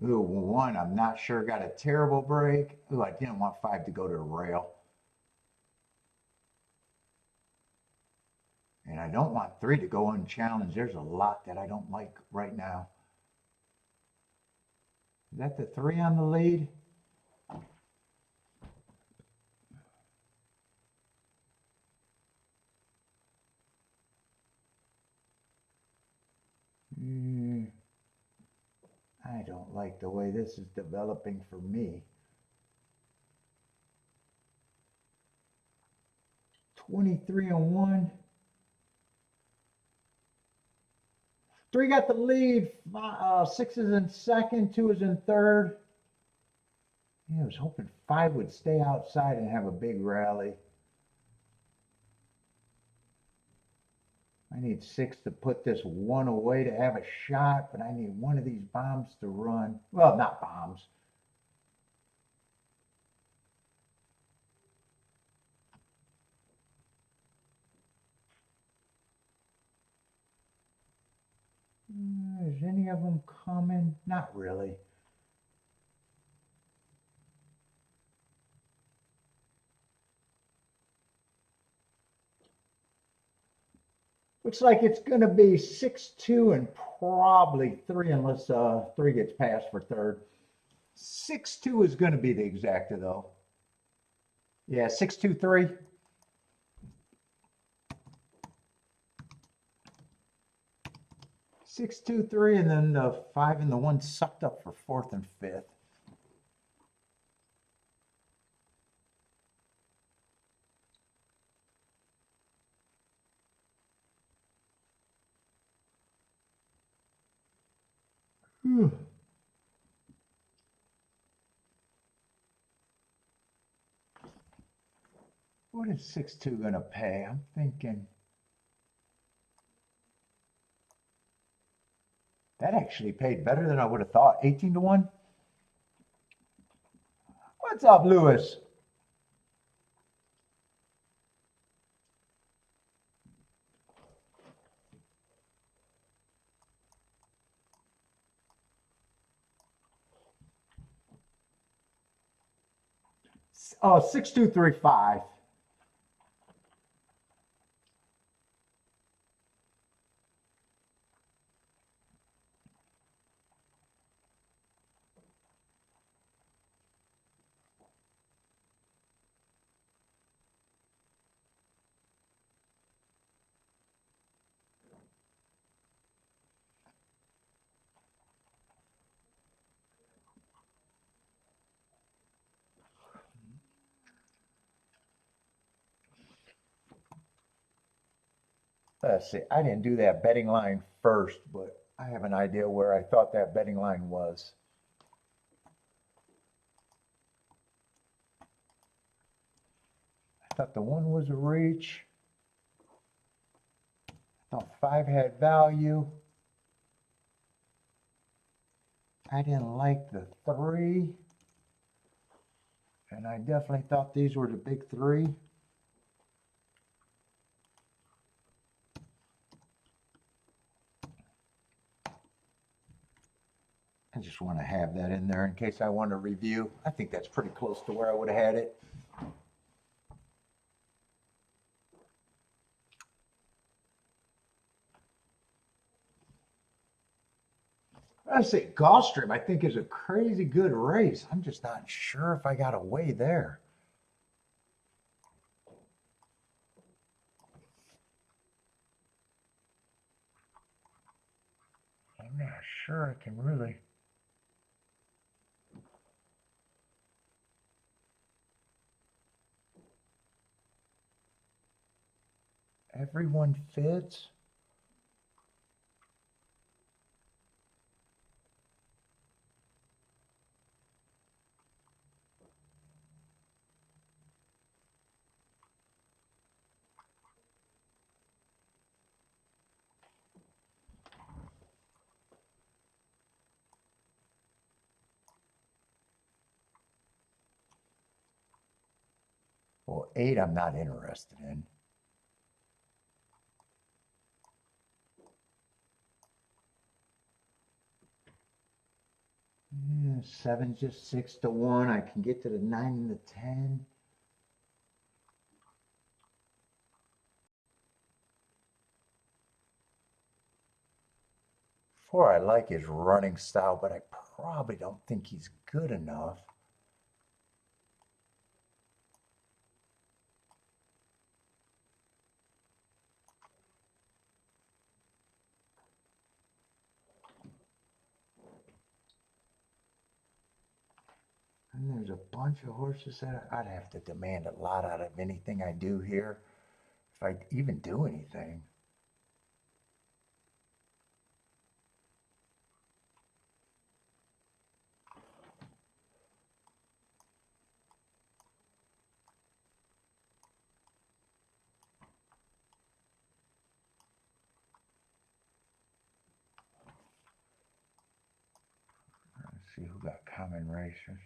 Speaker 1: Ooh, 1, I'm not sure, got a terrible break. Ooh, I didn't want 5 to go to the rail. And I don't want 3 to go unchallenged. There's a lot that I don't like right now. Is that the 3 on the lead? I don't like the way this is developing for me. 23-1. 3 got the lead. 6 is in second. 2 is in third. Yeah, I was hoping 5 would stay outside and have a big rally. I need 6 to put this 1 away to have a shot, but I need one of these bombs to run. Well, not bombs. Is any of them coming? Not really. Looks like it's going to be 6-2 and probably 3 unless 3 gets passed for third. 6-2 is going to be the exacta though. Yeah, 6-2-3. 6, 2, 3, and then the 5 and the 1 sucked up for 4th and 5th. What is 6-2 going to pay? I'm thinking that actually paid better than I would have thought. 18 to 1. What's up, Lewis? Oh, 6235. Let's see. I didn't do that betting line first, but I have an idea where I thought that betting line was. I thought the 1 was a reach. I thought 5 had value. I didn't like the 3. And I definitely thought these were the big 3. I just want to have that in there in case I want to review. I think that's pretty close to where I would have had it. I say Gulfstream, I think, is a crazy good race. I'm just not sure if I got a way there. I'm not sure I can really. Everyone fits. Well, 8 I'm not interested in. Yeah, 7 just 6 to 1. I can get to the 9 and the 10. Four I like his running style, but I probably don't think he's good enough. And there's a bunch of horses that I'd have to demand a lot out of anything I do here, if I even do anything. Let's see who got common racers.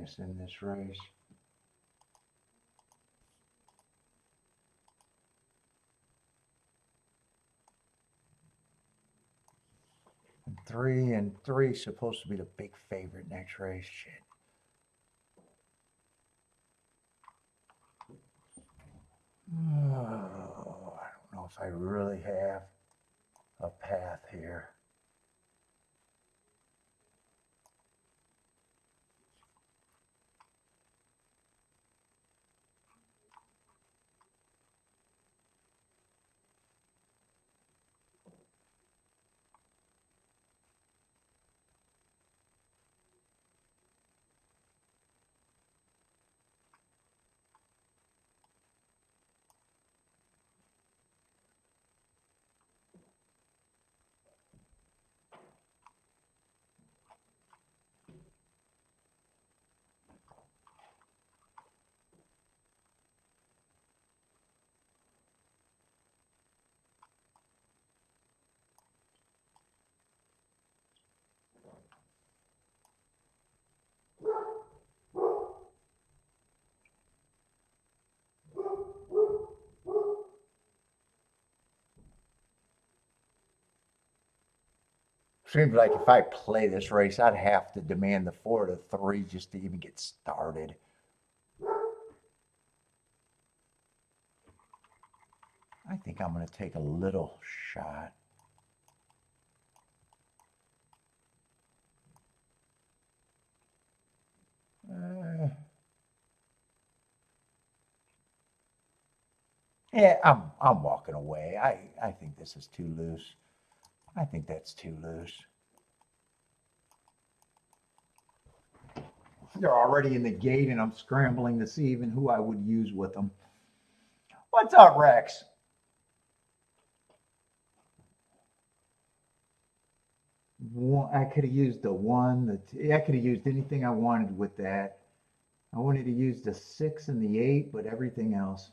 Speaker 1: quickness in this race. And 3 supposed to be the big favorite next race. Shit. Oh, I don't know if I really have a path here. Seems like if I play this race, I'd have to demand the 4 to 3 just to even get started. I think I'm going to take a little shot. Yeah, I'm walking away. I think this is too loose. I think that's too loose. They're already in the gate, and I'm scrambling to see even who I would use with them. What's up, Rex? I could have used the 1. I could have used anything I wanted with that. I wanted to use the 6 and the 8, but everything else.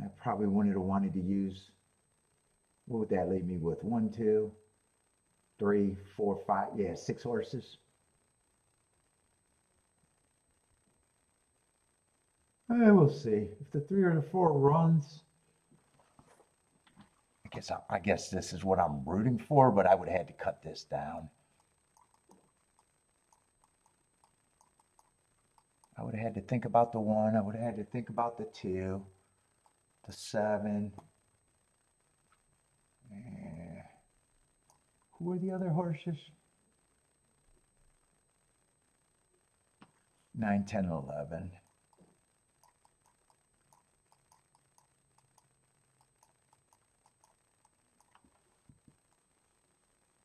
Speaker 1: I probably wanted to use, what would that leave me with? 1, 2, 3, 4, 5, yeah, 6 horses. We'll see. If the 3 or the 4 runs, I guess this is what I'm rooting for, but I would have had to cut this down. I would have had to think about the 1. I would have had to think about the 2, the 7. Who are the other horses? 9, 10, 11.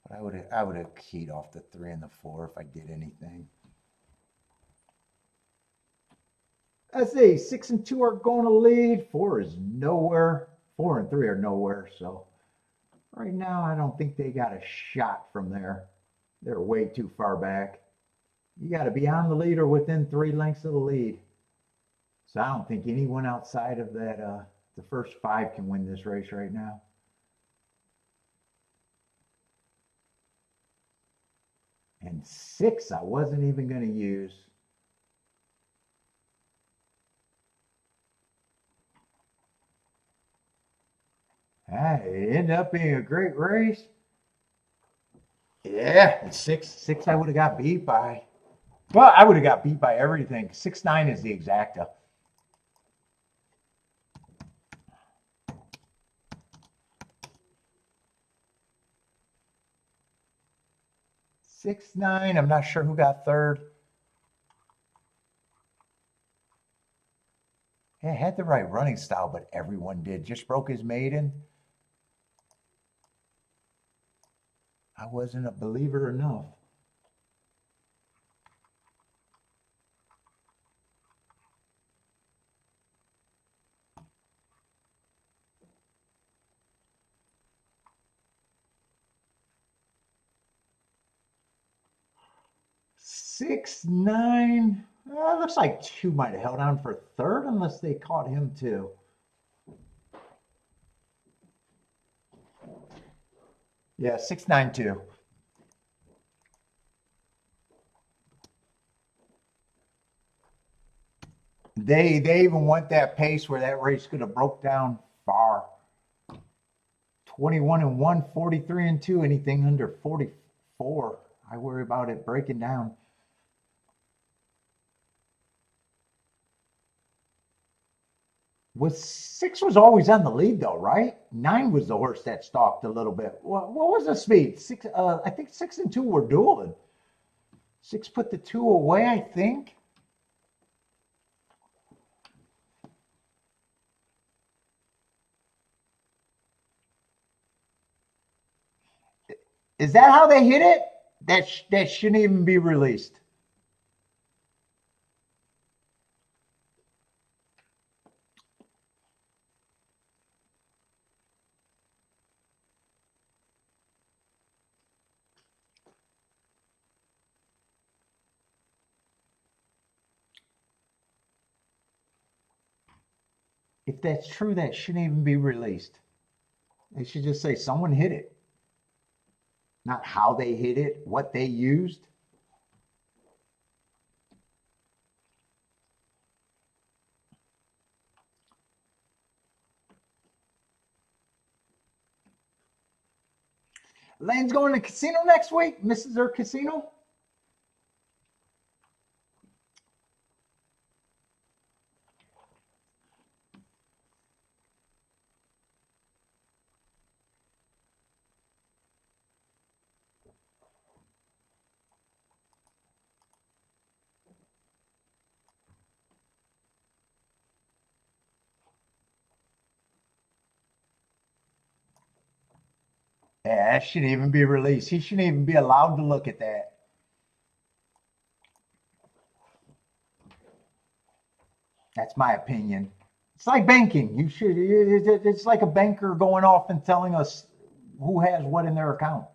Speaker 1: But I would have keyed off the 3 and the 4 if I did anything. I say 6 and 2 are going to lead. 4 is nowhere. 4 and 3 are nowhere. So right now, I don't think they got a shot from there. They're way too far back. You got to be on the lead or within 3 lengths of the lead. So I don't think anyone outside of that, the first 5 can win this race right now. And 6, I wasn't even going to use. It ended up being a great race. Yeah, 6 I would have got beat by. Well, I would have got beat by everything. 6-9 is the exacta. Six, 9. I'm not sure who got third. Yeah, had the right running style, but everyone did. Just broke his maiden. I wasn't a believer enough. Six, 9. Looks like 2 might have held on for third unless they caught him too. Yeah, 6, 9, 2. They even went that pace where that race could have broke down far. 21-1, 43-2, anything under 44. I worry about it breaking down. Six was always on the lead though, right? 9 was the horse that stalked a little bit. What was the speed? Six, I think 6 and 2 were dueling. 6 put the 2 away, I think. Is that how they hit it? That shouldn't even be released. If that's true, that shouldn't even be released. They should just say someone hit it. Not how they hit it, what they used. Lane's going to casino next week. Misses her casino. Yeah, that shouldn't even be released. He shouldn't even be allowed to look at that. That's my opinion. It's like banking. It's like a banker going off and telling us who has what in their account.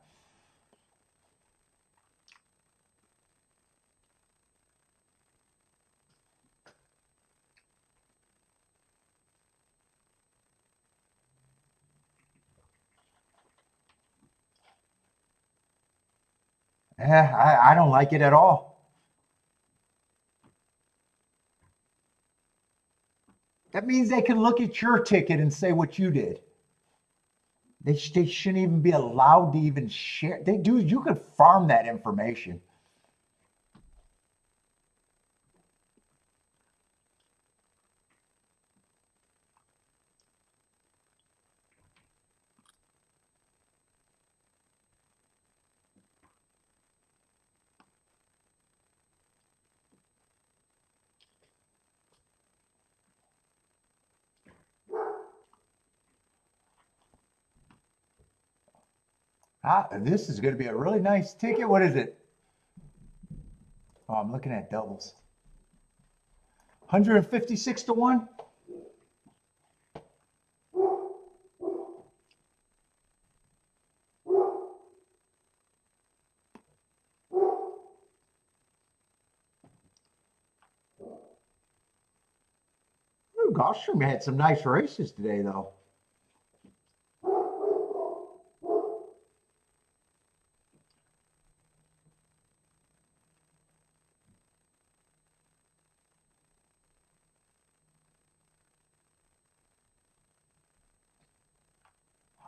Speaker 1: I don't like it at all. That means they can look at your ticket and say what you did. They shouldn't even be allowed to even share. You could farm that information. This is going to be a really nice ticket. What is it? Oh, I'm looking at doubles. 156 to 1. Ooh, Gulfstream had some nice races today, though.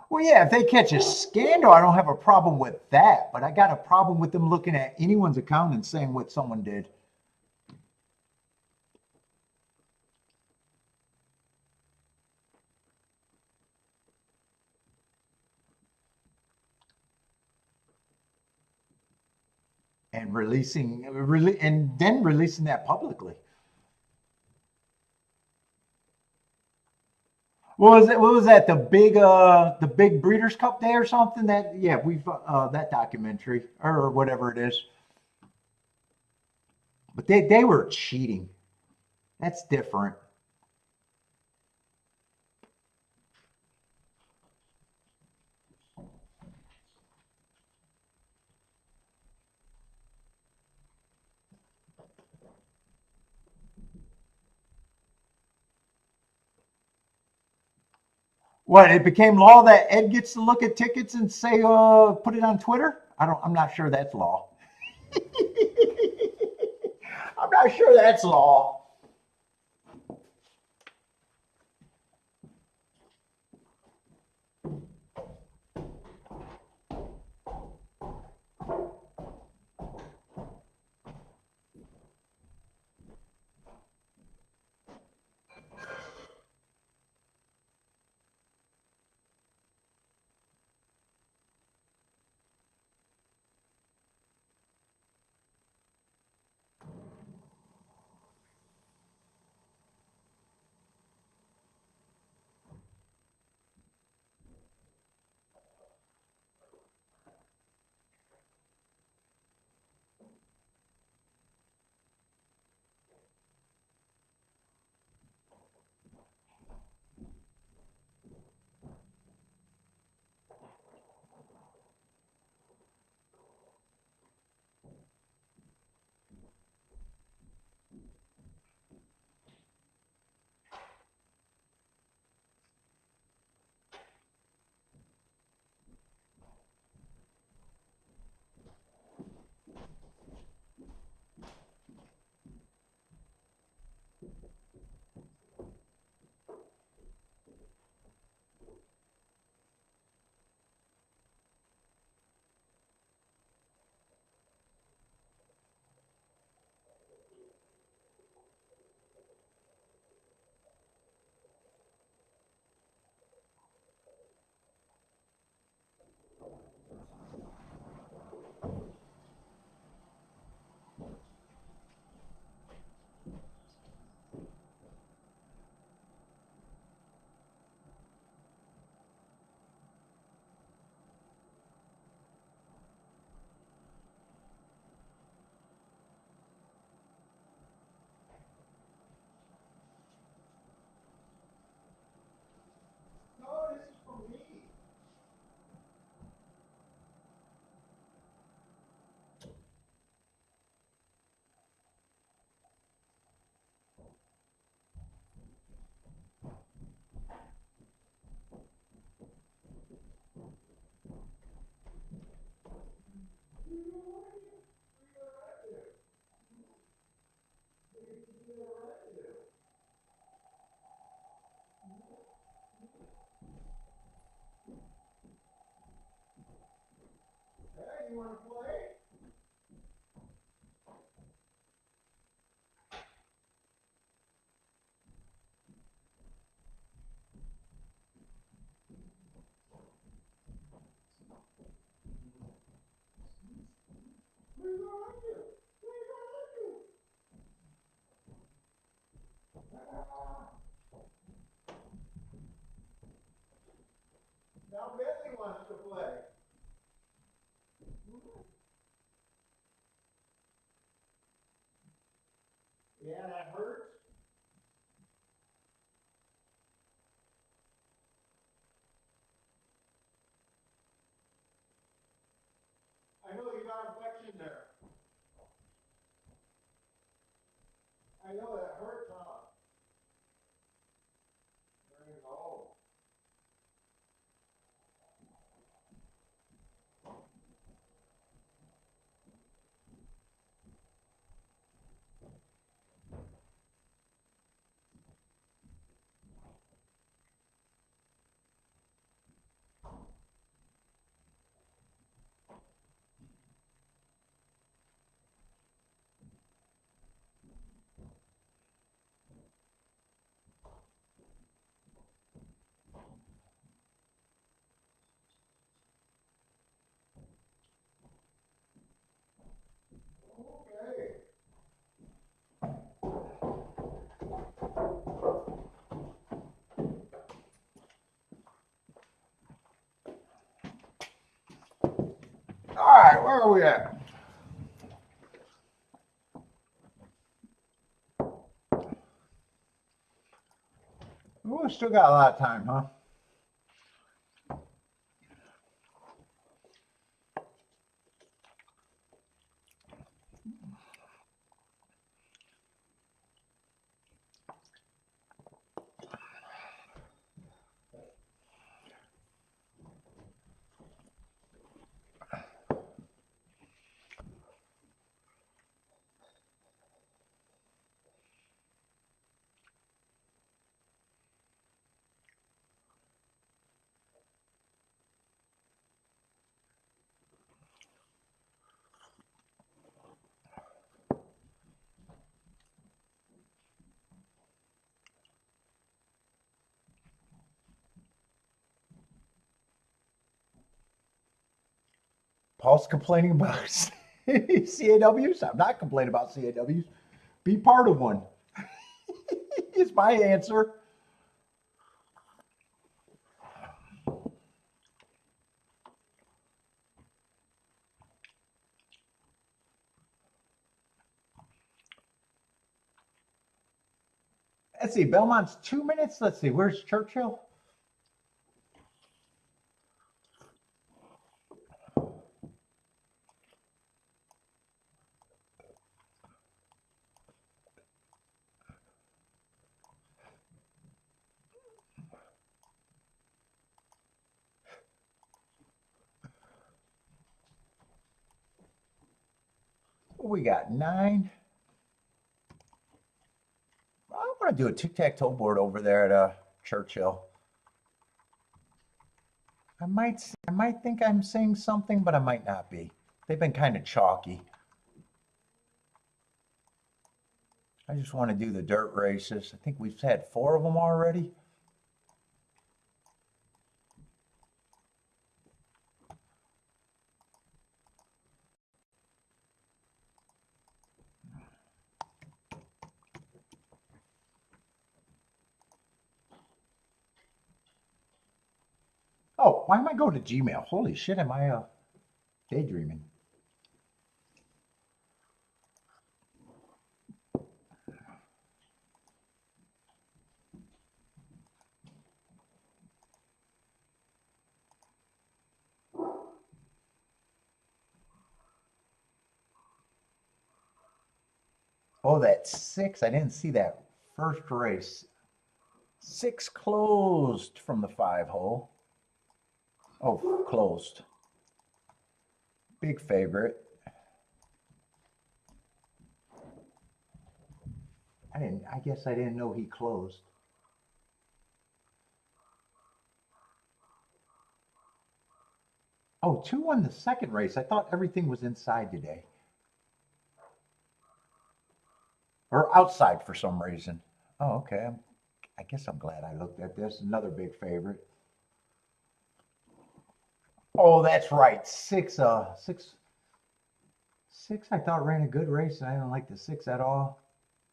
Speaker 1: Well, yeah, if they catch a scandal, I don't have a problem with that. But I got a problem with them looking at anyone's account and saying what someone did. And then releasing that publicly. What was that? The big Breeders' Cup Day or something? We've that documentary or whatever it is. But they were cheating. That's different. What, it became law that Ed gets to look at tickets and say, put it on Twitter? I'm not sure that's law. I'm not sure that's law. Yeah, that hurts. I know you got infection there. I know that hurts, huh? There you go. Okay. All right, where are we at? Oh, we still got a lot of time, huh? Paul's complaining about CAWs. I'm not complaining about CAWs. Be part of one. Is my answer. Let's see, Belmont's 2 minutes. Let's see, where's Churchill? We got 9. I want to do a tic-tac-toe board over there at Churchill. I might think I'm saying something, but I might not be. They've been kind of chalky. I just want to do the dirt races. I think we've had 4 of them already. Oh, why am I going to Gmail? Holy shit, am I daydreaming? Oh, that 6. I didn't see that first race. 6 closed from the 5 hole. Oh, closed. Big favorite. I guess I didn't know he closed. Oh, 2 won the second race. I thought everything was inside today. Or outside for some reason. Oh, okay. I guess I'm glad I looked at this. Another big favorite. Oh, that's right. 6, 6 I thought ran a good race, and I don't like the 6 at all.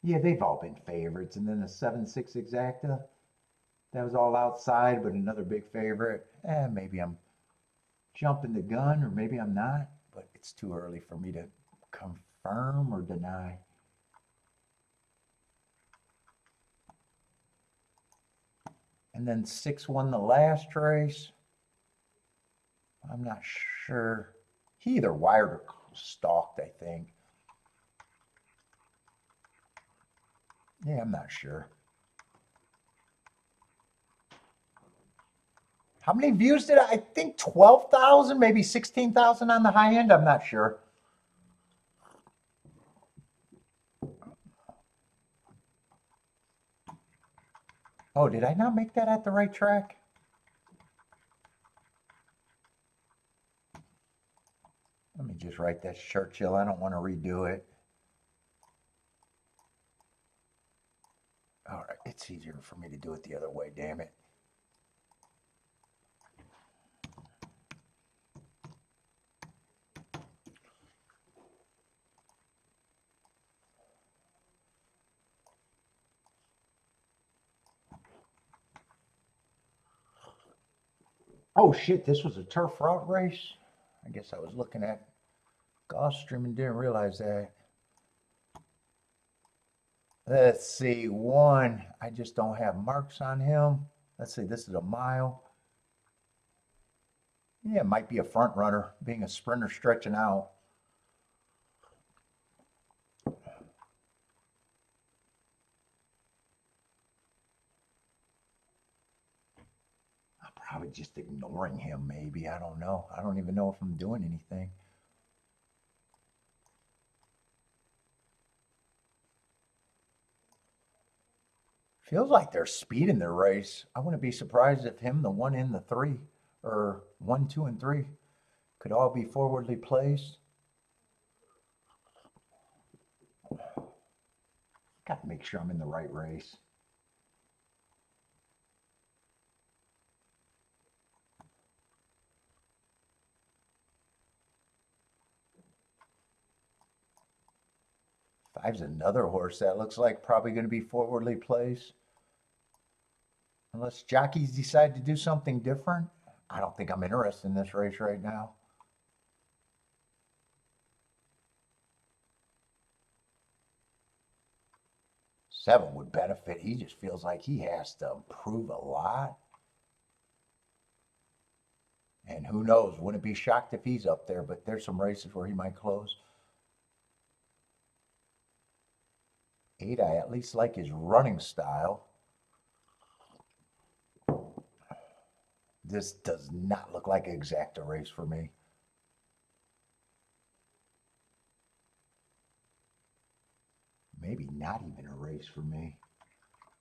Speaker 1: Yeah, they've all been favorites. And then the 7-6 exacta. That was all outside, but another big favorite. Maybe I'm jumping the gun, or maybe I'm not, but it's too early for me to confirm or deny. And then 6 won the last race. I'm not sure. He either wired or stalked, I think. Yeah, I'm not sure. How many views did I think 12,000, maybe 16,000 on the high end? I'm not sure. Oh, did I not make that at the right track? Let me just write that Churchill. I don't want to redo it. All right, it's easier for me to do it the other way, damn it. Oh shit, this was a turf route race? I guess I was looking at Gulfstream and didn't realize that. Let's see, 1, I just don't have marks on him. Let's see, this is a mile. Yeah, it might be a front runner, being a sprinter stretching out. I'm probably just ignoring him, maybe. I don't know. I don't even know if I'm doing anything. Feels like they're speeding their race. I wouldn't be surprised if him, the 1 in the 3, or 1, 2, and 3 could all be forwardly placed. Got to make sure I'm in the right race. Five's another horse that looks like probably going to be forwardly placed. Unless jockeys decide to do something different. I don't think I'm interested in this race right now. Seven would benefit. He just feels like he has to improve a lot. And who knows, wouldn't be shocked if he's up there, but there's some races where he might close. 8, I at least like his running style. This does not look like an exacta race for me. Maybe not even a race for me.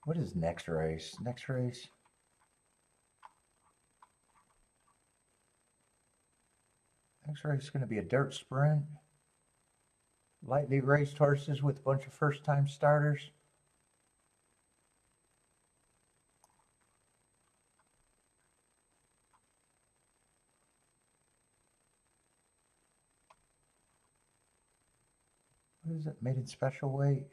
Speaker 1: What is next race? Next race? Next race is going to be a dirt sprint. Lightly raced horses with a bunch of first-time starters. What is it? Maiden special weight?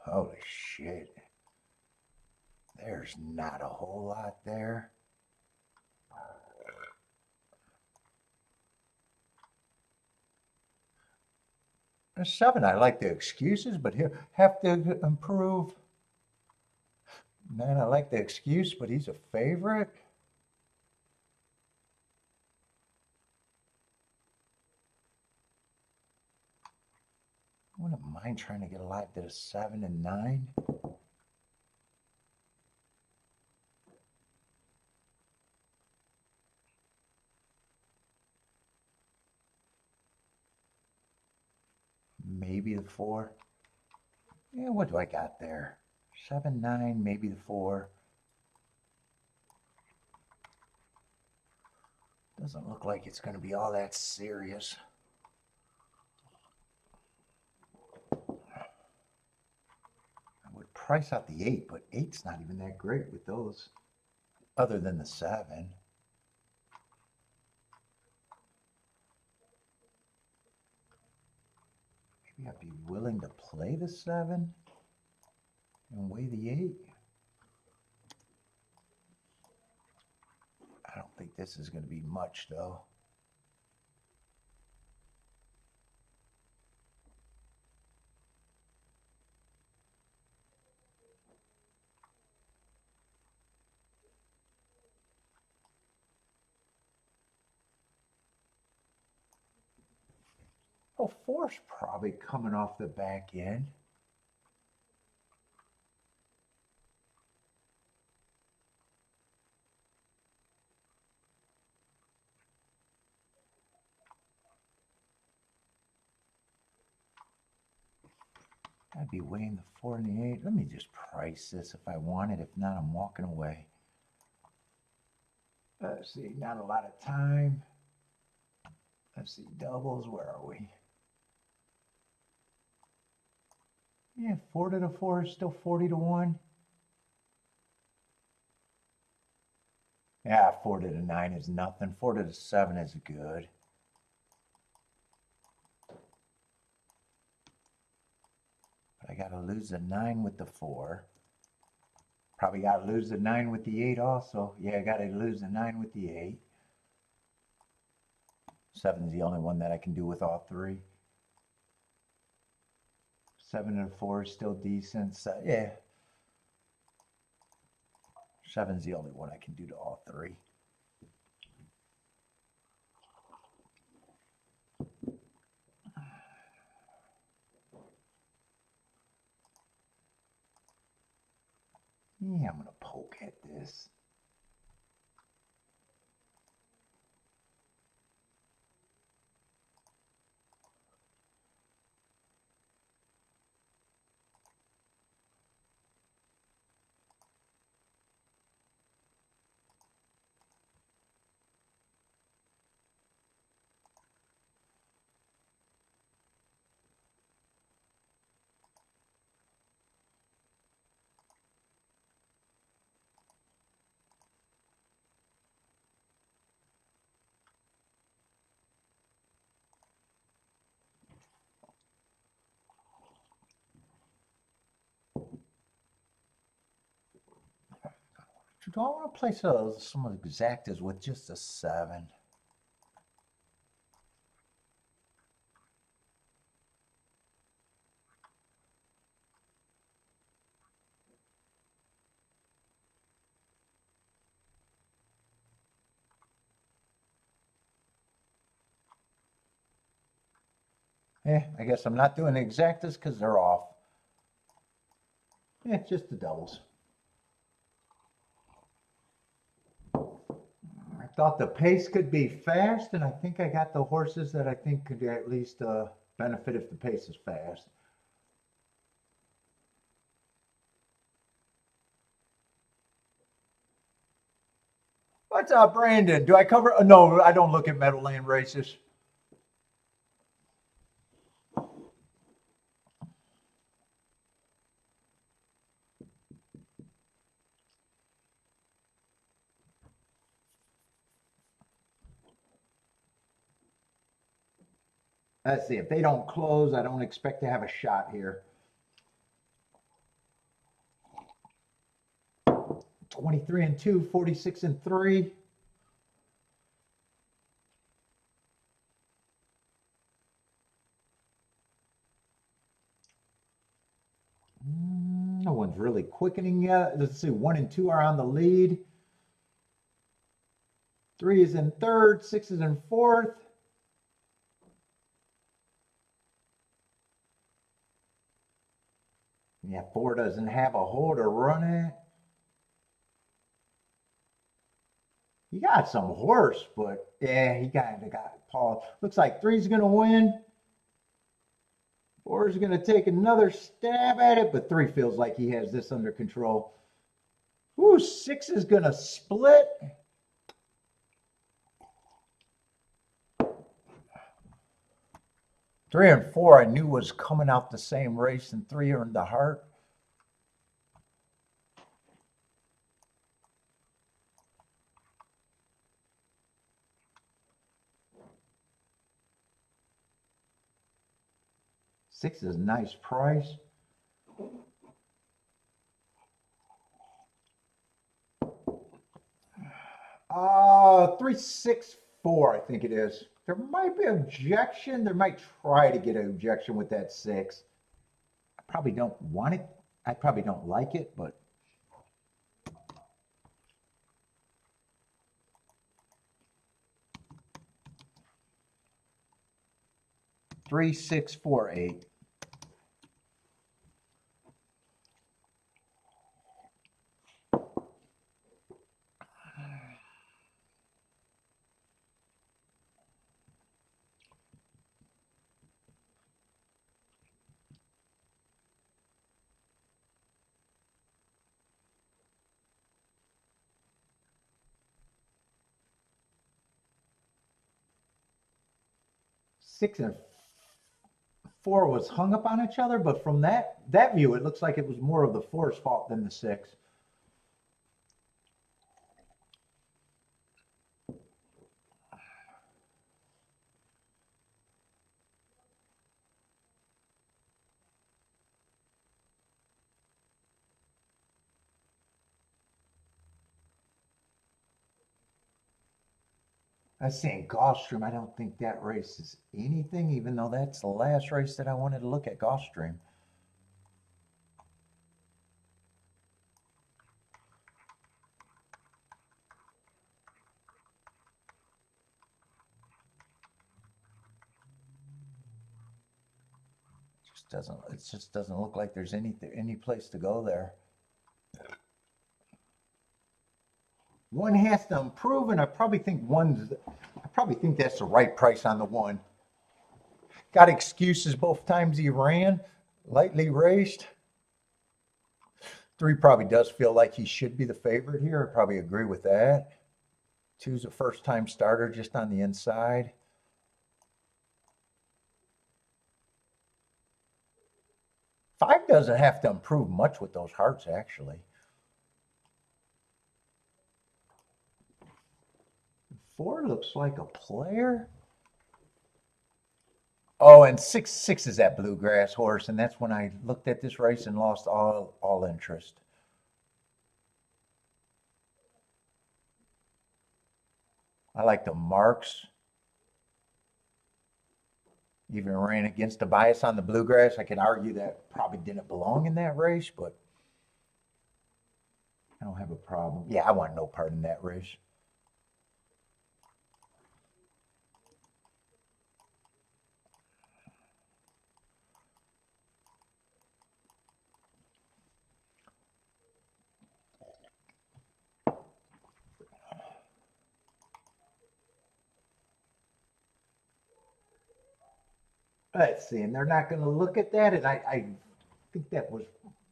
Speaker 1: Holy shit. There's not a whole lot there. A 7, I like the excuses, but he'll have to improve. 9, I like the excuse, but he's a favorite. I wouldn't mind trying to get alive to the 7 and 9. Maybe the 4. Yeah, what do I got there? 7, 9, maybe the 4. Doesn't look like it's going to be all that serious. I would price out the 8, but 8's not even that great with those, other than the 7. Maybe I'd be willing to play the 7 and weigh the 8. I don't think this is going to be much, though. Oh, four's probably coming off the back end. I'd be weighing the 4 and the 8. Let me just price this if I want it. If not, I'm walking away. Let's see, not a lot of time. Let's see, doubles, where are we? Yeah, 4 to the 4 is still 40 to 1. Yeah, 4 to the 9 is nothing. 4 to the 7 is good. But I got to lose the 9 with the 4. Probably got to lose the 9 with the 8 also. Yeah, I got to lose the 9 with the 8. 7's the only one that I can do with all 3. 7 and 4 is still decent. So, yeah. 7's the only one I can do to all 3. Yeah, I'm going to poke at this. Do I want to play some exactas with just a 7? Yeah, I guess I'm not doing the exactas because they're off. Yeah, just the doubles. I thought the pace could be fast, and I think I got the horses that I think could at least benefit if the pace is fast. What's up, Brandon? Do I cover? No, I don't look at Meadowland races. Let's see. If they don't close, I don't expect to have a shot here. 23 and 2, 46 and 3. No one's really quickening yet. Let's see. 1 and 2 are on the lead. 3 is in third. 6 is in fourth. Yeah, 4 doesn't have a hole to run at. He got some horse, but yeah, he got Paul. Looks like 3's going to win. 4's going to take another stab at it, but 3 feels like he has this under control. Ooh, 6 is going to split. Three and 4 I knew was coming out the same race, and 3 earned the heart. Six is a nice price. Uh, 364, I think it is. There might be objection. There might try to get an objection with that 6. I probably don't want it. I probably don't like it, but 3648. Six and four was hung up on each other, but from that view, it looks like it was more of the four's fault than the six. I was saying Gulfstream, I don't think that race is anything, even though that's the last race that I wanted to look at Gulfstream. It just doesn't look like there's any place to go there. One has to improve, and I probably think that's the right price on the one. Got excuses both times he ran, lightly raced. Three probably does feel like he should be the favorite here. I probably agree with that. Two's a first-time starter just on the inside. Five doesn't have to improve much with those hearts, actually. Four looks like a player. Oh, and six is that bluegrass horse, and that's when I looked at this race and lost all interest. I like the marks. Even ran against the bias on the bluegrass. I can argue that probably didn't belong in that race, but I don't have a problem. Yeah, I want no part in that race. Let's see, and they're not going to look at that, and I think that was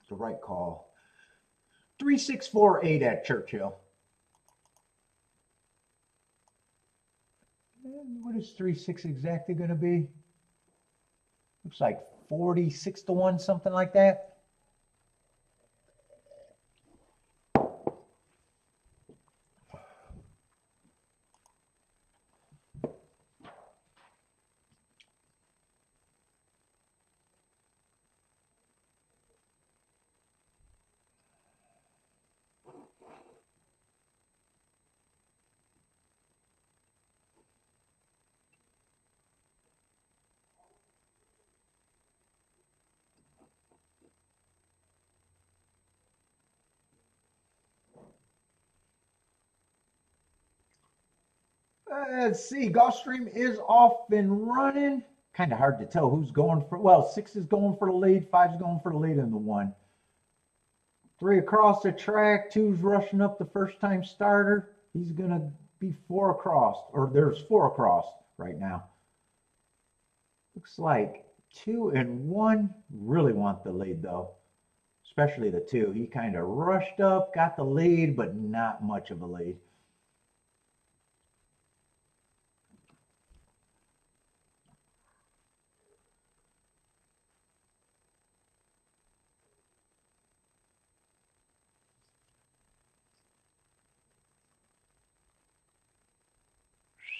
Speaker 1: the right call. 3648 at Churchill. And what is 36 exactly going to be? Looks like 46 to 1, something like that. Let's see, Gulfstream is off and running. Kind of hard to tell who's going for, well, six is going for the lead, five's going for the lead in the one. Three across the track, two's rushing up the first time starter. He's going to be four across, or there's four across right now. Looks like 2 and 1 really want the lead though, especially the 2. He kind of rushed up, got the lead, but not much of a lead.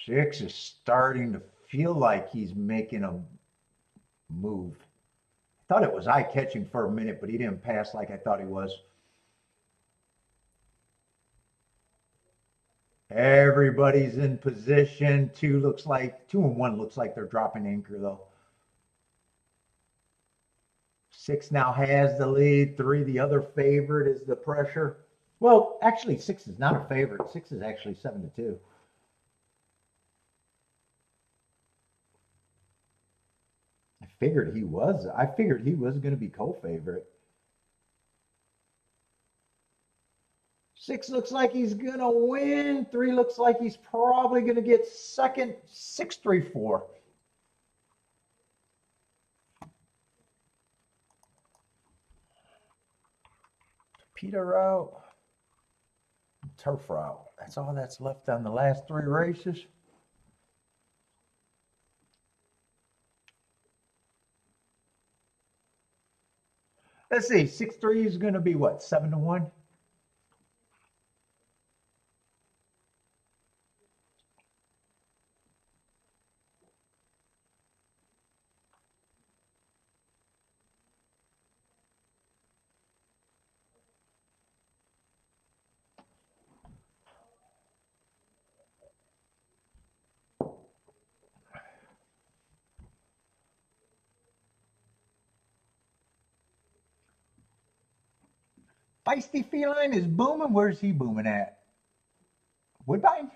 Speaker 1: Six is starting to feel like he's making a move. I thought it was eye-catching for a minute, but he didn't pass like I thought he was. Everybody's in position. 2 and 1 looks like they're dropping anchor though. 6 now has the lead. 3, the other favorite, is the pressure. Well, actually 6 is not a favorite. 6 is actually 7 to 2. figured he was going to be co-favorite. 6 looks like he's going to win. 3 looks like he's probably going to get second. 6-3-4. Torpedo route. Turf route. That's all that's left on the last 3 races. Let's see. 6-3 is going to be what? 7-1? Feisty Feline is booming. Where's he booming at? Woodbine?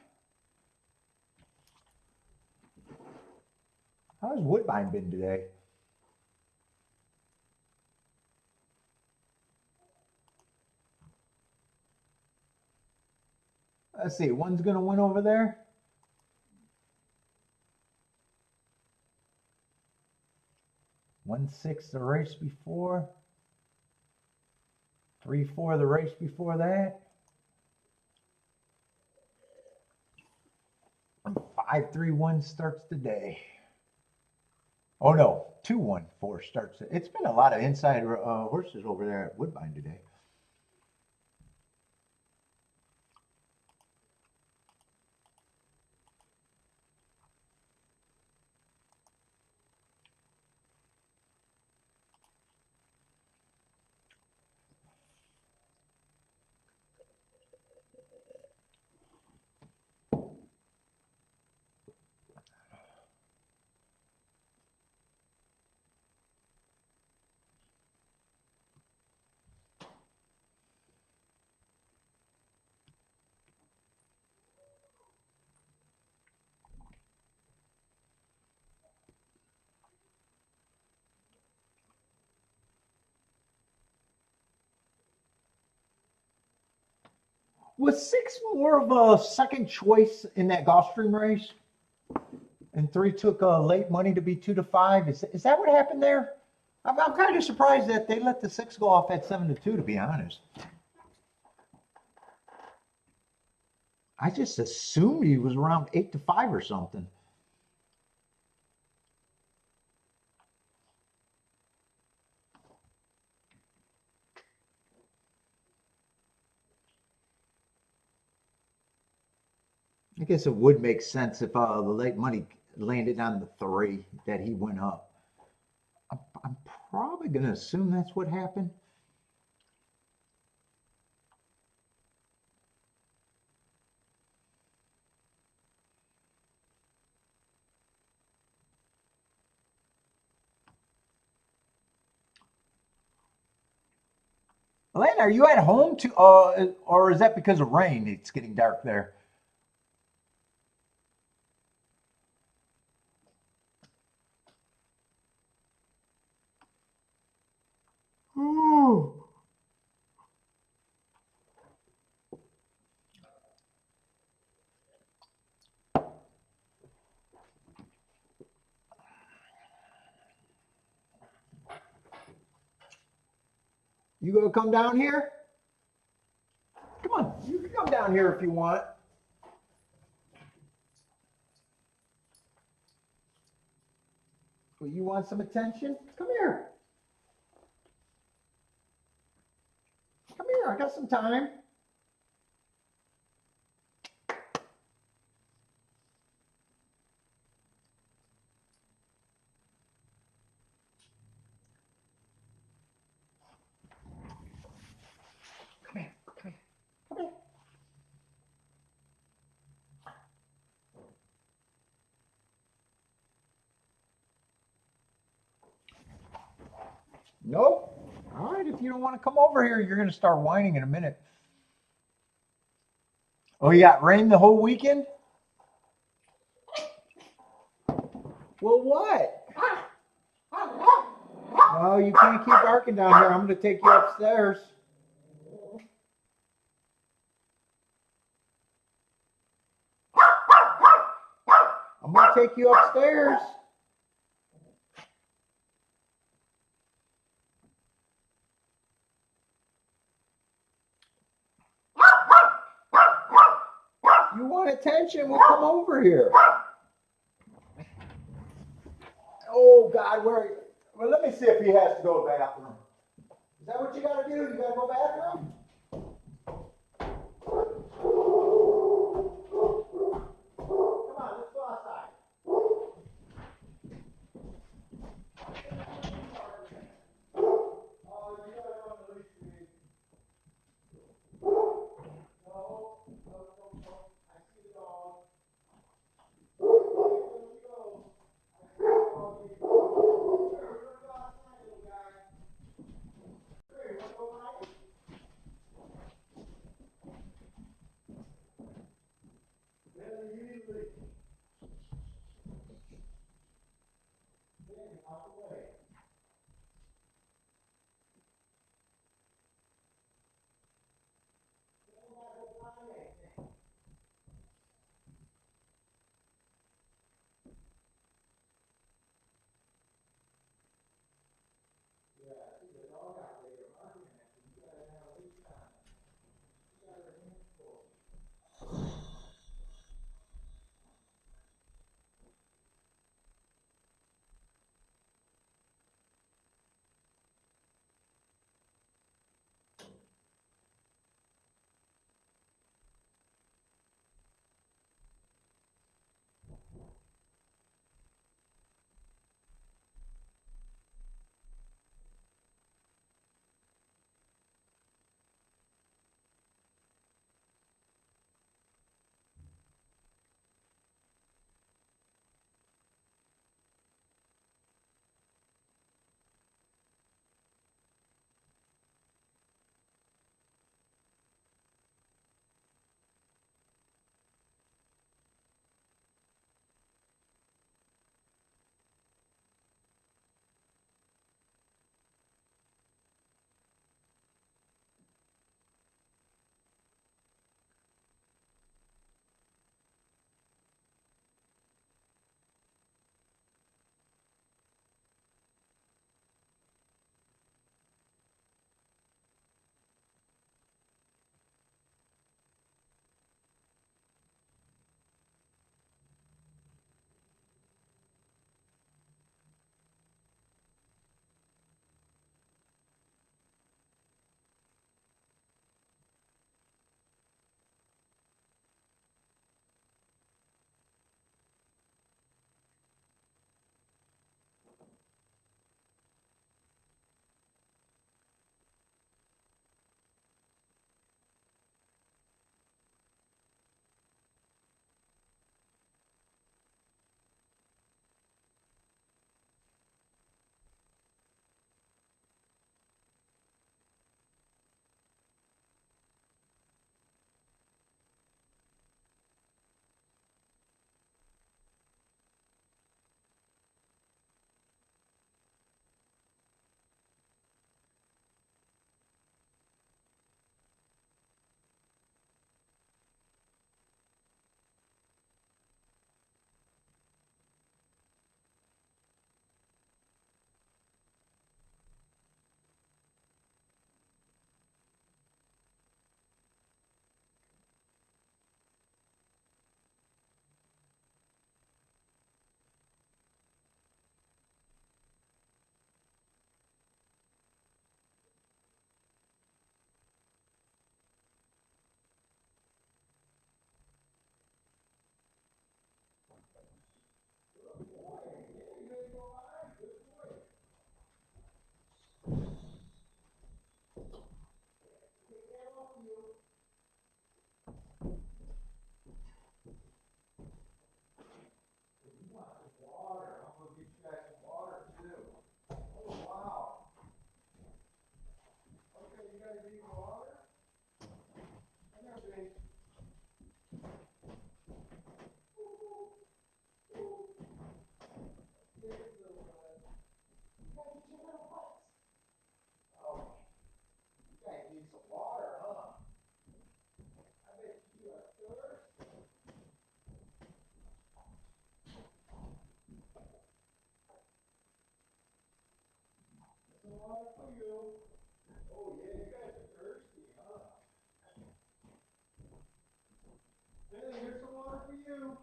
Speaker 1: How's Woodbine been today? Let's see. One's going to win over there. One 6 the race before. 3-4 the race before that. 5-3-1 starts the day. Oh no, 2-1-4 starts. It's been a lot of inside horses over there at Woodbine today. Was 6 more of a second choice in that Gulfstream race? And 3 took late money to be 2-5. Is that what happened there? I'm kind of surprised that they let the 6 go off at 7-2, to be honest. I just assumed he was around 8-5 or something. I guess it would make sense if the late money landed on the 3 that he went up. I'm probably going to assume that's what happened. Elena, are you at home too, or is that because of rain? It's getting dark there. Ooh. You gonna come down here? Come on, you can come down here if you want. Well, you want some attention? Come here. Come here, I got some time. Come here, come here, come here. Nope. All right, if you don't want to come over here, you're going to start whining in a minute. Oh, you got rain the whole weekend? Well, what? No, you can't keep barking down here. I'm going to take you upstairs. I'm going to take you upstairs. You want attention? Well, come over here. Oh, God, where are you? Well, let me see if he has to go to the bathroom. Is that what you got to do? You got to go to the bathroom? Come on, let's go outside. Oh, you got to go on the leash, please. No. I see the dog. There you go. I see the dog. We're going to go outside, little guy. Here, you want to go behind? you.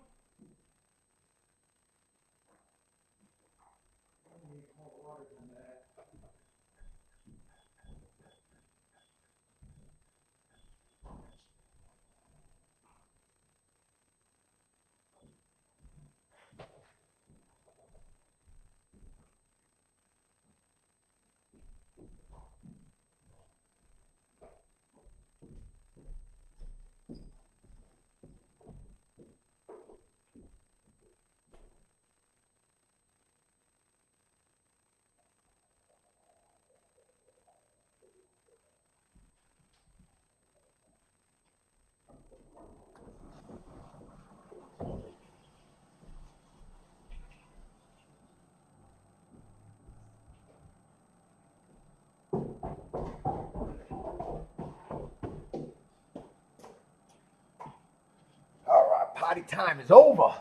Speaker 1: All right, potty time is over.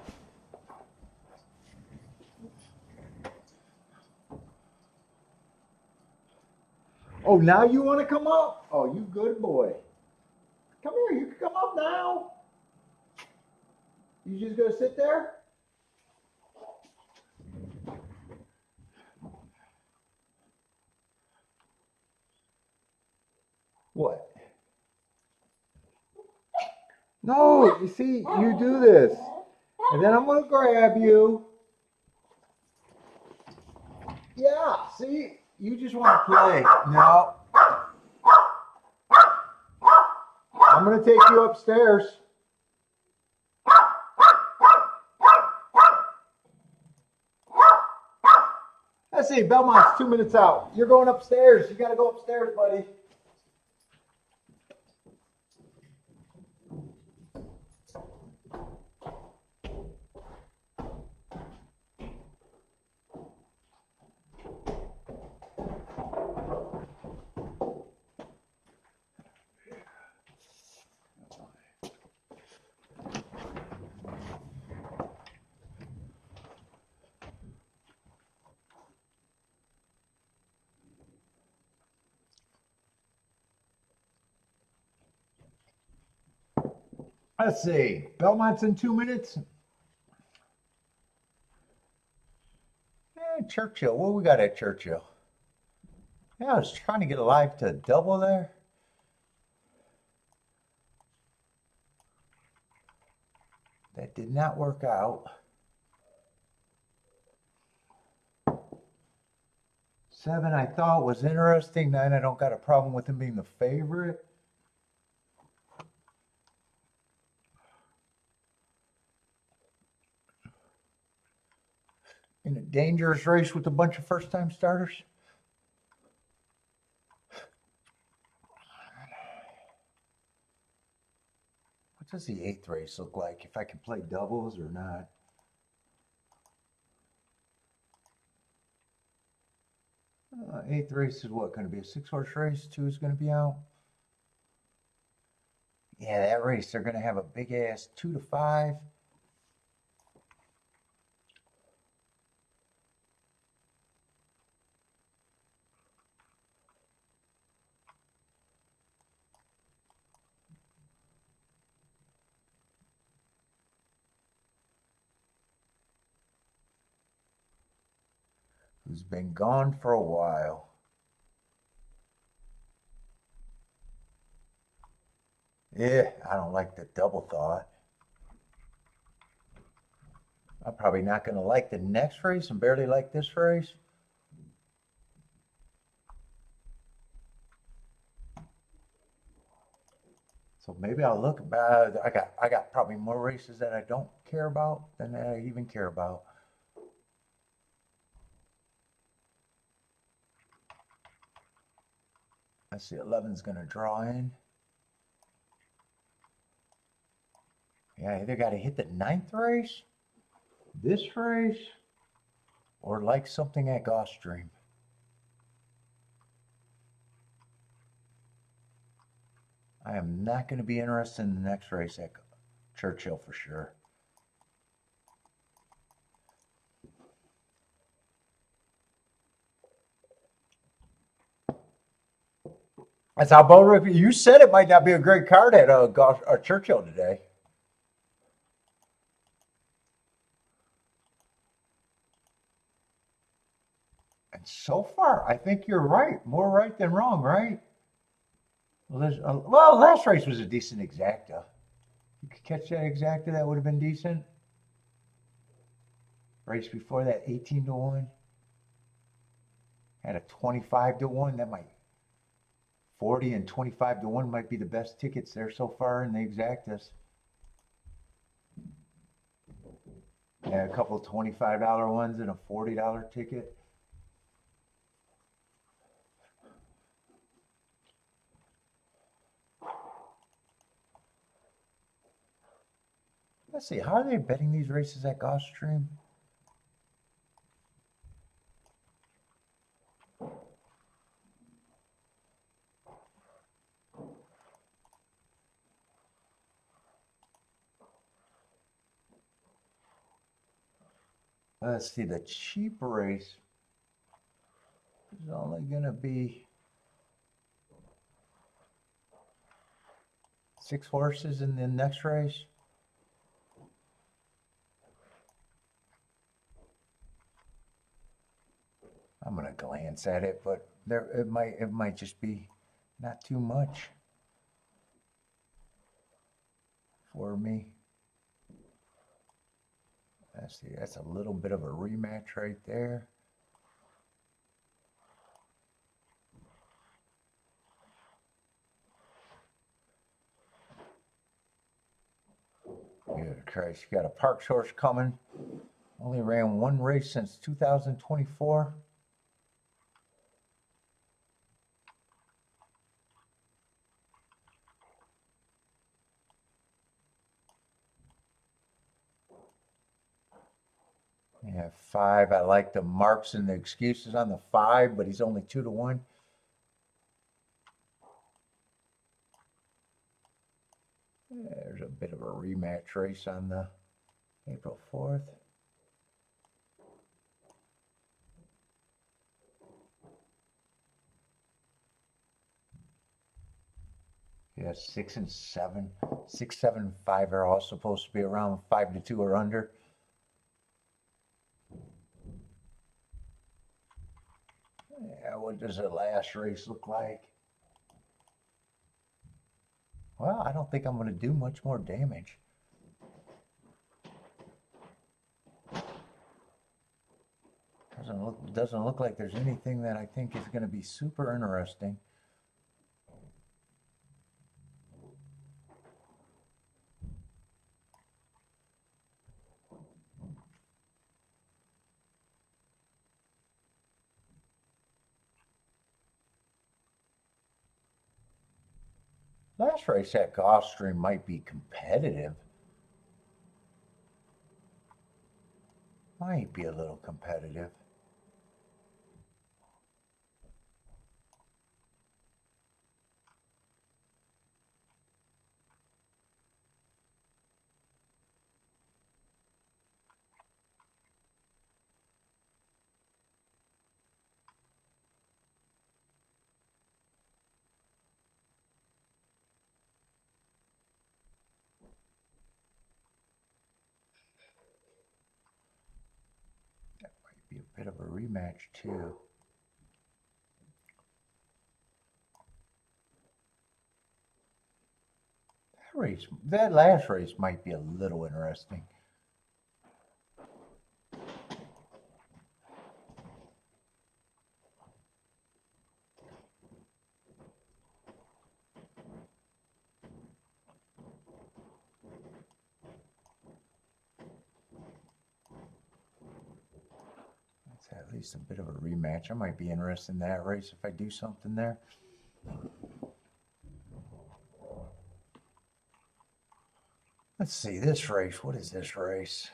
Speaker 1: Oh, now you want to come up? Oh, you good boy. Come here, you can come up now. You just gonna sit there? What? No, you see, you do this. And then I'm gonna grab you. Yeah, see, you just want to play. No. I'm gonna take you upstairs. Let's see, Belmont's 2 minutes out. You're going upstairs. You gotta go upstairs, buddy. Let's see, Belmont's in 2 minutes. Churchill, what we got at Churchill? Yeah, I was trying to get alive to double there. That did not work out. 7 I thought was interesting. 9 I don't got a problem with him being the favorite. In a dangerous race with a bunch of first-time starters. What does the 8th race look like? If I can play doubles or not? Eighth race is what, going to be a 6-horse race? 2 is going to be out. Yeah, that race, they're going to have a big ass 2 to 5. Who's been gone for a while. Yeah, I don't like the double thought. I'm probably not going to like the next race and barely like this race. So maybe I'll look about. I got probably more races that I don't care about than that I even care about. I see 11's going to draw in. Yeah, I either got to hit the 9th race, this race, or like something at Gulfstream. I am not going to be interested in the next race at Churchill for sure. That's how bold. You said it might not be a great card at Churchill today. And so far, I think you're right. More right than wrong, right? Well, last race was a decent exacta. You could catch that exacta, that would have been decent. Race before that, 18 to 1. Had a 25 to 1. That might 40 and 25 to 1 might be the best tickets there so far in the exactas. And a couple of $25 ones and a $40 ticket. Let's see, how are they betting these races at Gulfstream? Let's see, the cheap race is only going to be 6 horses in the next race. I'm going to glance at it, but there it might just be not too much for me. Let's see, that's a little bit of a rematch right there. Good Christ, you got a Parks horse coming. Only ran 1 race since 2024. Yeah, 5. I like the marks and the excuses on the 5, but he's only 2 to 1. There's a bit of a rematch race on the April 4th. Yeah, 6 and 7. 6, 7, 5 are all supposed to be around 5 to 2 or under. Yeah, what does the last race look like? Well, I don't think I'm going to do much more damage. Doesn't look like there's anything that I think is going to be super interesting. Last race at Gulfstream might be competitive. Might be a little competitive. That might be a bit of a rematch too. That last race might be a little interesting. That's at least a bit of a rematch. I might be interested in that race if I do something there. Let's see, this race. What is this race?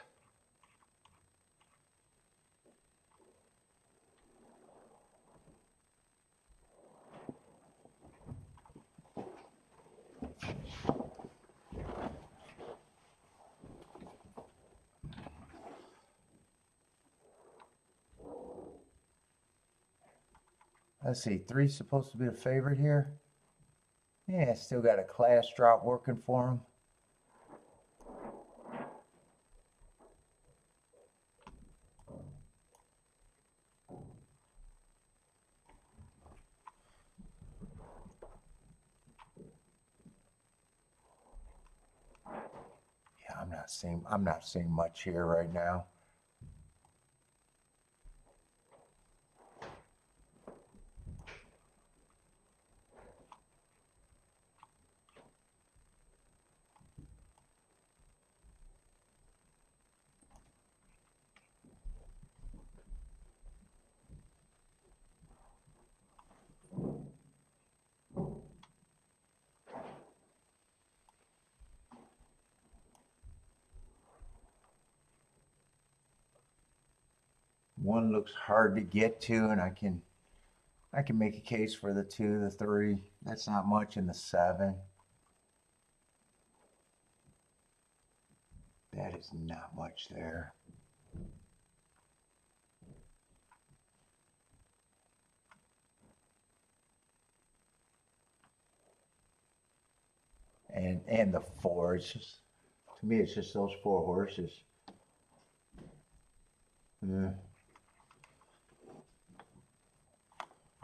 Speaker 1: Let's see, 3's supposed to be the favorite here. Yeah, still got a class drop working for him. I'm not seeing much here right now. One looks hard to get to, and I can make a case for the 2, the 3. That's not much in the 7. That is not much there. And the 4. It's just, to me, it's just those 4 horses. Yeah.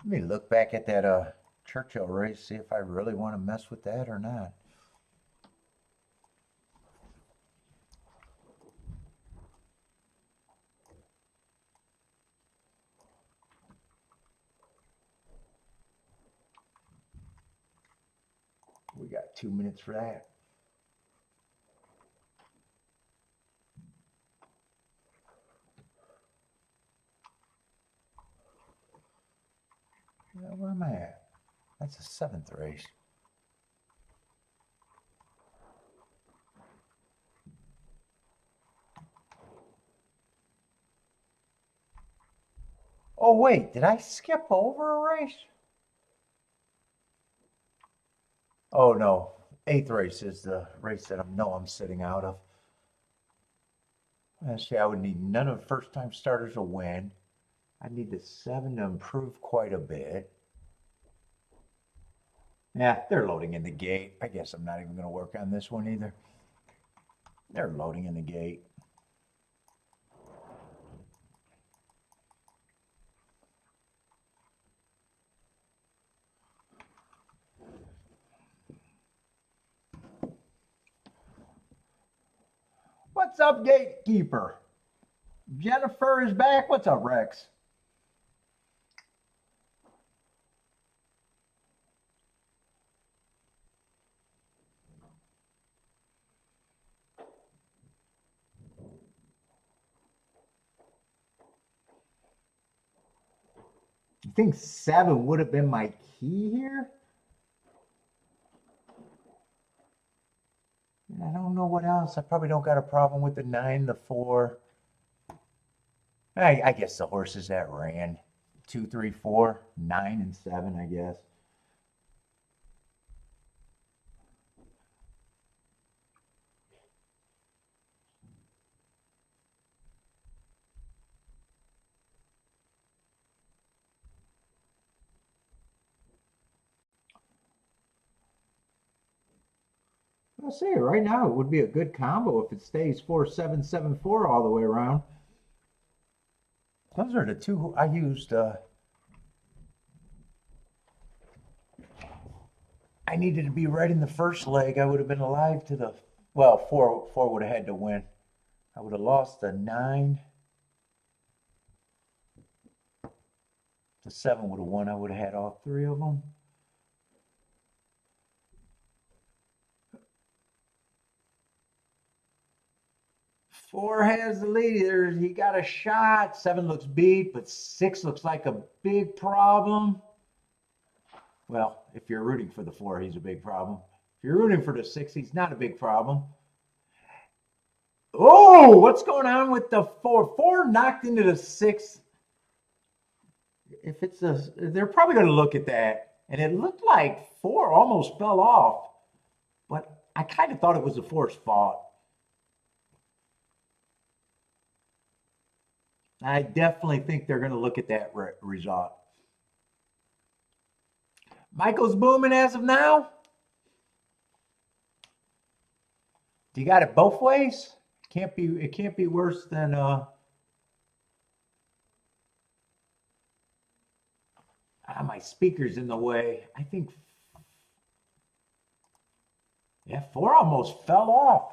Speaker 1: Let me look back at that Churchill race, see if I really want to mess with that or not. We got 2 minutes for that. Where am I at? That's the 7th race. Oh wait, did I skip over a race? Oh no, 8th race is the race that I'm sitting out of. Actually, I would need none of the first-time starters to win. I need the 7 to improve quite a bit. Yeah, they're loading in the gate. I guess I'm not even going to work on this one either. They're loading in the gate. What's up, gatekeeper? Jennifer is back. What's up, Rex? You think 7 would have been my key here? I don't know what else. I probably don't got a problem with the 9, the 4. I guess the horses that ran 2, 3, 4, 9, and 7, I guess. I'll say right now it would be a good combo if it stays 4, 7, 7, 4 all the way around. Those are the 2 I used. I needed to be right in the first leg. I would have been alive to the, well, 4 would have had to win. I would have lost the 9. The 7 would have won. I would have had all 3 of them. Four has the lead. He got a shot. 7 looks beat, but 6 looks like a big problem. Well, if you're rooting for the 4, he's a big problem. If you're rooting for the 6, he's not a big problem. Oh, what's going on with the 4? 4 knocked into the 6. If it's they're probably going to look at that. And it looked like 4 almost fell off. But I kind of thought it was the 4's fault. I definitely think they're going to look at that result. Michael's booming as of now. Do you got it both ways? It can't be worse than my speaker's in the way. I think, yeah, 4 almost fell off.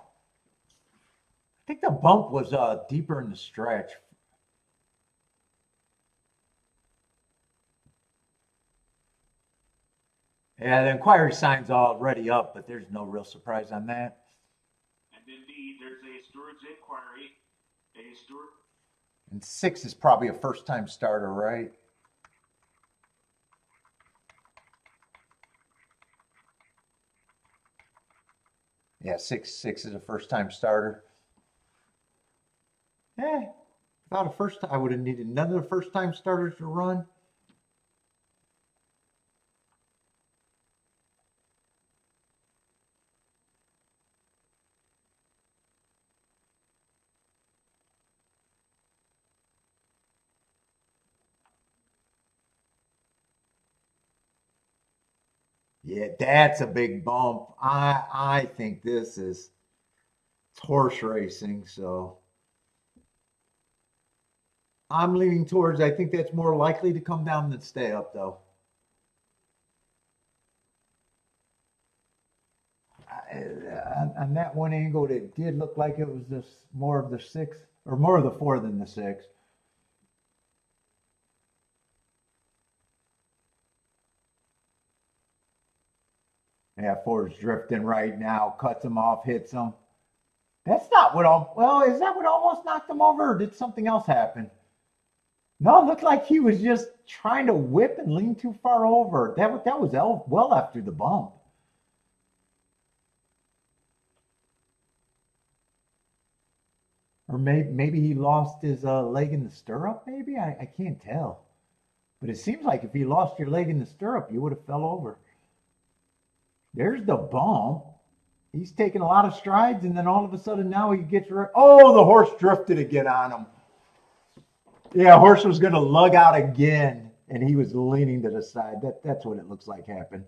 Speaker 1: think the bump was deeper in the stretch. Yeah, the inquiry sign's already up, but there's no real surprise on that.
Speaker 2: And indeed, there's a steward's inquiry. A steward.
Speaker 1: And 6 is probably a first-time starter, right? Yeah, 6 is a first-time starter. Without a first time, I would have needed none of the first-time starters to run. Yeah, that's a big bump. I think this is horse racing, so I'm leaning towards. I think that's more likely to come down than stay up, though. On that one angle, it did look like it was just more of the 6 or more of the 4 than the 6. Yeah, 4 is drifting right now, cuts him off, hits him. That's not what well, is that what almost knocked him over, or did something else happen? No, it looked like he was just trying to whip and lean too far over. That was well after the bump. Or maybe he lost his leg in the stirrup, maybe? I can't tell. But it seems like if he lost your leg in the stirrup, you would have fell over. There's the bump. He's taking a lot of strides, and then all of a sudden now he gets... Oh, the horse drifted again on him. Yeah, horse was going to lug out again, and he was leaning to the side. That's what it looks like happened.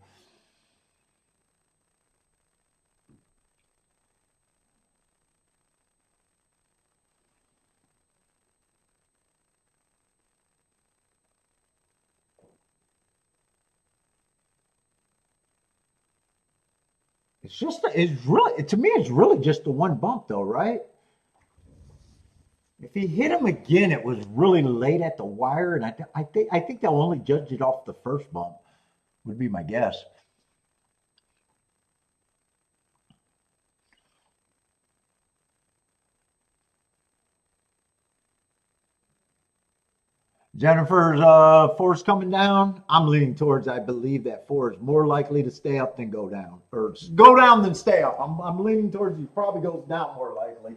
Speaker 1: To me, it's really just the one bump, though, right? If he hit him again, it was really late at the wire, and I think they'll only judge it off the first bump, would be my guess. Jennifer's 4's coming down. I'm leaning towards, I believe that 4 is more likely to stay up than go down, or go down than stay up. I'm leaning towards he probably goes down more likely.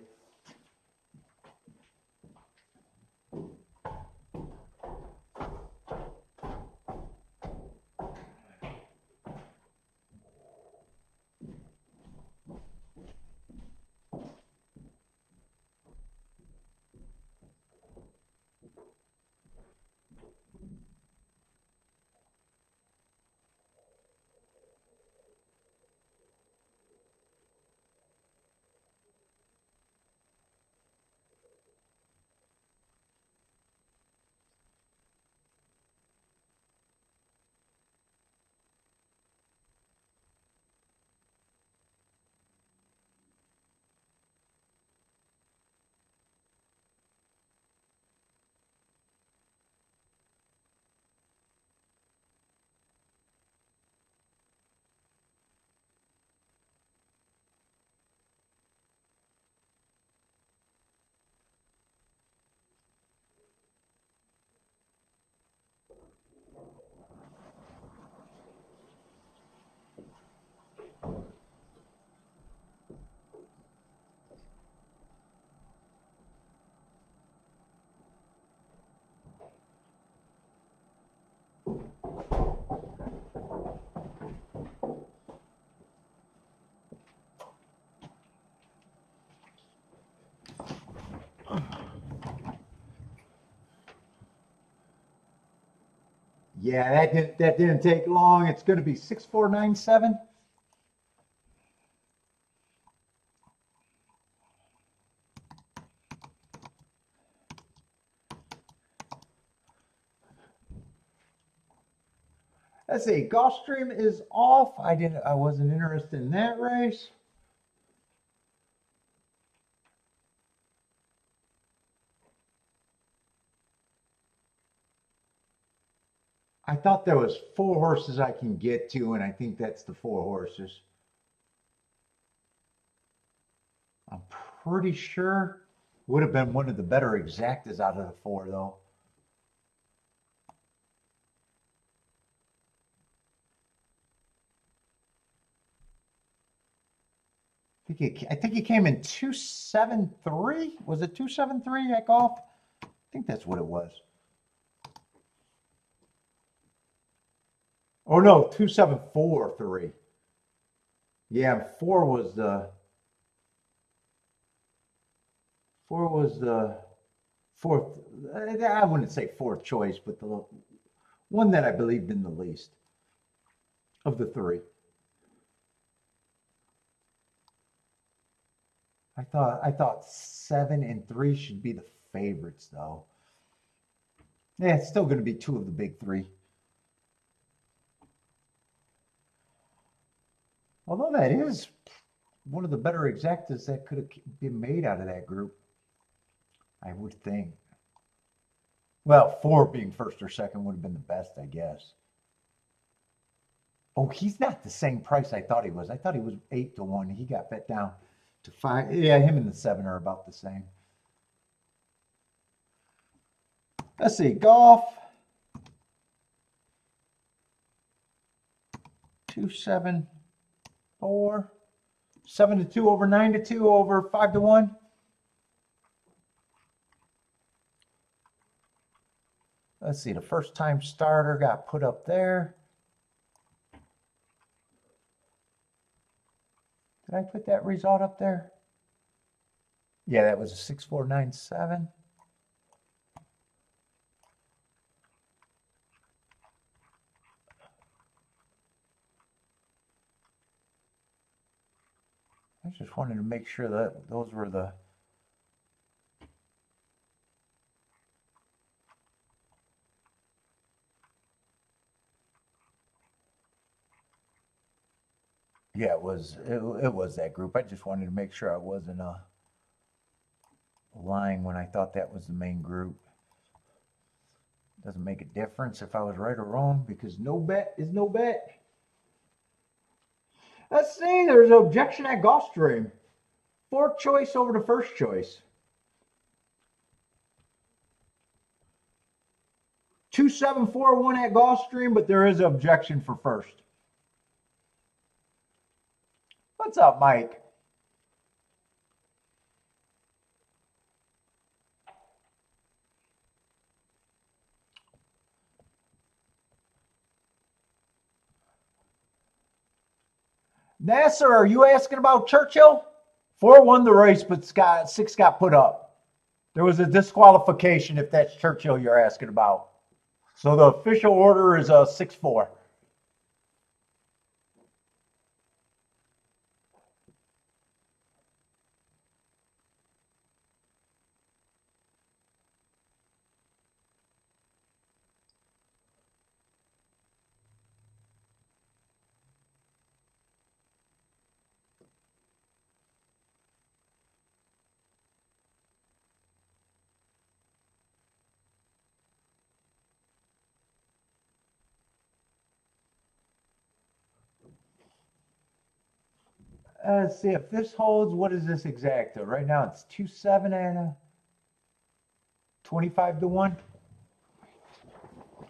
Speaker 1: Yeah, that didn't take long. It's going to be 6497. Let's see. Gulfstream is off. I wasn't interested in that race. I thought there was 4 horses I can get to, and I think that's the 4 horses. I'm pretty sure. Would have been one of the better exactas out of the 4, though. I think he came in 273. Was it 273 at golf? I think that's what it was. Oh no, 274.3. Yeah, 4 was the fourth. I wouldn't say fourth choice, but the one that I believed in the least of the 3. I thought 7 and 3 should be the favorites, though. Yeah, it's still going to be 2 of the big 3. Although that is one of the better exactas that could have been made out of that group, I would think. Well, 4 being first or second would have been the best, I guess. Oh, he's not the same price I thought he was. I thought he was 8 to 1. He got bet down to 5. Yeah, him and the 7 are about the same. Let's see, golf. 274. 7 to 2 over 9 to 2 over 5 to 1. Let's see, the first time starter got put up there. Did I put that result up there? Yeah, that was a 6497. I just wanted to make sure that those were the... Yeah, it was that group. I just wanted to make sure I wasn't lying when I thought that was the main group. Doesn't make a difference if I was right or wrong, because no bet is no bet. Let's see, there's an objection at Gulfstream. 4th choice over the 1st choice. 2741 at Gulfstream, but there is an objection for 1st. What's up, Mike? Nasser, are you asking about Churchill? 4 won the race, but 6 got put up. There was a disqualification if that's Churchill you're asking about. So the official order is a 6-4. Let's see if this holds. What is this exacta? Right now it's 2-7 and a 25 to 1.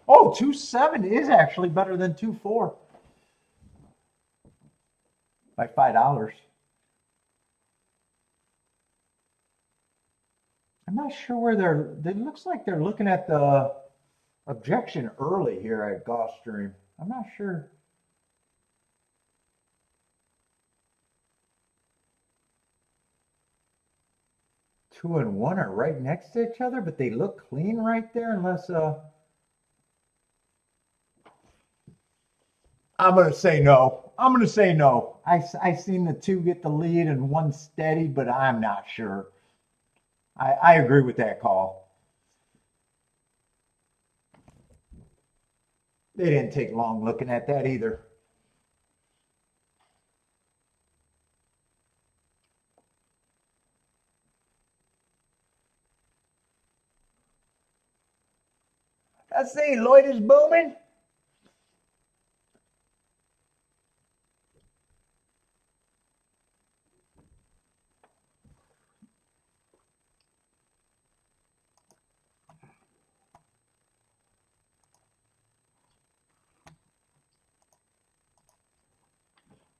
Speaker 1: Oh, 2-7 is actually better than 2-4 by $5. I'm not sure where it looks like they're looking at the objection early here at Gulfstream. I'm not sure. 2 and 1 are right next to each other, but they look clean right there unless I'm going to say no. I'm going to say no. I seen the 2 get the lead and 1 steady, but I'm not sure. I agree with that call. They didn't take long looking at that either. Let's see, Lloyd is booming.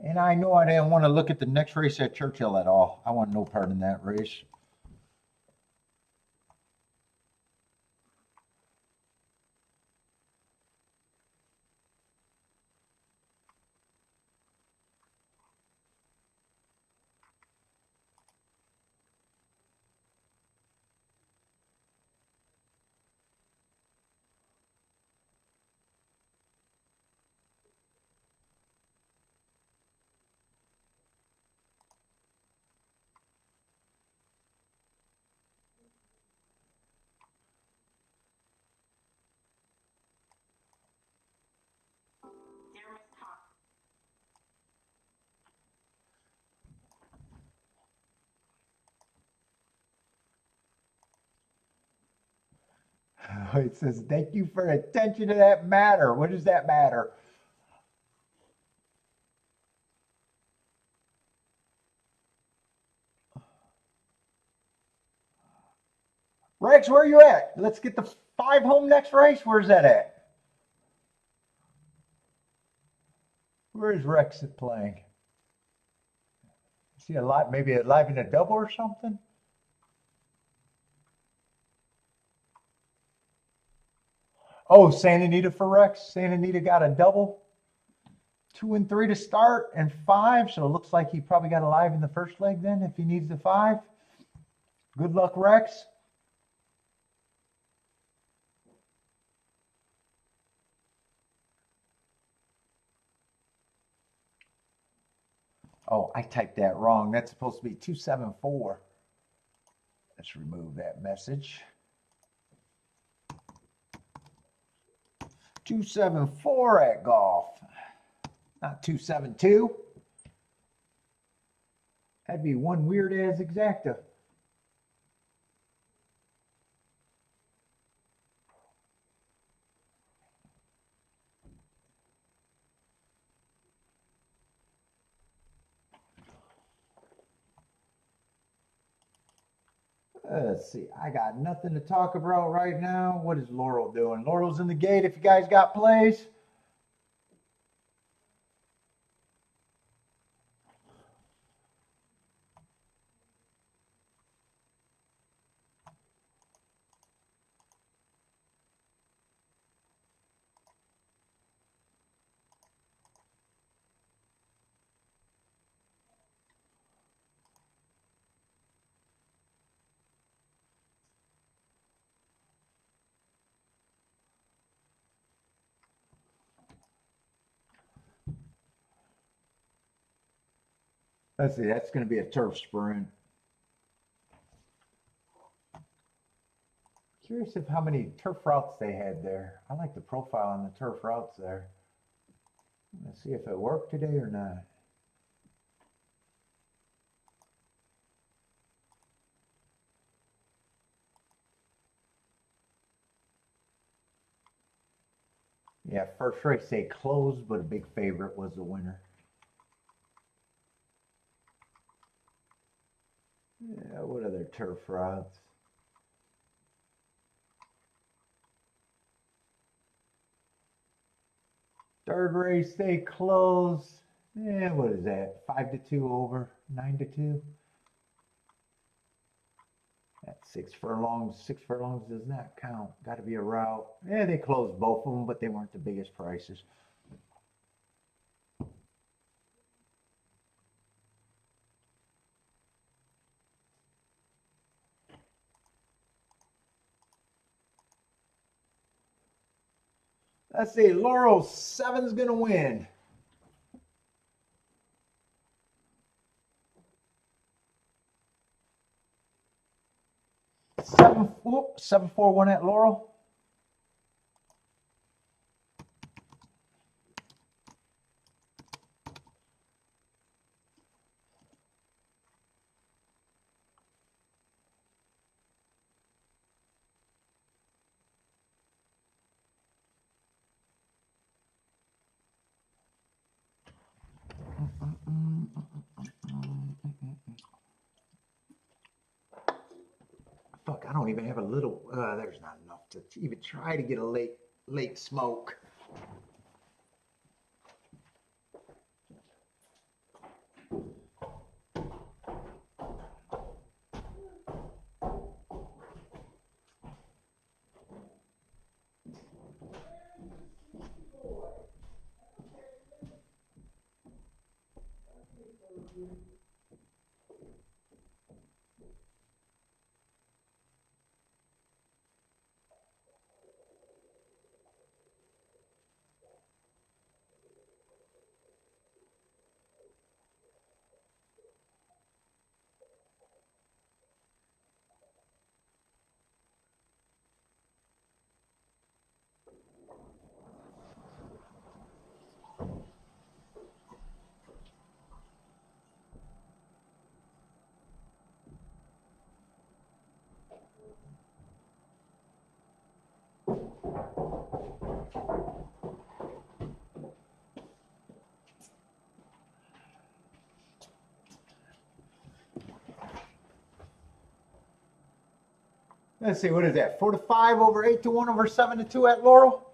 Speaker 1: And I know I didn't want to look at the next race at Churchill at all. I want no part in that race. It says, thank you for attention to that matter. What does that matter? Rex, where are you at? Let's get the 5 home next race. Where's that at? Where is Rex playing? Is he alive? Maybe alive in a double or something? Oh, Santa Anita for Rex. Santa Anita got a double. 2 and 3 to start and 5. So it looks like he probably got alive in the first leg then if he needs the 5. Good luck, Rex. Oh, I typed that wrong. That's supposed to be 274. Let's remove that message. 274 at golf, not 272. That'd be one weird as exacta. Let's see. I got nothing to talk about right now. What is Laurel doing? Laurel's in the gate if you guys got plays. Let's see. That's going to be a turf sprint. Curious of how many turf routes they had there. I like the profile on the turf routes there. Let's see if it worked today or not. Yeah, first race they closed, but a big favorite was the winner. Yeah, what other turf routes? Third race they closed. Yeah, what is that? 5-2 over, 9-2. That's 6 furlongs. 6 furlongs does not count. Got to be a route. Yeah, they closed both of them, but they weren't the biggest prices. Let's see. Laurel 7's going to win. 7-4 at Laurel. Fuck, I don't even have a little, there's not enough to even try to get a late smoke. Let's see, what is that? 4-5 over 8-1 over 7-2 at Laurel?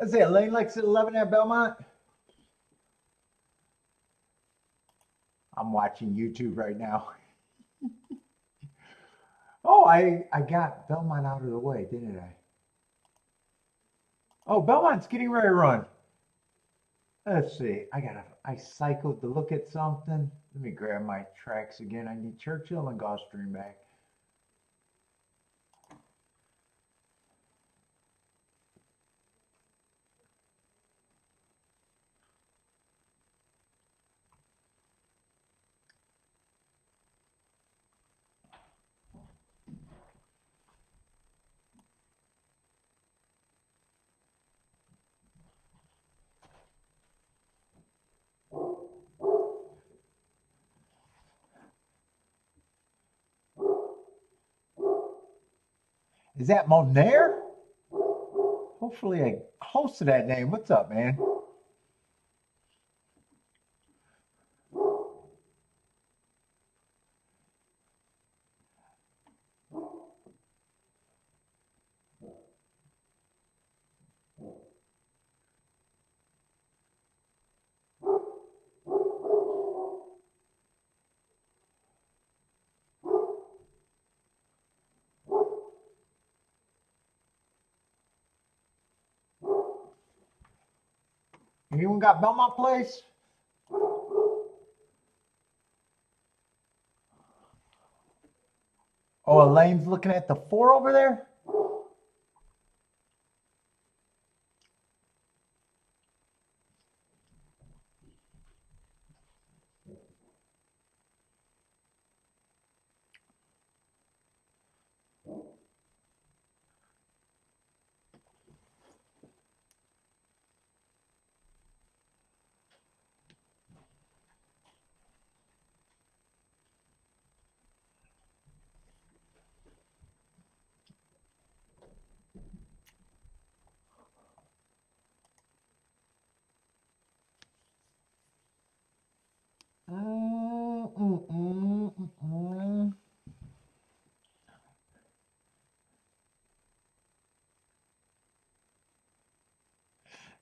Speaker 1: Let's see, Lane likes at 11 at Belmont. I'm watching YouTube right now. Oh, I got Belmont out of the way, didn't I? Oh, Belmont's getting ready to run. Let's see. I cycled to look at something. Let me grab my tracks again. I need Churchill and Gulfstream back. Is that Monair? Hopefully I'm close to that name. What's up, man? Anyone got Belmont Place? Oh, Elaine's looking at the 4 over there?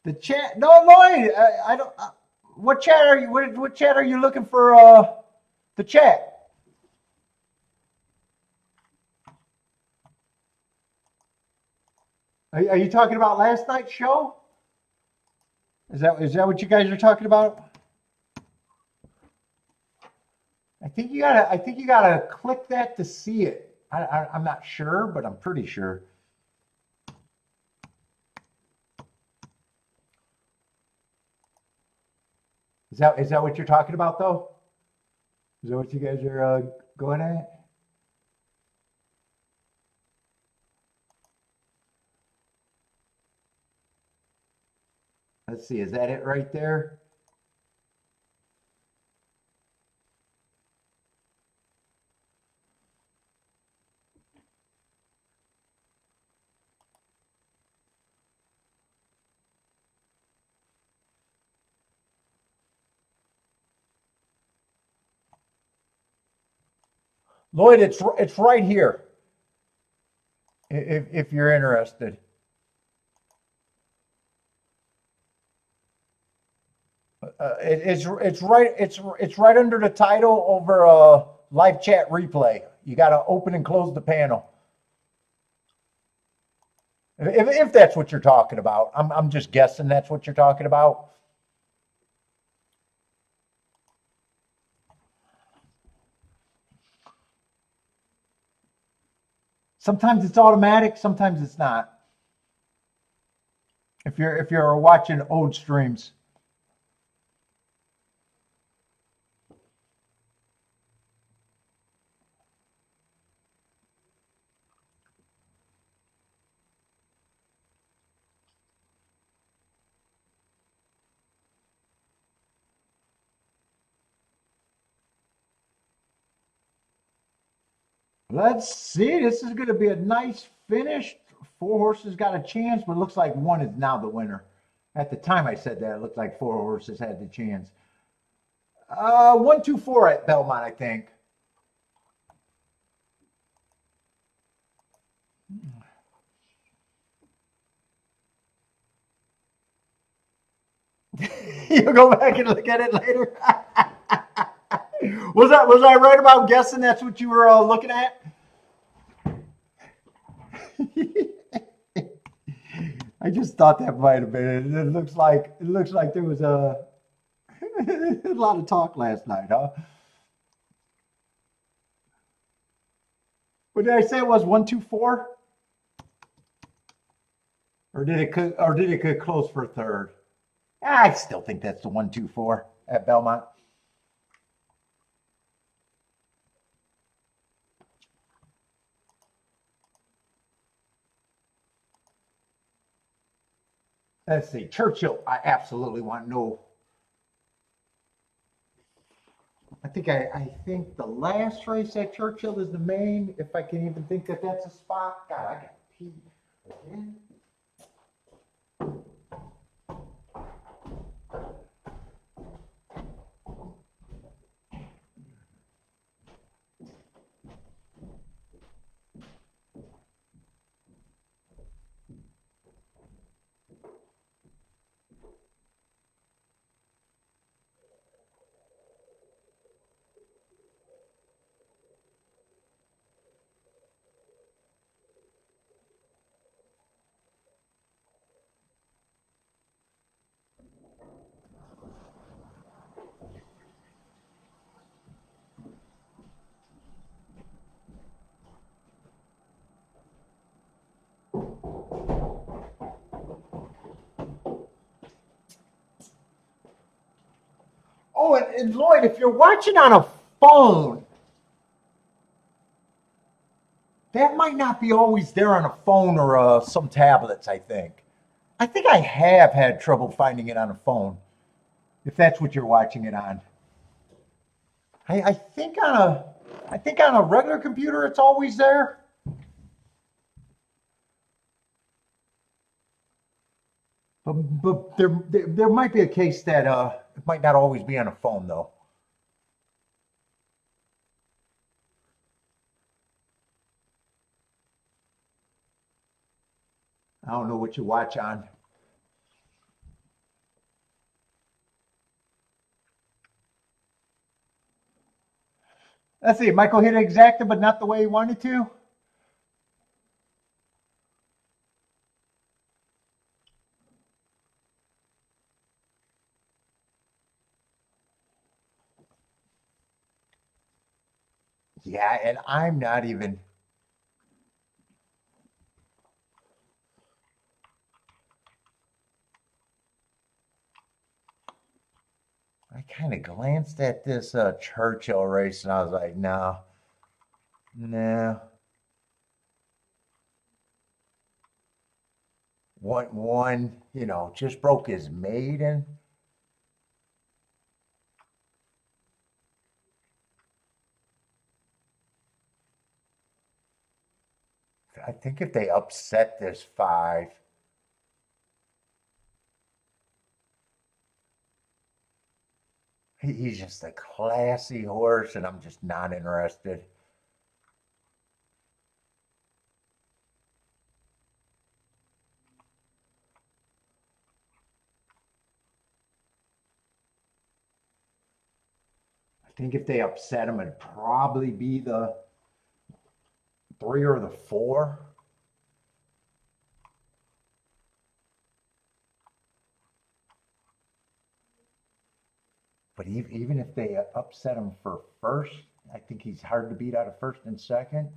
Speaker 1: The chat, no, Lloyd, I don't. What chat are you? What chat are you looking for? The chat. Are you talking about last night's show? Is that what you guys are talking about? I think you gotta click that to see it. I'm not sure, but I'm pretty sure. Is that what you're talking about though? Is that what you guys are going at? Let's see, is that it right there? Lloyd, it's right here. If you're interested. It's right under the title over live chat replay. You got to open and close the panel. If that's what you're talking about, I'm just guessing that's what you're talking about. Sometimes it's automatic, sometimes it's not. If you're watching old streams. Let's see. This is going to be a nice finish. 4 horses got a chance, but it looks like 1 is now the winner. At the time I said that, it looked like 4 horses had the chance. 1, 2, 4 at Belmont, I think. You'll go back and look at it later. Was I right about guessing that's what you were looking at? I just thought that might have been it. It looks like there was a lot of talk last night, huh? What did I say it was? 1, 2, 4? Or did it get close for third? I still think that's the 1, 2, 4 at Belmont. Let's see. Churchill, I absolutely want no. I think the last race at Churchill is the main. If I can even think that that's a spot. God, I got to pee again. Oh, and Lloyd, if you're watching on a phone, that might not be always there on a phone or some tablets, I think. I think I have had trouble finding it on a phone, if that's what you're watching it on. I think on a regular computer it's always there. But there might be a case that it might not always be on a phone though. I don't know what you watch on. Let's see, Michael hit it exacta, but not the way he wanted to. Yeah, and I'm not even. I kind of glanced at this Churchill race and I was like, no, no. One, just broke his maiden. I think if they upset this 5, he's just a classy horse, and I'm just not interested. I think if they upset him, it'd probably be the 3 or the 4. But even if they upset him for first, I think he's hard to beat out of first and second.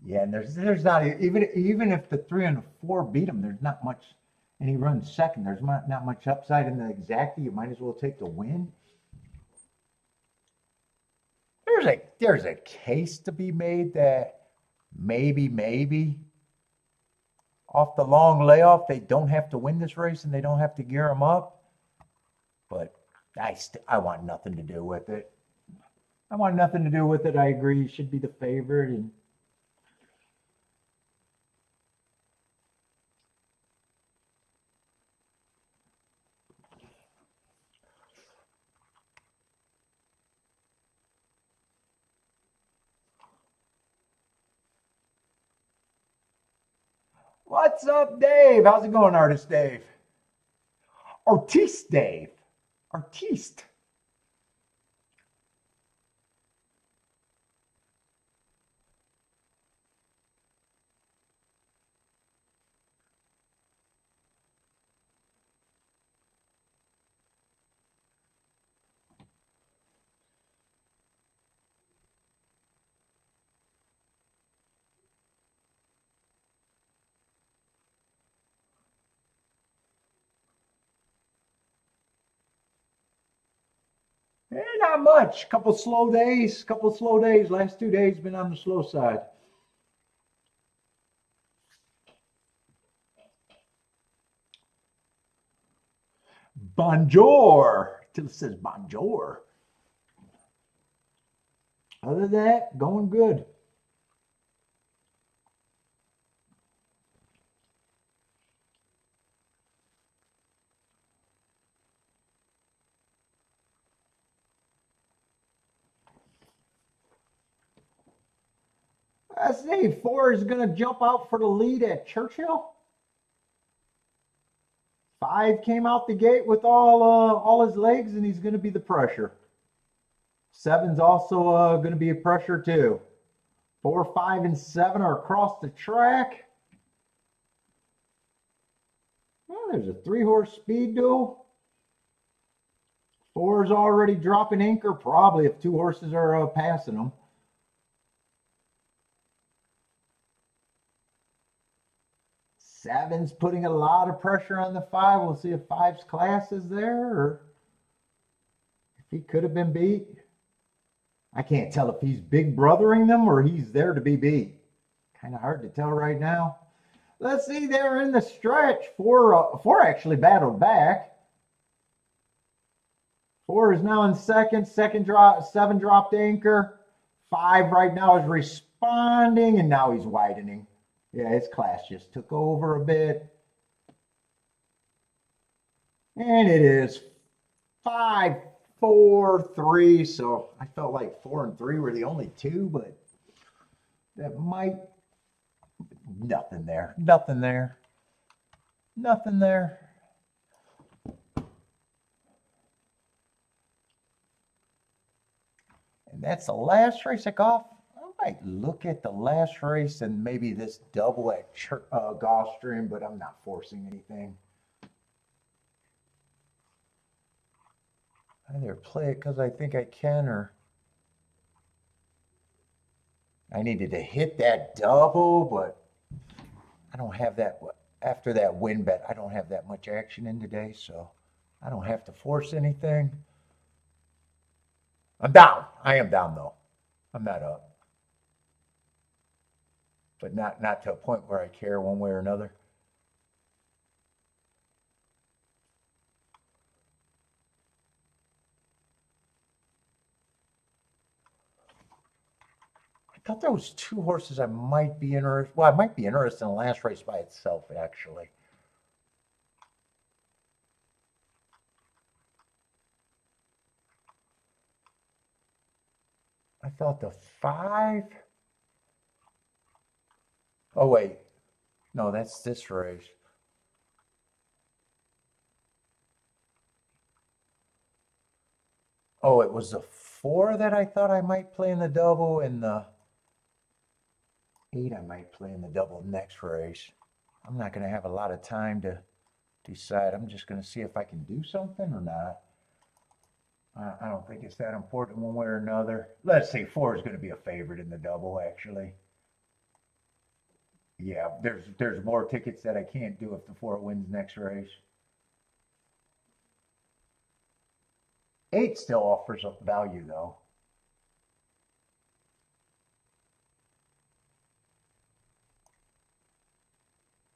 Speaker 1: Yeah, and there's not even if the 3 and the 4 beat him, there's not much, and he runs second. There's not much upside in the exacta. You might as well take the win. There's a case to be made that maybe off the long layoff they don't have to win this race and they don't have to gear them up. But I want nothing to do with it. I want nothing to do with it. I agree. He should be the favorite. And what's up, Dave? How's it going, Artist Dave? Artiste Dave. Artiste. Not much. Couple slow days. Last 2 days been on the slow side. Bonjour. Till it says bonjour. Other than that, going good. I say 4 is going to jump out for the lead at Churchill. 5 came out the gate with all his legs, and he's going to be the pressure. 7's also going to be a pressure too. 4, 5, and 7 are across the track. Well, there's a 3-horse speed duel. 4 is already dropping anchor, probably if 2 horses are passing them. 7's putting a lot of pressure on the 5. We'll see if 5's class is there or if he could have been beat. I can't tell if he's big brothering them or he's there to be beat. Kind of hard to tell right now. Let's see, they're in the stretch. 4 actually battled back. 4 is now in second. 7 dropped anchor. 5 right now is responding, and now he's widening. Yeah, his class just took over a bit. And it is 5, 4, 3. So I felt like 4 and 3 were the only 2, but that might. Nothing there. Nothing there. Nothing there. And That's the last race at golf. I might look at the last race and maybe this double at Gulfstream, but I'm not forcing anything. I either play it because I think I can, or I needed to hit that double, but I don't have that. After that win bet, I don't have that much action in today, so I don't have to force anything. I'm down. I am down, though. I'm not up. But not to a point where I care one way or another. I thought there was two horses I might be interested. Well, I might be interested in the last race by itself, actually. I thought the 5. Oh wait, no, that's this race. Oh, it was the 4 that I thought I might play in the double, and the 8 I might play in the double next race. I'm not going to have a lot of time to decide. I'm just going to see if I can do something or not. I don't think it's that important one way or another. Let's say 4 is going to be a favorite in the double, actually. Yeah, there's more tickets that I can't do if the 4 wins next race. 8 still offers up value, though.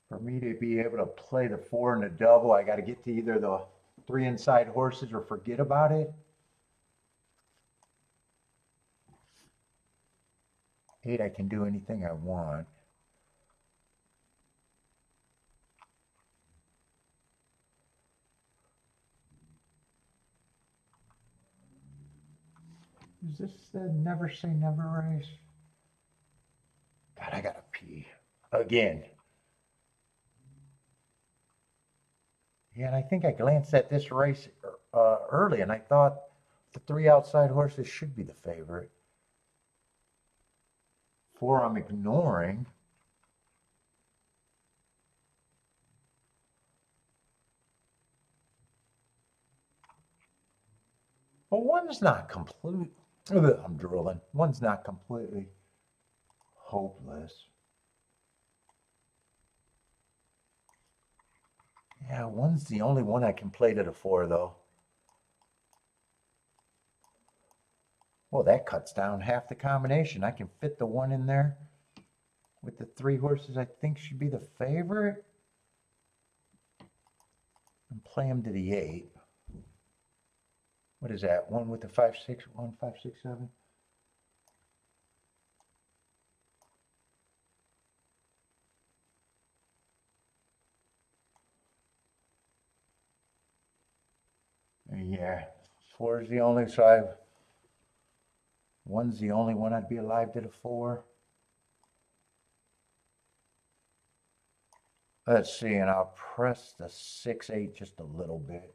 Speaker 1: For me to be able to play the 4 in the double, I got to get to either the 3 inside horses or forget about it. 8, I can do anything I want. Is this the never say never race? God, I gotta pee. Again. Yeah, and I think I glanced at this race early, and I thought the 3 outside horses should be the favorite. 4 I'm ignoring. Well, one's not complete. I'm drooling. One's not completely hopeless. Yeah, one's the only one I can play to the 4, though. Well, that cuts down half the combination. I can fit the 1 in there with the 3 horses I think should be the favorite and play them to the 8. What is that? 1 with the 5, 6, 1, 5, 6, 7. Yeah, 4 is the only, so 1's the only one I'd be alive to the 4. Let's see, and I'll press the 6, 8 just a little bit.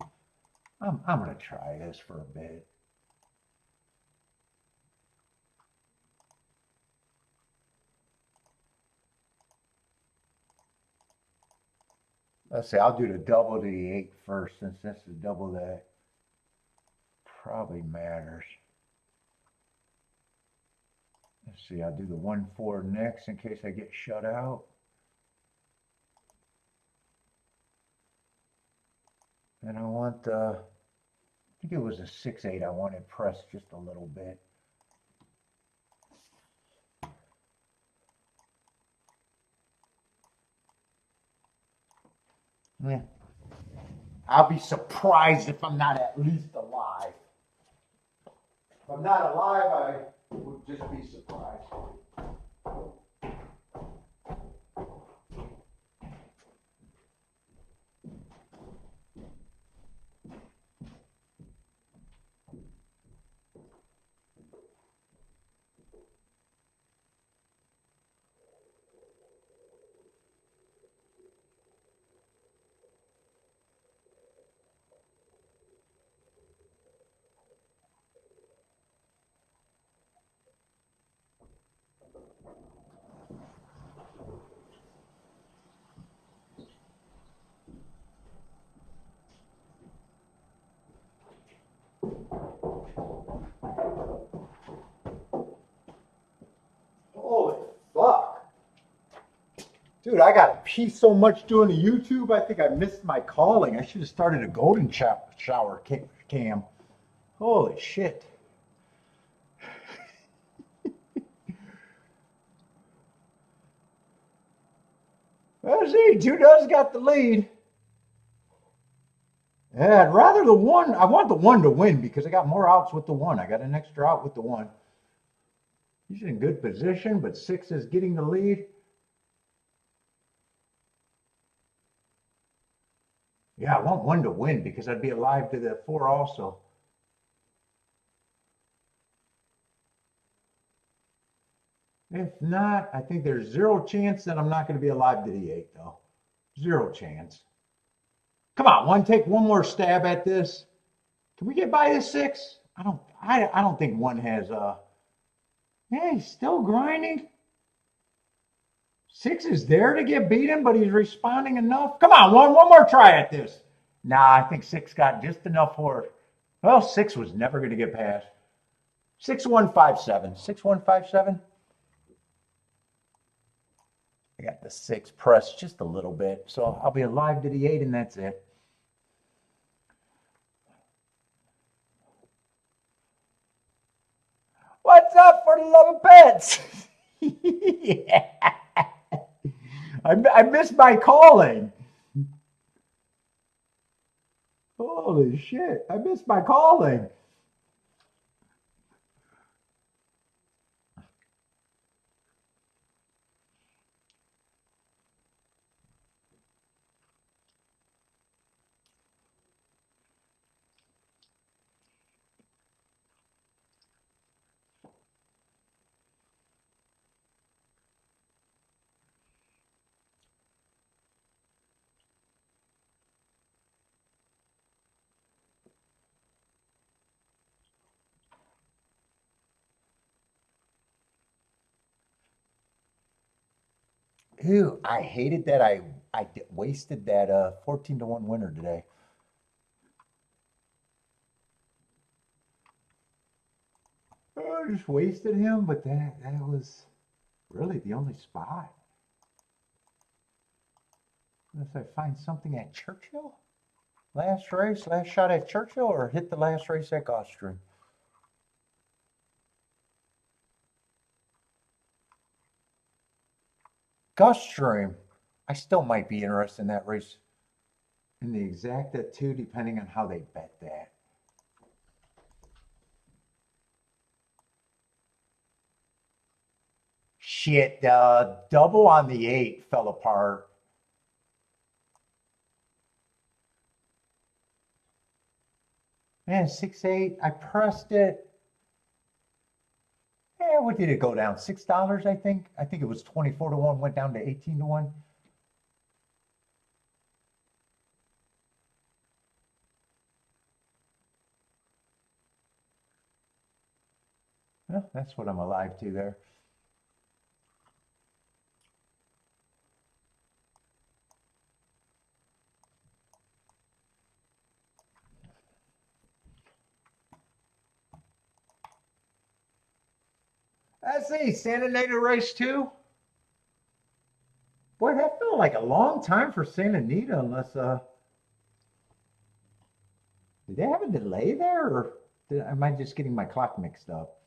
Speaker 1: I'm gonna try this for a bit. Let's see, I'll do the double to the 8 first, since that's the double that probably matters. Let's see, I'll do the 1, 4 next in case I get shut out. And I want I think it was a 6, 8 I wanted pressed just a little bit. Yeah. I'll be surprised if I'm not at least alive. If I'm not alive, I would just be surprised. Dude, I got to pee so much doing the YouTube. I think I missed my calling. I should have started a golden shower cam. Holy shit. Let's see, 2 does got the lead. Yeah, I'd rather the one. I want the one to win because I got more outs with the one. I got an extra out with the one. He's in good position, but 6 is getting the lead. Yeah, I want 1 to win because I'd be alive to the 4 also. If not, I think there's 0 chance that I'm not going to be alive to the 8, though. 0 chance. Come on, 1, take 1 more stab at this. Can we get by the 6? I don't think 1 has yeah, he's still grinding. 6 is there to get beaten, but he's responding enough. Come on, one more try at this. Nah, I think 6 got just enough for it. Well, 6 was never going to get past. 6157. 6157. I got the 6 pressed just a little bit, so I'll be alive to the 8, and that's it. What's up for the love of pets? Yeah. I missed my calling. Holy shit, I missed my calling. Ew, I hated that I wasted that 14-1 winner today. I just wasted him, but that was really the only spot. Unless I find something at Churchill? Last race, last shot at Churchill, or hit the last race at Gulfstream? Gulfstream. I still might be interested in that race. In the exacta too, depending on how they bet that. Shit, double on the 8 fell apart. Man, 6-8, I pressed it. Yeah, what did it go down? $6, I think. I think it was 24-1, went down to 18-1. Well, that's what I'm alive to there. Let's see, Santa Anita race 2. Boy, that felt like a long time for Santa Anita, unless did they have a delay there, or am I just getting my clock mixed up?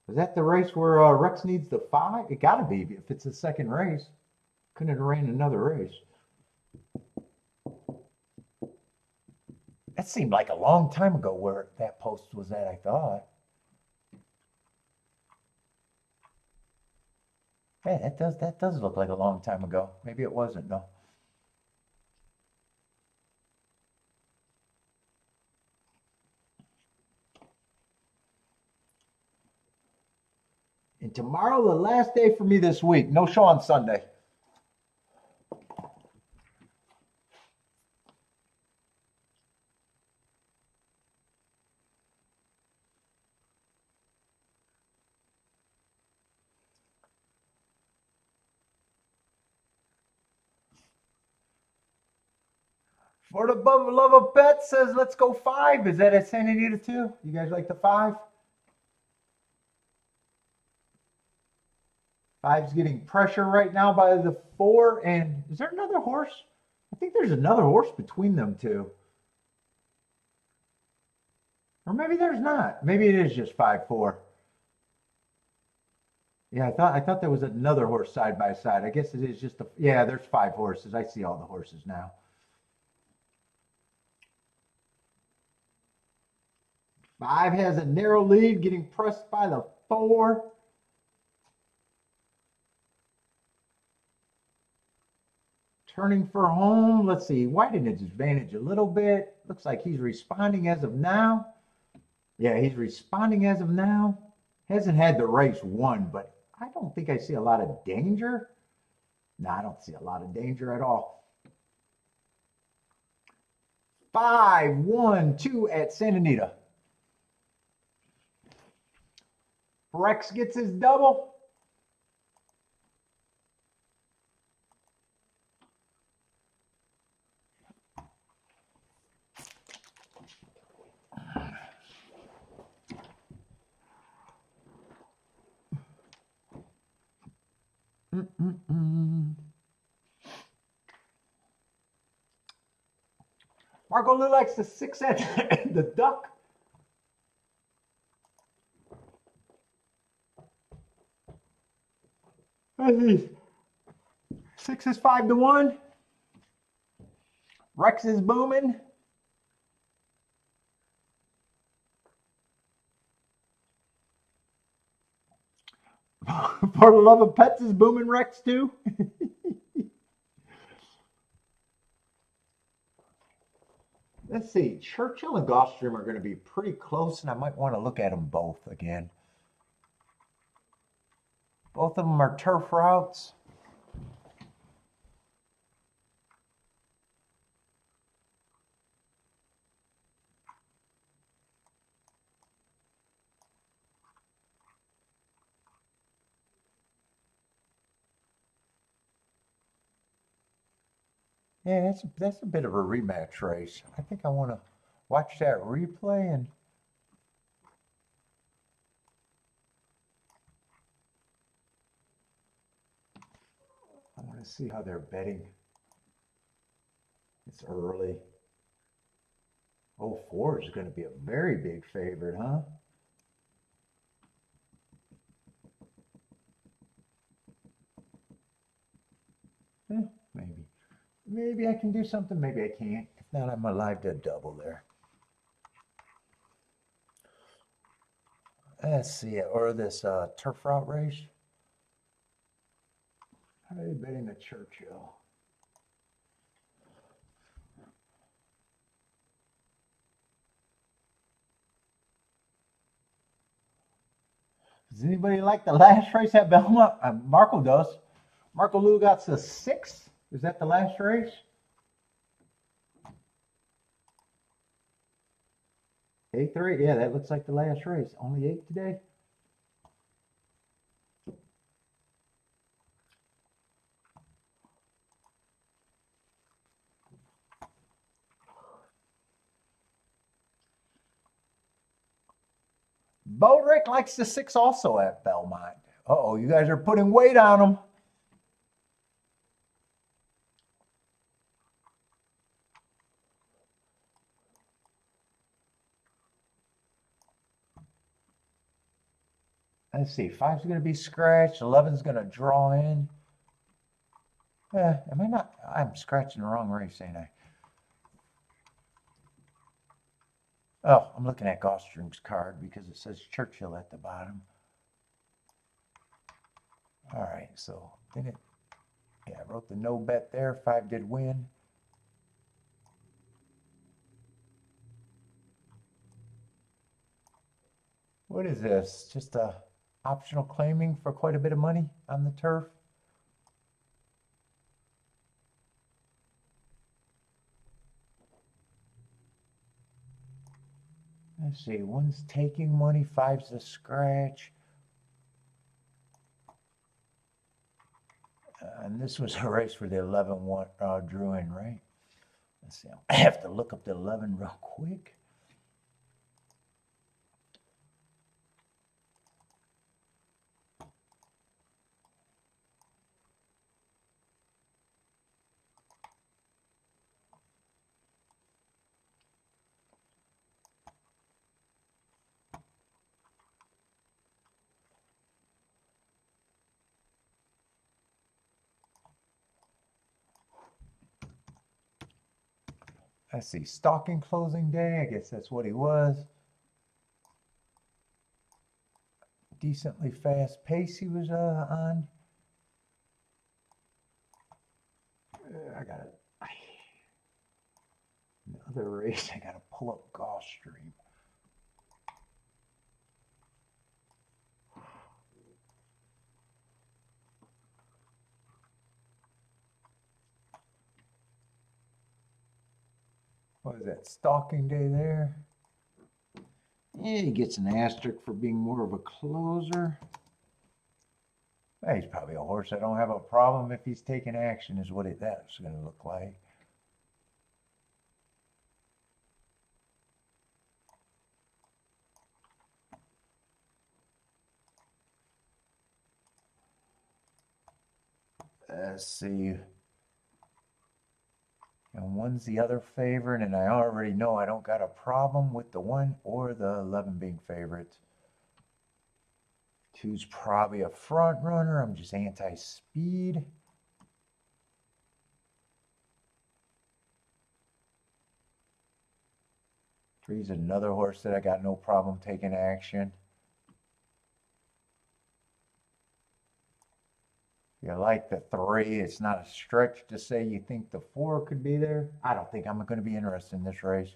Speaker 1: Is that the race where Rex needs the 5? It gotta be if it's the second race. Couldn't have ran another race. That seemed like a long time ago where that post was at, I thought. Hey, that does look like a long time ago. Maybe it wasn't, though. And tomorrow, the last day for me this week. No show on Sunday. For the love of pets says, let's go 5. Is that at Santa Anita too? You guys like the 5? 5's getting pressure right now by the 4. And is there another horse? I think there's another horse between them two. Or maybe there's not. Maybe it is just 5-4. Yeah, I thought there was another horse side by side. I guess it is just yeah, there's 5 horses. I see all the horses now. 5 has a narrow lead, getting pressed by the 4. Turning for home. Let's see. White in his advantage a little bit. Looks like he's responding as of now. Yeah, he's responding as of now. Hasn't had the race won, but I don't think I see a lot of danger. No, I don't see a lot of danger at all. 5-1-2 at Santa Anita. Rex gets his double. Marco Lou likes the 6 at the duck. Let's see. 6 is 5-1. Rex is booming. For the love of pets is booming Rex too. Let's see. Churchill and Gulfstream are going to be pretty close, and I might want to look at them both again. Both of them are turf routes. Yeah, that's a bit of a rematch race. I think I want to watch that replay and I want to see how they're betting. It's early. 04 is going to be a very big favorite, huh? Maybe. Maybe I can do something. Maybe I can't. If not, I'm alive to double there. Let's see. Or this turf route race. How are they betting the Churchill? Does anybody like the last race at Belmont? Marco does. Marco Lou got the 6. Is that the last race? A3? Yeah, that looks like the last race. Only 8 today. Bodrick likes the 6 also at Belmont. Uh-oh, you guys are putting weight on him. Let's see, 5's going to be scratched. 11's going to draw in. Am I not? I'm scratching the wrong race, ain't I? Oh, I'm looking at Gulfstream's card because it says Churchill at the bottom. All right, so then it, yeah, I wrote the no bet there. 5 did win. What is this? Just a optional claiming for quite a bit of money on the turf. Let's see, 1's taking money, 5's a scratch. And this was a race where the 11 drew in, right? Let's see, I have to look up the 11 real quick. Let's see, stalking closing day. I guess that's what he was. Decently fast pace he was on. I got another race. I got to pull up Gulfstream. What is that, stalking day there? Yeah, he gets an asterisk for being more of a closer. He's probably a horse I don't have a problem if he's taking action, is what that's going to look like. Let's see. And one's the other favorite, and I already know I don't got a problem with the 1 or the 11 being favorites. 2's probably a front runner. I'm just anti-speed. Three's another horse that I got no problem taking action. You like the 3. It's not a stretch to say you think the 4 could be there. I don't think I'm going to be interested in this race.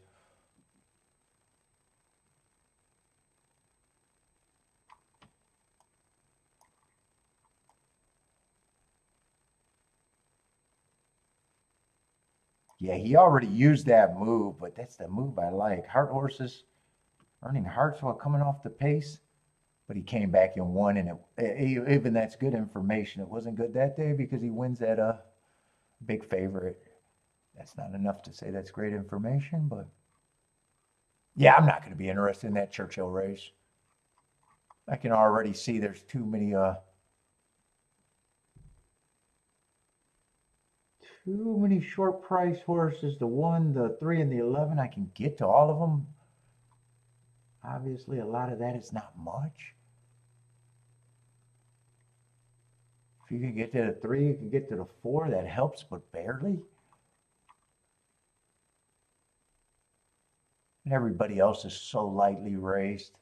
Speaker 1: Yeah, he already used that move, but that's the move I like. Heart horses earning hearts while coming off the pace. But he came back and won, and even that's good information. It wasn't good that day because he wins at a big favorite. That's not enough to say that's great information, but yeah, I'm not going to be interested in that Churchill race. I can already see there's too many short price horses. The 1, the 3, and the 11, I can get to all of them. Obviously, a lot of that is not much. If you can get to the 3, you can get to the 4. That helps, but barely. And everybody else is so lightly raced.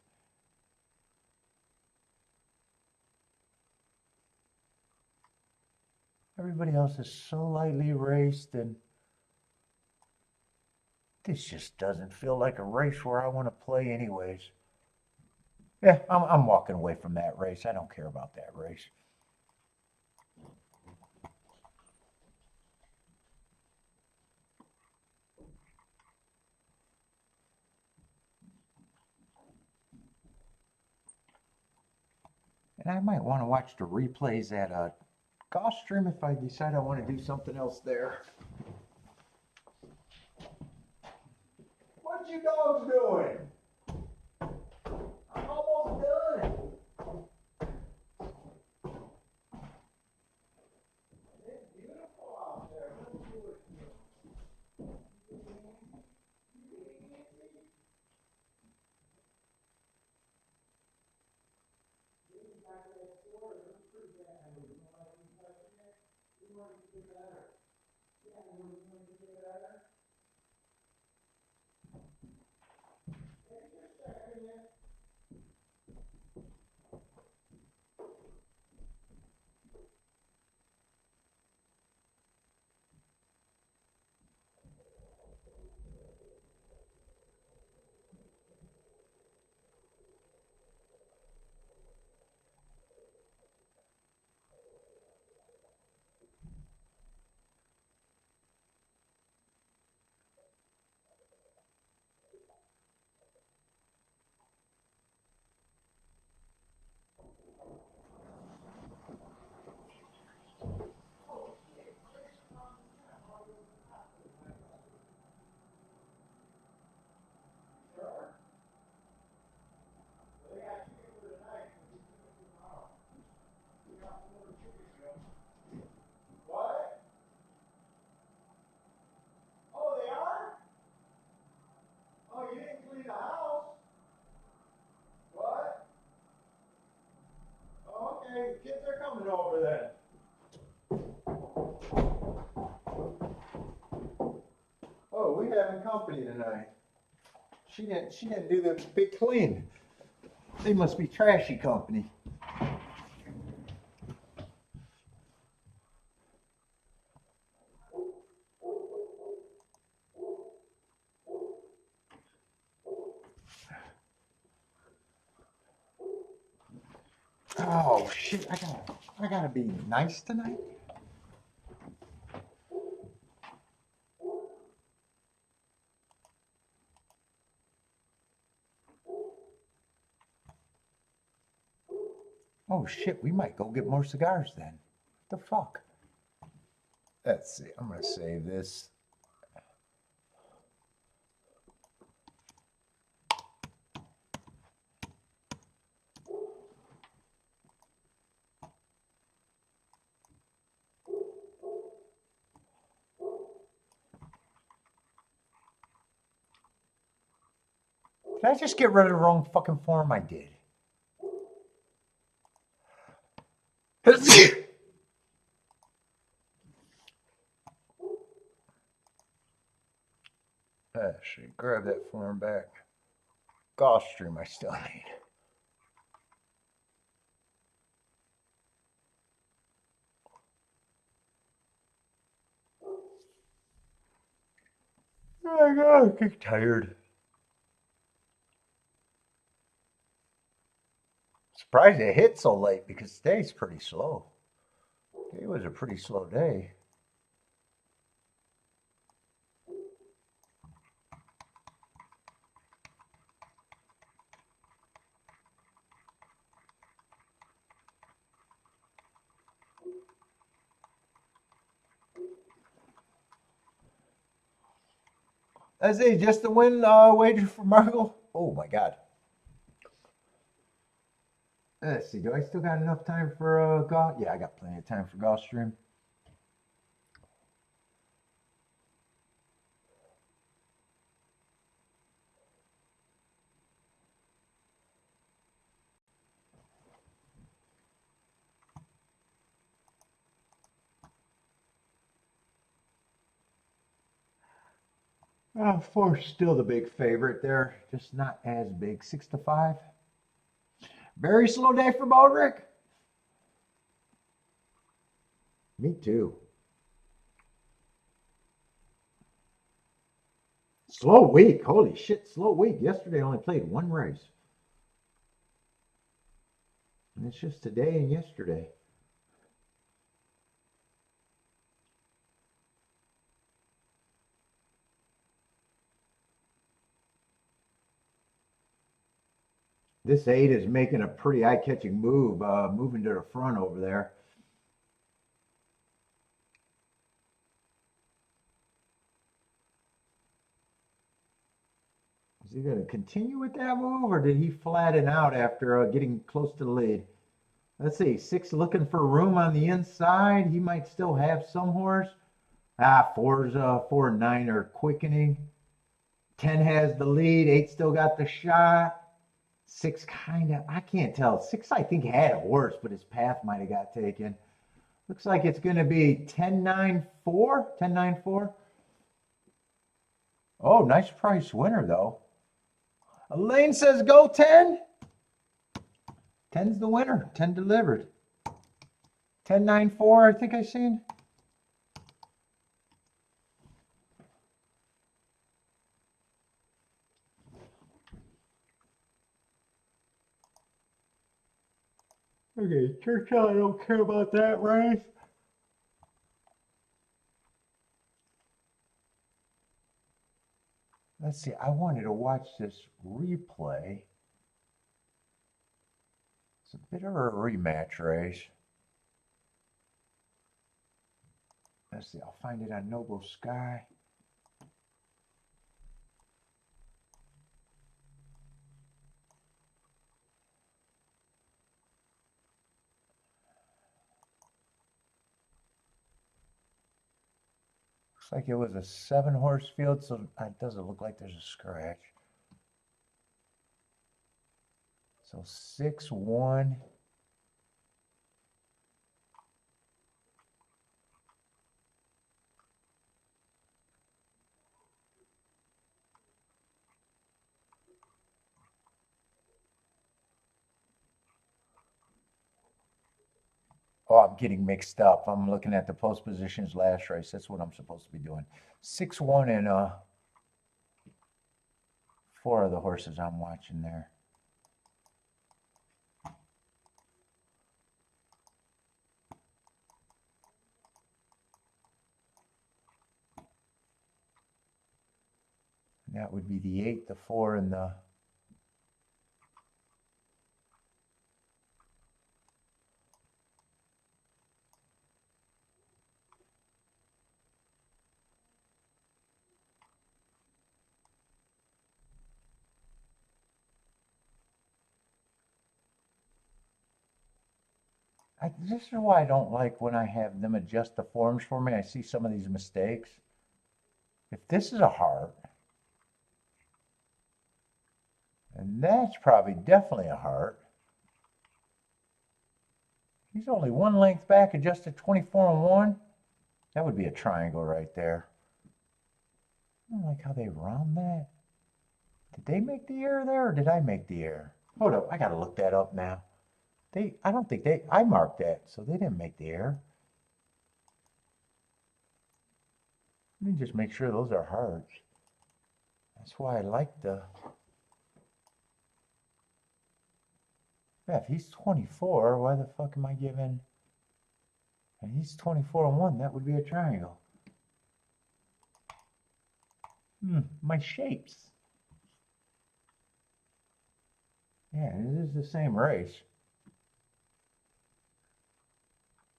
Speaker 1: Everybody else is so lightly raced, and this just doesn't feel like a race where I want to play anyways. Yeah, I'm walking away from that race. I don't care about that race. And I might want to watch the replays at Gulfstream if I decide I want to do something else there. What you dogs doing? I'm almost done. It's beautiful out there. Let's do it. having company tonight. She didn't do the big clean. They must be trashy company. Oh shit, I gotta be nice tonight. Oh shit, we might go get more cigars then. What the fuck? Let's see, I'm gonna save this. Did I just get rid of the wrong fucking form? I did. Actually, grab that form back. Gulfstream I still need. Oh my god, I get tired. Surprised it hit so late because today's pretty slow. Today was a pretty slow day. That's it, just to win wager for Markle. Oh my god. Let's see, do I still got enough time for golf? Yeah, I got plenty of time for Gulfstream. Four's still the big favorite there, just not as big. 6-5. Very slow day for Baldrick. Me too. Slow week. Holy shit, slow week. Yesterday I only played one race. And it's just today and yesterday. This 8 is making a pretty eye-catching move, moving to the front over there. Is he going to continue with that move, or did he flatten out after getting close to the lead? Let's see, 6 looking for room on the inside. He might still have some horse. 4 and 9 are quickening. 10 has the lead. 8 still got the shot. 6 kind of, I can't tell. 6 I think had a horse, but his path might have got taken. Looks like it's going to be 10-9-4. 10-9-4. Oh, nice price winner though. Elaine says go 10. 10's the winner. 10 delivered. 10-9-4, I think I seen. Okay, Churchill, I don't care about that race. Let's see, I wanted to watch this replay. It's a bit of a rematch race. Let's see, I'll find it on Noble Sky. Looks like it was a 7-horse field, so it doesn't look like there's a scratch. So 6-1. Oh, I'm getting mixed up. I'm looking at the post positions last race. That's what I'm supposed to be doing. 6-1 and 4 of the horses I'm watching there. That would be the 8, the 4, and the... This is why I don't like when I have them adjust the forms for me. I see some of these mistakes. If this is a heart, and that's probably definitely a heart. He's only 1 length back, adjusted 24 and 1. That would be a triangle right there. I don't like how they round that. Did they make the error there, or did I make the error? Hold up, I gotta look that up now. I don't think I marked that, so they didn't make the error. Let me just make sure those are hearts. That's why I like the... Yeah, if he's 24, why the fuck am I giving... And he's 24 and 1, that would be a triangle. My shapes. Yeah, it is the same race.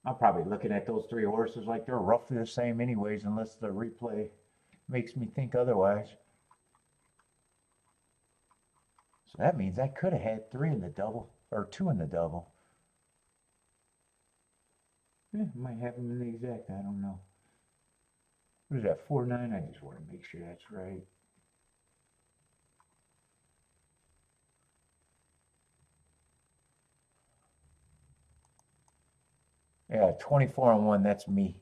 Speaker 1: I'm probably looking at those 3 horses like they're roughly the same anyways, unless the replay makes me think otherwise. So that means I could have had 3 in the double, or 2 in the double. Yeah, might have them in the exact, I don't know. What is that, 4-9? I just want to make sure that's right. Yeah, 24 and 1, that's me.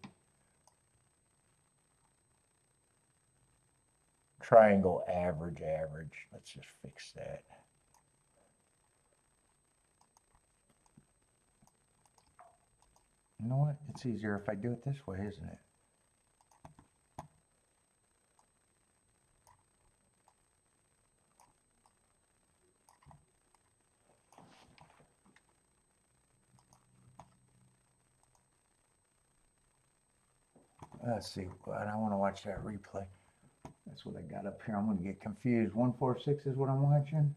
Speaker 1: Triangle average. Let's just fix that. You know what? It's easier if I do it this way, isn't it? Let's see. I don't want to watch that replay. That's what I got up here. I'm going to get confused. 146 is what I'm watching.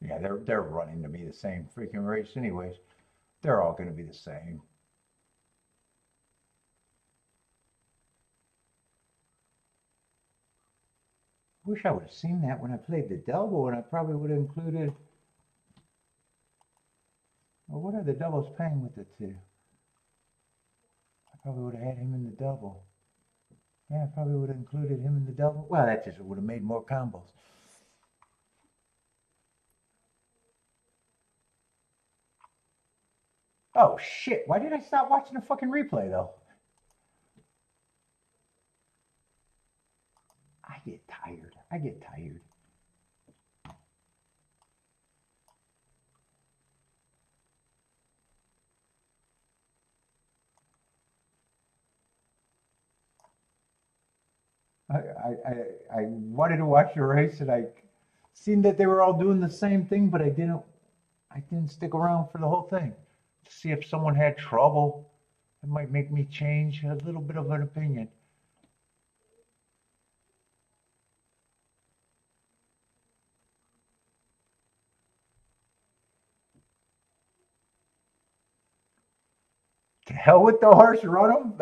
Speaker 1: Yeah, they're running to be the same freaking race anyways. They're all going to be the same. Wish I would have seen that when I played the double, and I probably would have included... Well, what are the doubles paying with the 2? I probably would have had him in the double. Yeah, I probably would have included him in the double. Well, that just would have made more combos. Oh, shit. Why did I stop watching the fucking replay, though? I get tired. I wanted to watch the race, and I seen that they were all doing the same thing, but I didn't stick around for the whole thing to see if someone had trouble. It might make me change a little bit of an opinion. To hell with the horse, run him.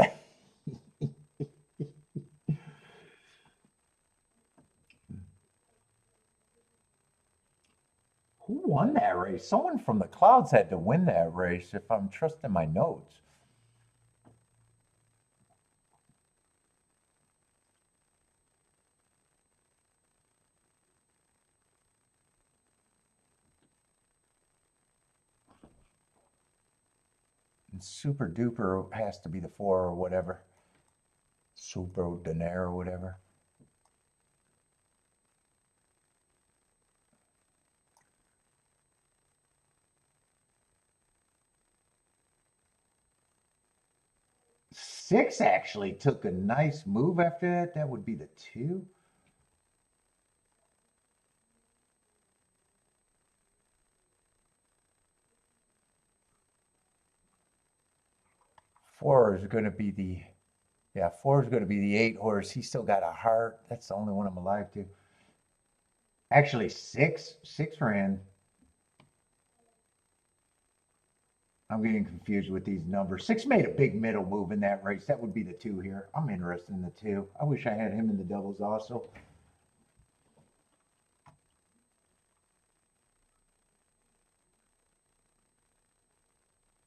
Speaker 1: Who won that race? Someone from the clouds had to win that race, if I'm trusting my notes. And Super Duper has to be the 4 or whatever. Super Denair or whatever. Six actually took a nice move after that. That would be the 2. Four is going to be the, yeah, 4 is going to be the 8 horse. He's still got a heart. That's the only one I'm alive to. Actually, 6 ran. I'm getting confused with these numbers. 6 made a big middle move in that race. That would be the 2 here. I'm interested in the 2. I wish I had him in the doubles also.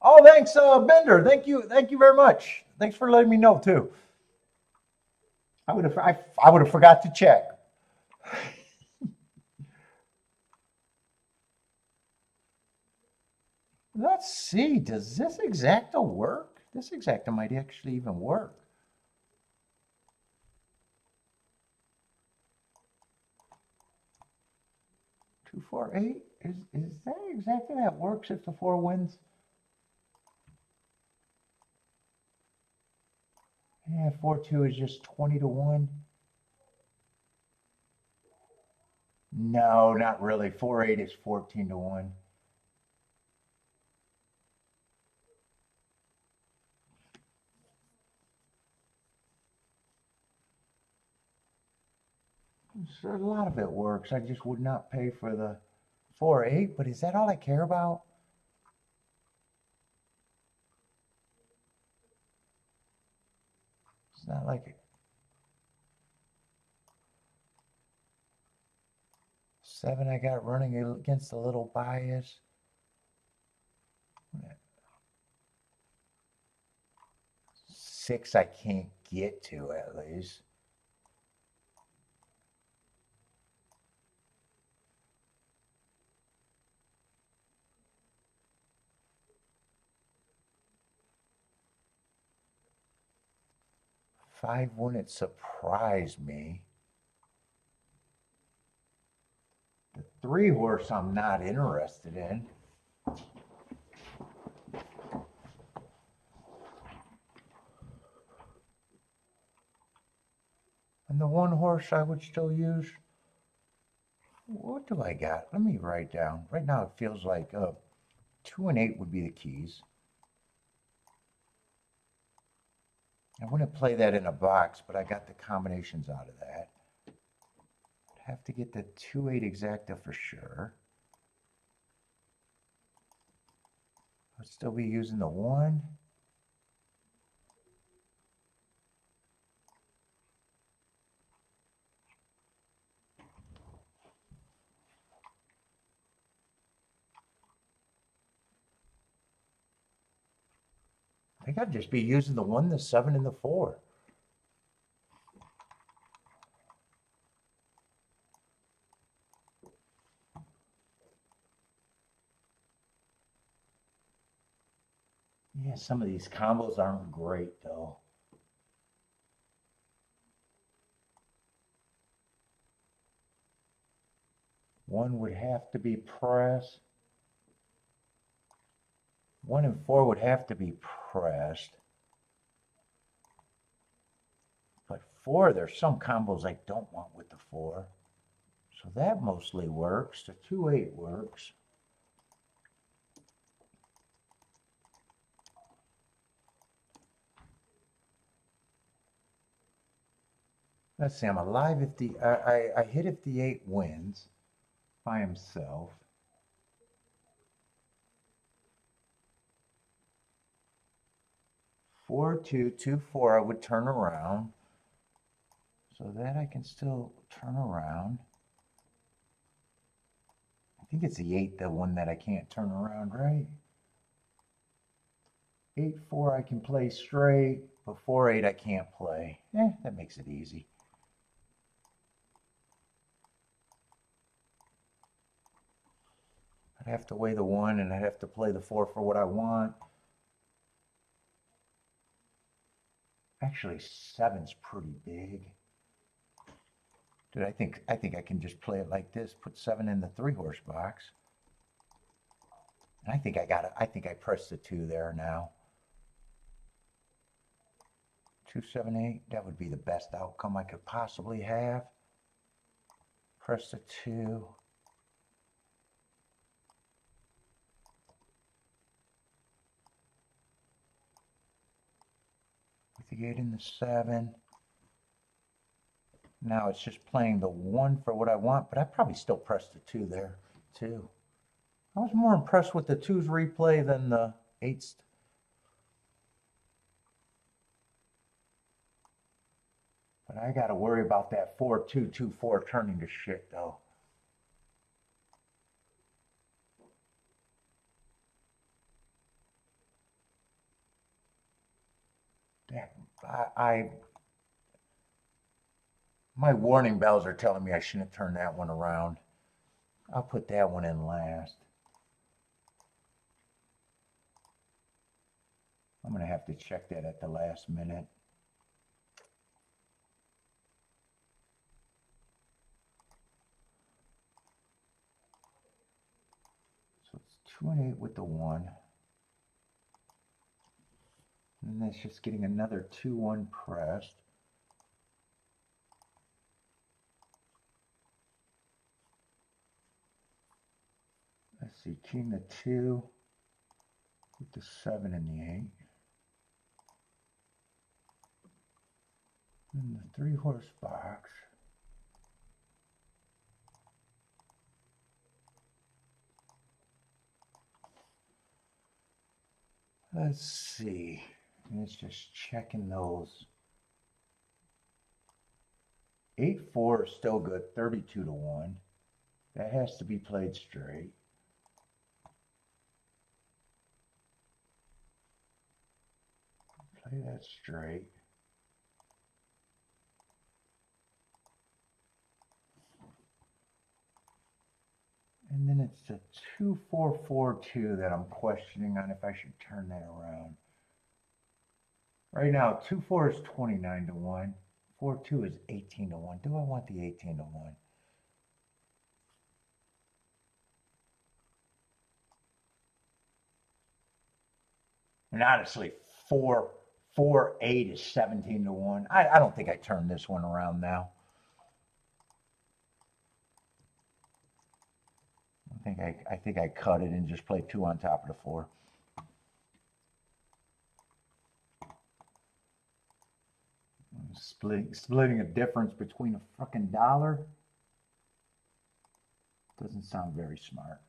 Speaker 1: Oh, thanks, Bender. Thank you very much. Thanks for letting me know too. I would have forgot to check. Let's see. Does this exacta work? This exacta might actually even work. Two, 4, 8. Is that exactly that works if the 4 wins? Yeah, 4-2 is just 20 to 1. No, not really. 4-8 is 14 to 1. So a lot of it works. I just would not pay for the 4-8, but is that all I care about? It's not like it. 7 I got running against a little bias. 6 I can't get to at least. Five wouldn't surprise me. The 3 horse I'm not interested in. And the 1 horse I would still use. What do I got? Let me write down. Right now it feels like 2 and 8 would be the keys. I wouldn't play that in a box, but I got the combinations out of that. I'd have to get the 2-8 exacta for sure. I'd still be using the 1. I think I'd just be using the 1, the 7, and the 4. Yeah, some of these combos aren't great though. One would have to be pressed. 1 and 4 would have to be pressed. But 4, there's some combos I don't want with the 4. So that mostly works. The 2-8 works. Let's see, I'm alive if the, I hit if the 8 wins by himself. Four, 2, 2, 4, I would turn around. So that I can still turn around. think it's the 8, the one that I can't turn around, right? 8-4 I can play straight, but 4-8 I can't play. That makes it easy. I'd have to weigh the 1 and I'd have to play the 4 for what I want. Actually, 7's pretty big. Dude, I think I can just play it like this. Put 7 in the 3-horse box. And I think I pressed the 2 there now. 2, 7, 8. That would be the best outcome I could possibly have. Press the 2. With the 8 and the 7. Now it's just playing the 1 for what I want, but I probably still pressed the 2 there too. I was more impressed with the 2's replay than the 8's. But I got to worry about that 4-2-2-4 turning to shit though. Damn, my warning bells are telling me I shouldn't turn that one around. I'll put that one in last. I'm going to have to check that at the last minute. So it's 2 and 8 with the 1. And that's just getting another 2-1 pressed. Let's see, king the 2 with the 7 and the 8. And the 3-horse box. Let's see. And it's just checking those. 8-4 is still good, 32-1. That has to be played straight. Play that straight. And then it's the 2-4-4-2 that I'm questioning on if I should turn that around. Right now, 2-4 is 29-1. 4-2 is 18-1. Do I want the 18-1? And honestly, 4-8 is 17-1. I don't think I turn this one around now. I think I cut it and just play 2 on top of the 4. Splitting a difference between a frickin' dollar doesn't sound very smart.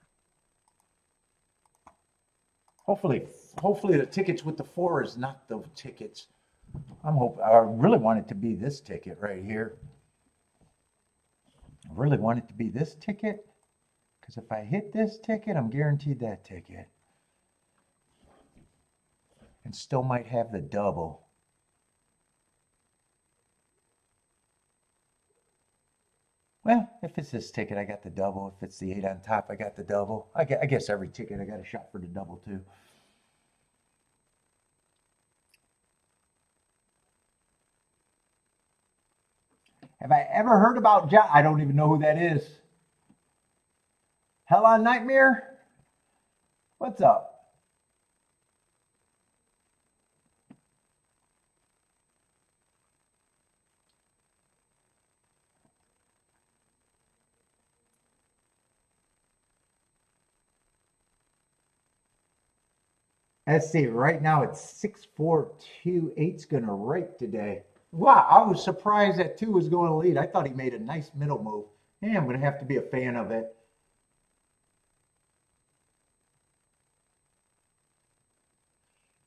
Speaker 1: Hopefully the tickets with the 4 is not the tickets. I really want it to be this ticket right here. I really want it to be this ticket, because if I hit this ticket, I'm guaranteed that ticket. And still might have the double. Well, if it's this ticket, I got the double. If it's the 8 on top, I got the double. I guess every ticket I got a shot for the double too. Have I ever heard about John? I don't even know who that is. Hell on Nightmare? What's up? Let's see, right now it's 6-4-2. 8's going to rake today. Wow, I was surprised that 2 was going to lead. I thought he made a nice middle move. Yeah, I'm going to have to be a fan of it.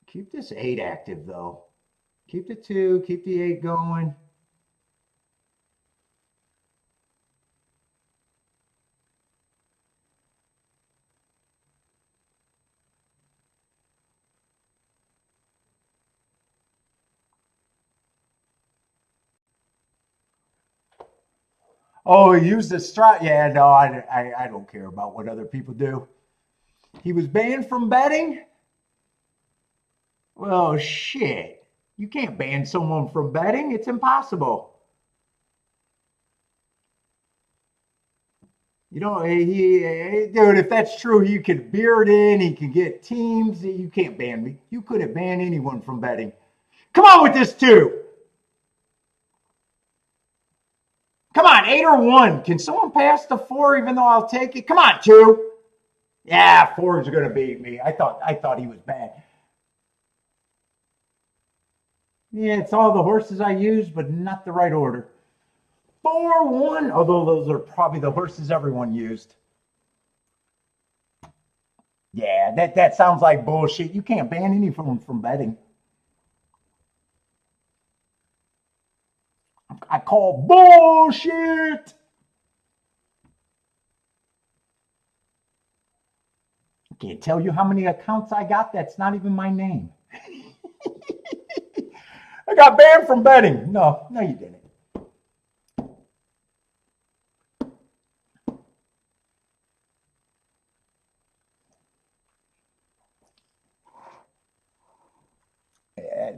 Speaker 1: Keep this 8 active, though. Keep the 2, keep the 8 going. Oh, he used the strap. Yeah, no, I don't care about what other people do. He was banned from betting? Well, shit. You can't ban someone from betting. It's impossible. You know, dude, if that's true, he could beard in, he can get teams. You can't ban me. You couldn't ban anyone from betting. Come on with this too. Come on, 8 or 1. Can someone pass the 4 even though I'll take it? Come on, 2. Yeah, 4 is gonna beat me. I thought he was bad. Yeah, it's all the horses I use, but not the right order. 4-1, although those are probably the horses everyone used. Yeah, that sounds like bullshit. You can't ban anyone from betting. I call bullshit. I can't tell you how many accounts I got. That's not even my name. I got banned from betting. No, you didn't.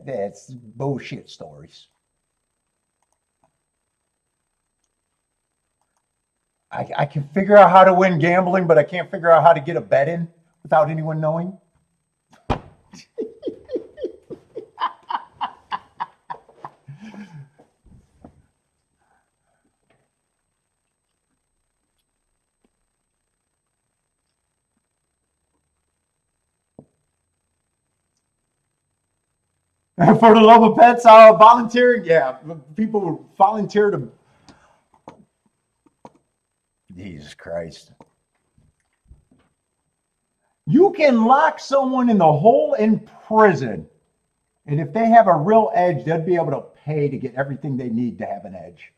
Speaker 1: That's bullshit stories. I can figure out how to win gambling, but I can't figure out how to get a bet in without anyone knowing. For the love of pets, volunteering. Yeah, people would volunteer to. Jesus Christ. You can lock someone in the hole in prison. And if they have a real edge, they'd be able to pay to get everything they need to have an edge.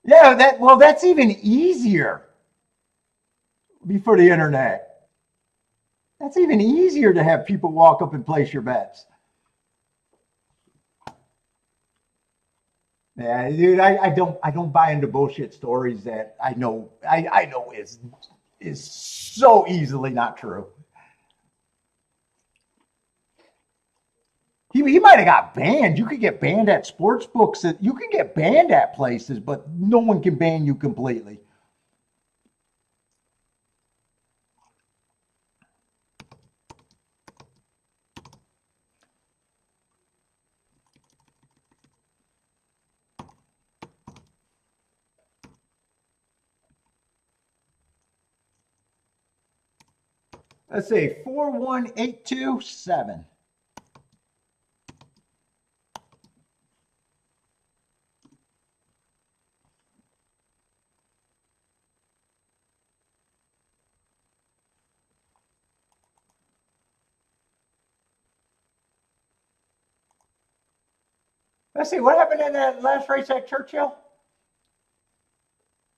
Speaker 1: Yeah, that's even easier before the internet. That's even easier to have people walk up and place your bets. Yeah, dude, I don't buy into bullshit stories that I know is so easily not true. He might have got banned. You could get banned at sports books. You can get banned at places, but no one can ban you completely. Let's see, 41827. Let's see, what happened in that last race at Churchill?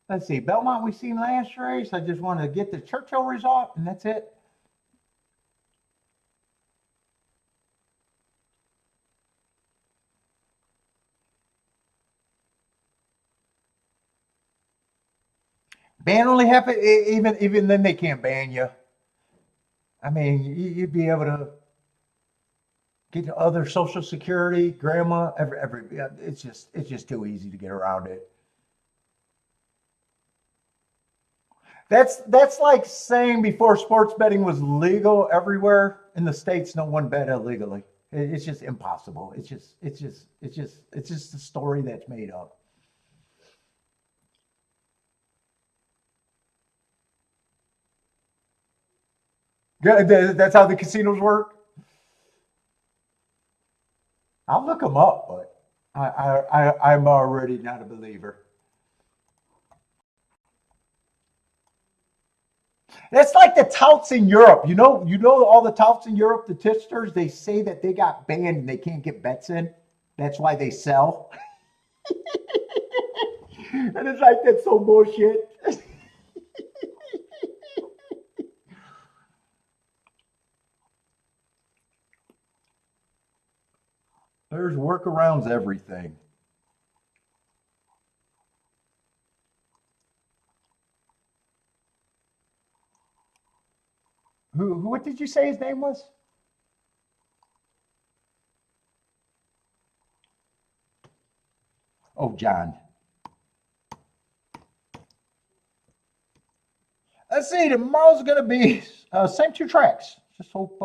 Speaker 1: Let's see, Belmont we seen last race. I just want to get the Churchill result, and that's it. Ban only happen even then they can't ban you. I mean, you'd be able to get other Social Security, grandma, every it's just too easy to get around it. That's like saying before sports betting was legal everywhere in the States, no one bet illegally. It's just impossible. It's just a story that's made up. That's how the casinos work. I'll look them up, but I'm already not a believer. That's like the touts in Europe. You know all the touts in Europe, the tipsters, they say that they got banned and they can't get bets in. That's why they sell. And it's like that's so bullshit. There's workarounds everything. What did you say his name was? Oh, John. Let's see. Tomorrow's going to be same 2 tracks. Just hope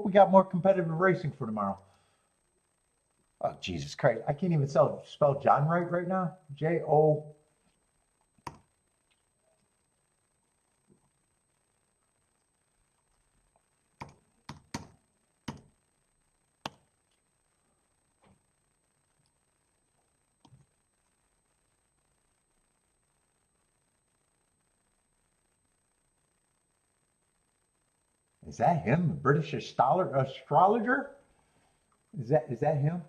Speaker 1: we got more competitive racing for tomorrow. Oh, Jesus Christ. I can't even spell John right now. J-O. Is that him? The British astrologer? Is that him?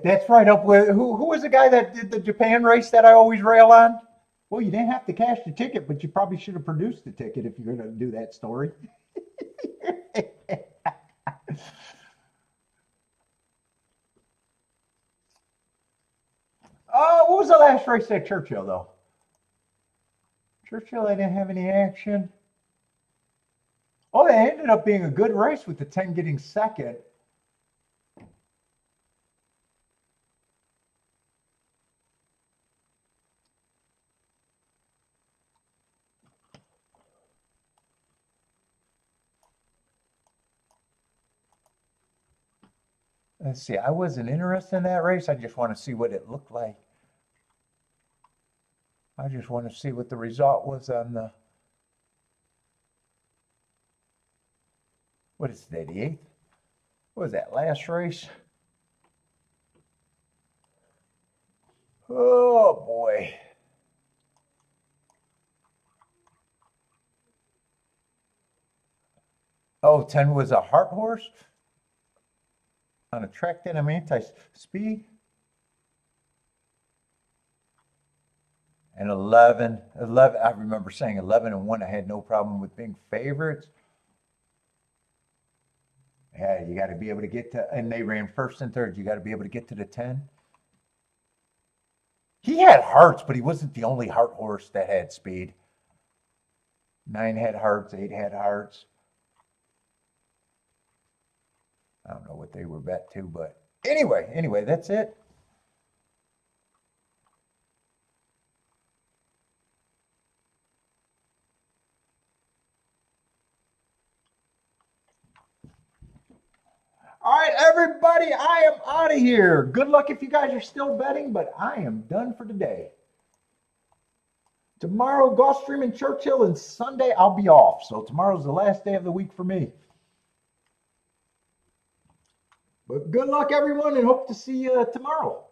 Speaker 1: That's right up with who was the guy that did the Japan race that I always rail on? Well, you didn't have to cash the ticket, but you probably should have produced the ticket if you're going to do that story. Oh, what was the last race at Churchill, though? Churchill, I didn't have any action. Oh, they ended up being a good race with the 10 getting second. Let's see. I wasn't interested in that race. I just want to see what it looked like. I just want to see what the result was on the. What is today? The 8th? What was that last race? Oh boy. Oh, 10 was a heart horse on a track that I'm anti-speed. And 11, I remember saying 11 and 1, I had no problem with being favorites. Yeah, you got to be able to get to, and they ran first and third. You got to be able to get to the 10. He had hearts, but he wasn't the only heart horse that had speed. 9 had hearts, 8 had hearts. I don't know what they were bet to, but anyway, that's it. All right, everybody, I am out of here. Good luck if you guys are still betting, but I am done for today. Tomorrow, Gulfstream and Churchill, and Sunday I'll be off. So tomorrow's the last day of the week for me. But good luck, everyone, and hope to see you tomorrow.